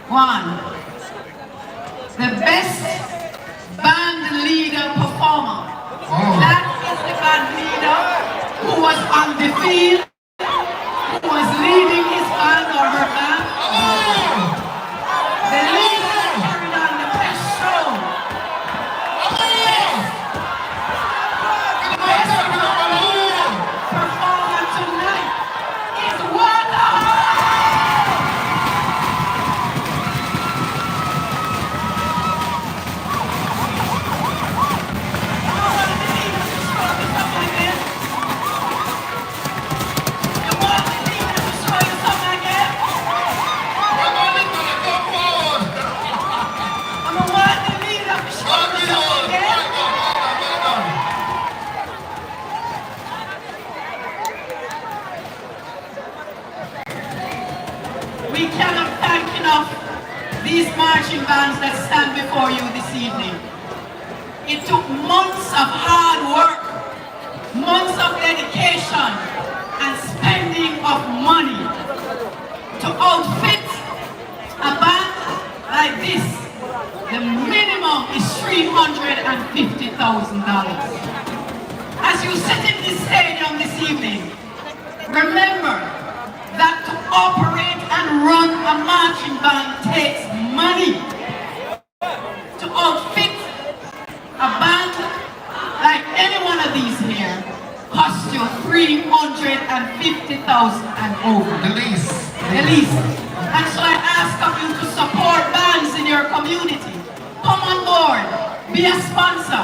one. The best band leader performer. Oh. That is the band leader who was on the field, who was leading his band or her band. The leader that carried on the best show. The best performer tonight is Water. We cannot thank enough these marching bands that stand before you this evening. It took months of hard work, months of dedication, and spending of money to outfit a band like this. The minimum is $350,000. As you sit in this stadium this evening, remember that to operate and run a marching band takes money. To outfit a band like any one of these here costs you $350,000 and over. The least. The least. And so I ask of you to support bands in your community. Come on board. Be a sponsor.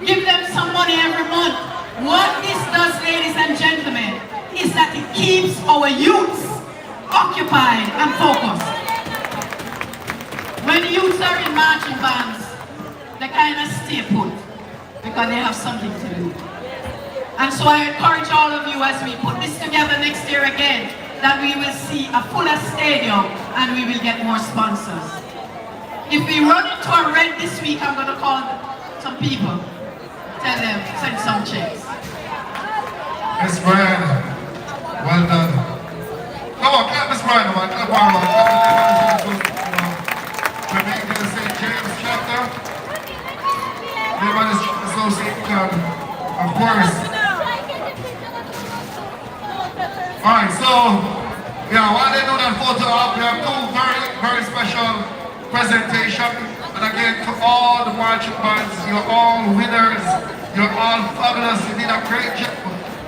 Give them some money every month. What this does, ladies and gentlemen, is that it keeps our youths occupied and focused. When youths are in marching bands, they kind of stay put because they have something to do. And so I encourage all of you as we put this together next year again, that we will see a fuller stadium and we will get more sponsors. If we run into a red this week, I'm going to call some people, tell them, send some checks. Miss Brian, well done. Come on, clap Miss Brian, man. Clap her, man. Clap the we're making the St. James chapter. LMAJ Association, of course. Alright, so, yeah, while they do that photo op, we have two very, very special presentations. And again, to all the marching bands, you're all winners. You're all fabulous. You did a great job.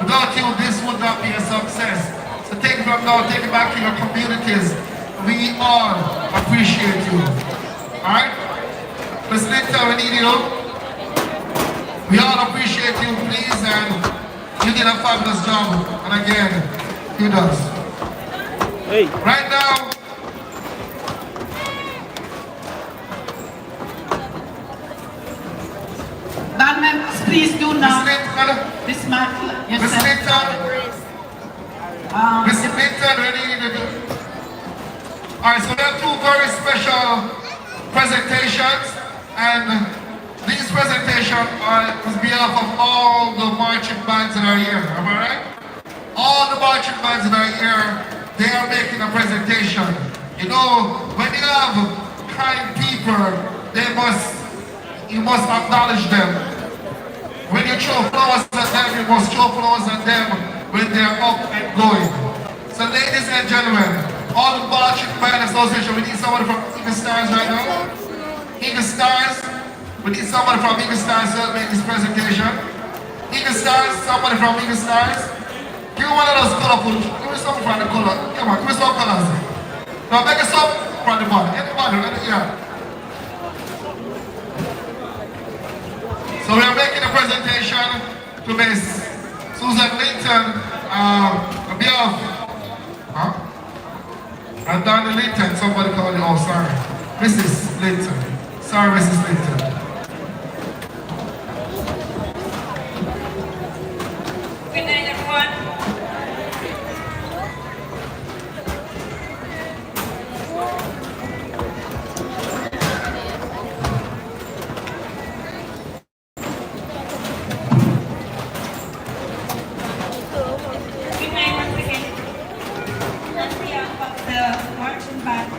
Without you, this would not be a success. So take it from now, take it back to your communities. We all appreciate you. Alright? Ms. Linton, we need you. We all appreciate you, please, and you did a fabulous job. And again, you does. Hey. Right now, Band members, please do not Ms. Linton, dismantle Ms. yourself. Linton, Ms. Linton, we need you to do. Alright, so there are two very special presentations, and these presentations are on behalf of all the marching bands that are here, am I right? All the marching bands that are here, they are making a presentation. You know, when you have kind people, you must acknowledge them. When you throw flowers at them, you must throw flowers at them when they're up and going. So ladies and gentlemen, all the marching band association, we need someone from Eagle Stars right now. Eagle Stars, we need someone from Eagle Stars to make this presentation. Eagle Stars, somebody from Eagle Stars. Give me one of those colorful, give me something from the color. Come on, give me some colors. Now make it up from the bottom. Yeah. So we are making a presentation to Miss Susan Linton on behalf, and Donna Linton, somebody called you, oh sorry, Mrs. Linton. Sorry, Mrs. Linton. Good night, everyone. Good night once again. On behalf of the marching band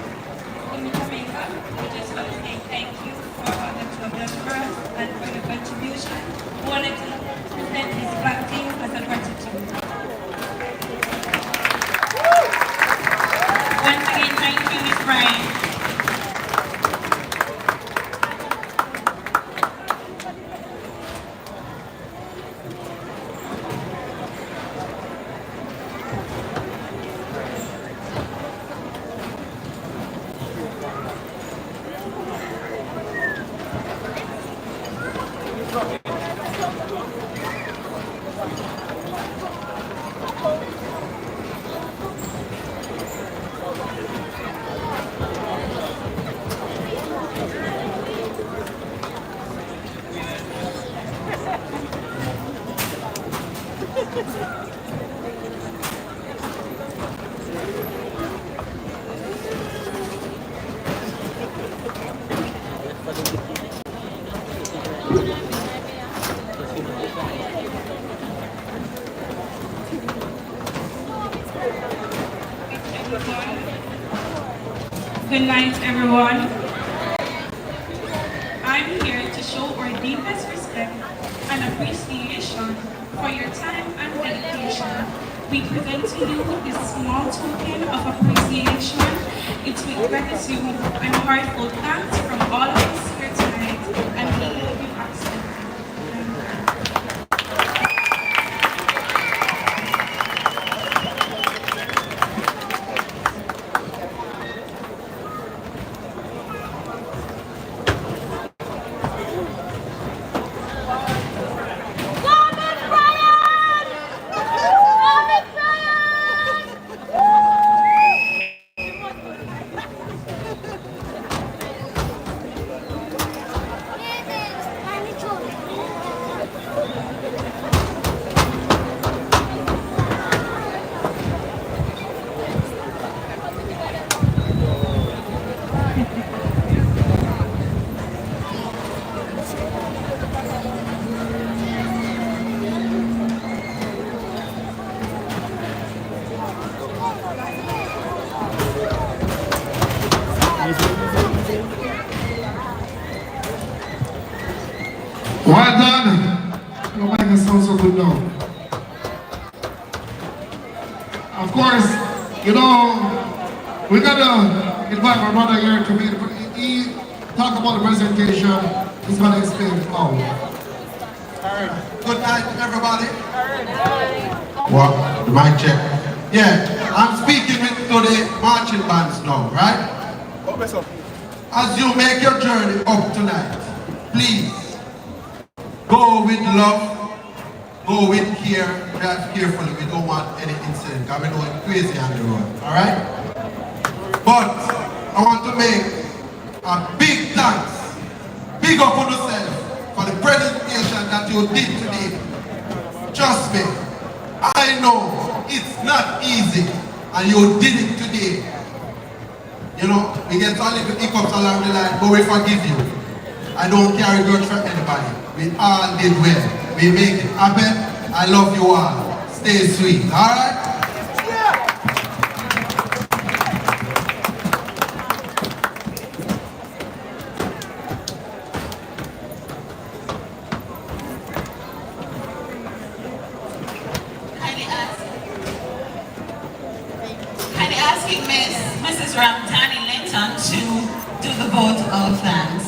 in Jamaica, we just want to say thank you for all that you have done for us and for your contribution. We wanted to present this black team as a gratitude. Once again, thank you, Miss Brian. Good night, everyone. I'm here to show our deepest respect and appreciation for your time and dedication. We present to you this small token of appreciation. It's with gratitude and heartfelt thanks from all of us here tonight, and we will be absent. Well done. Your mic is sound so good now. Of course, you know, we gotta invite my brother here to be, he talk about the presentation. He's gonna explain it all. Good night, everybody. What? The mic check. Yeah, I'm speaking to the marching bands now, right? As you make your journey up tonight, please go with love, go with care, drive carefully. We don't want any incident because we know it's crazy on the road, alright? But I want to make a big thanks, big up on yourself for the presentation that you did today. Trust me, I know it's not easy and you did it today. You know, we get some little hiccups along the line, but we forgive you. I don't carry grudge for anybody. We all did well. We make it happen. I love you all. Stay sweet, alright? Kindly asking Mrs. Ramtani Linton to do the vote of thanks.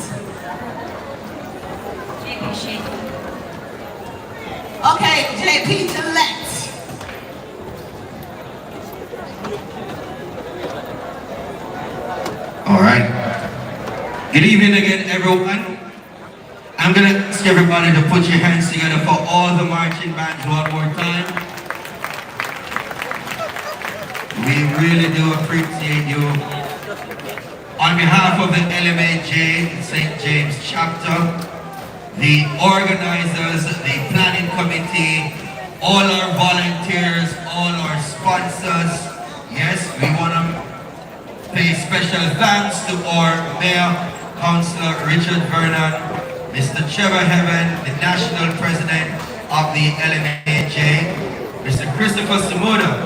Okay, JP to left. All right. Good evening again, everyone. I'm going to ask everybody to put your hands together for all the marching bands one more time. We really do appreciate you. On behalf of the LMAJ St. James chapter, the organizers, the planning committee, all our volunteers, all our sponsors, yes, we want to pay special thanks to our Mayor, Councillor Richard Vernon, Mr. Trevor Heaven, the National President of the LMAJ, Mr. Christopher Samuda,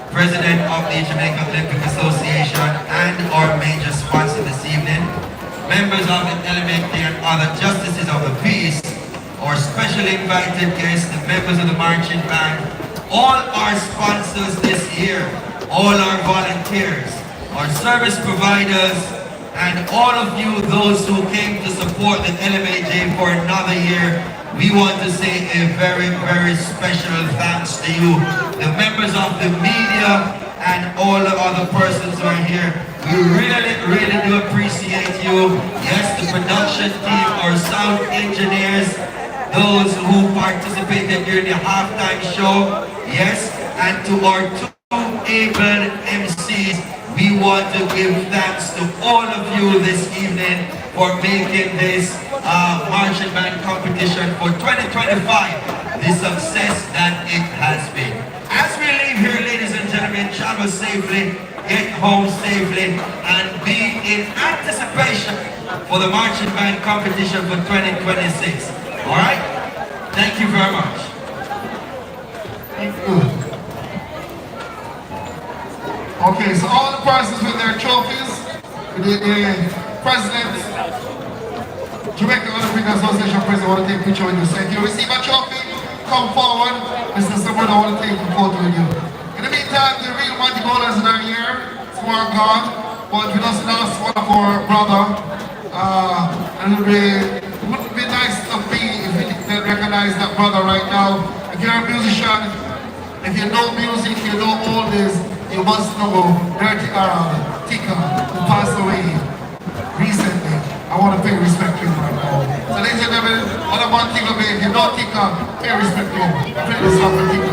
President of the Jamaica Olympic Association, and our major sponsor this evening, members of the LMAJ and other justices of the peace, our special invited guests, the members of the marching band, all our sponsors this year, all our volunteers, our service providers, and all of you, those who came to support the LMAJ for another year. We want to say a very, very special thanks to you, the members of the media and all the other persons who are here. We really, really do appreciate you. Yes, the production team, our sound engineers, those who participated during the halftime show, yes, and to our two able MCs, we want to give thanks to all of you this evening for making this marching band competition for 2025 the success that it has been. As we leave here, ladies and gentlemen, travel safely, get home safely, and be in anticipation for the marching band competition for 2026. All right? Thank you very much. Thank you. Okay, so all the persons with their trophies, the president, Jamaica Olympic Association president, want to take a picture with you. So if you receive a trophy, come forward. Mr. Samuel, I want to take a photo with you. In the meantime, the real Monty Bowlers are here. Some are gone, but we just lost one of our brother. And it wouldn't be nice of me if we didn't recognize that brother right now. If you're a musician, if you know music, you know all this, you must know Dirty Tika, who passed away recently. I want to pay respect to him right now. So ladies and gentlemen, all about Tika, if you know Tika, pay respect to him. Play this song for Tika.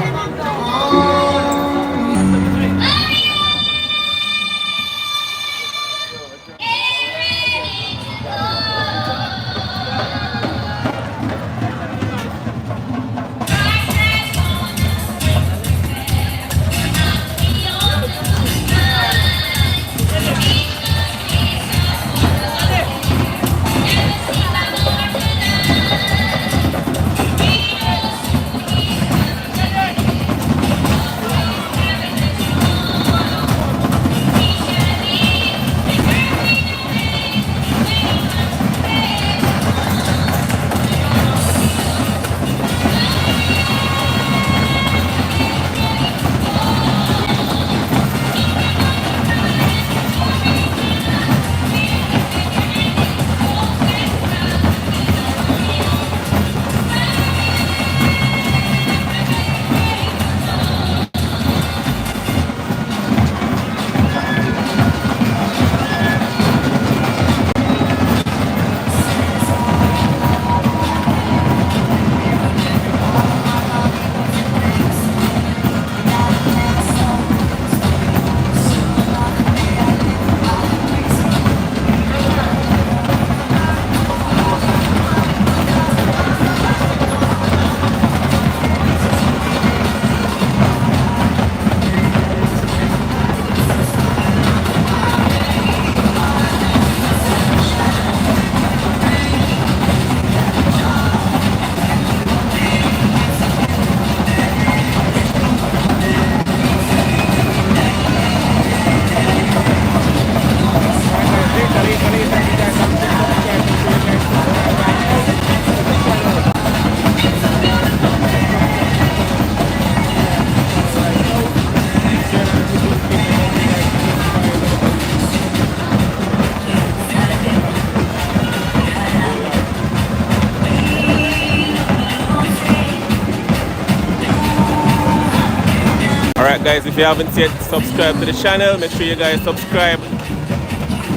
Alright guys, if you haven't yet subscribed to the channel, make sure you guys subscribe.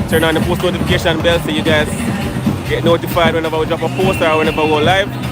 turn on the post notification bell so you guys get notified whenever we drop a post or whenever we go live.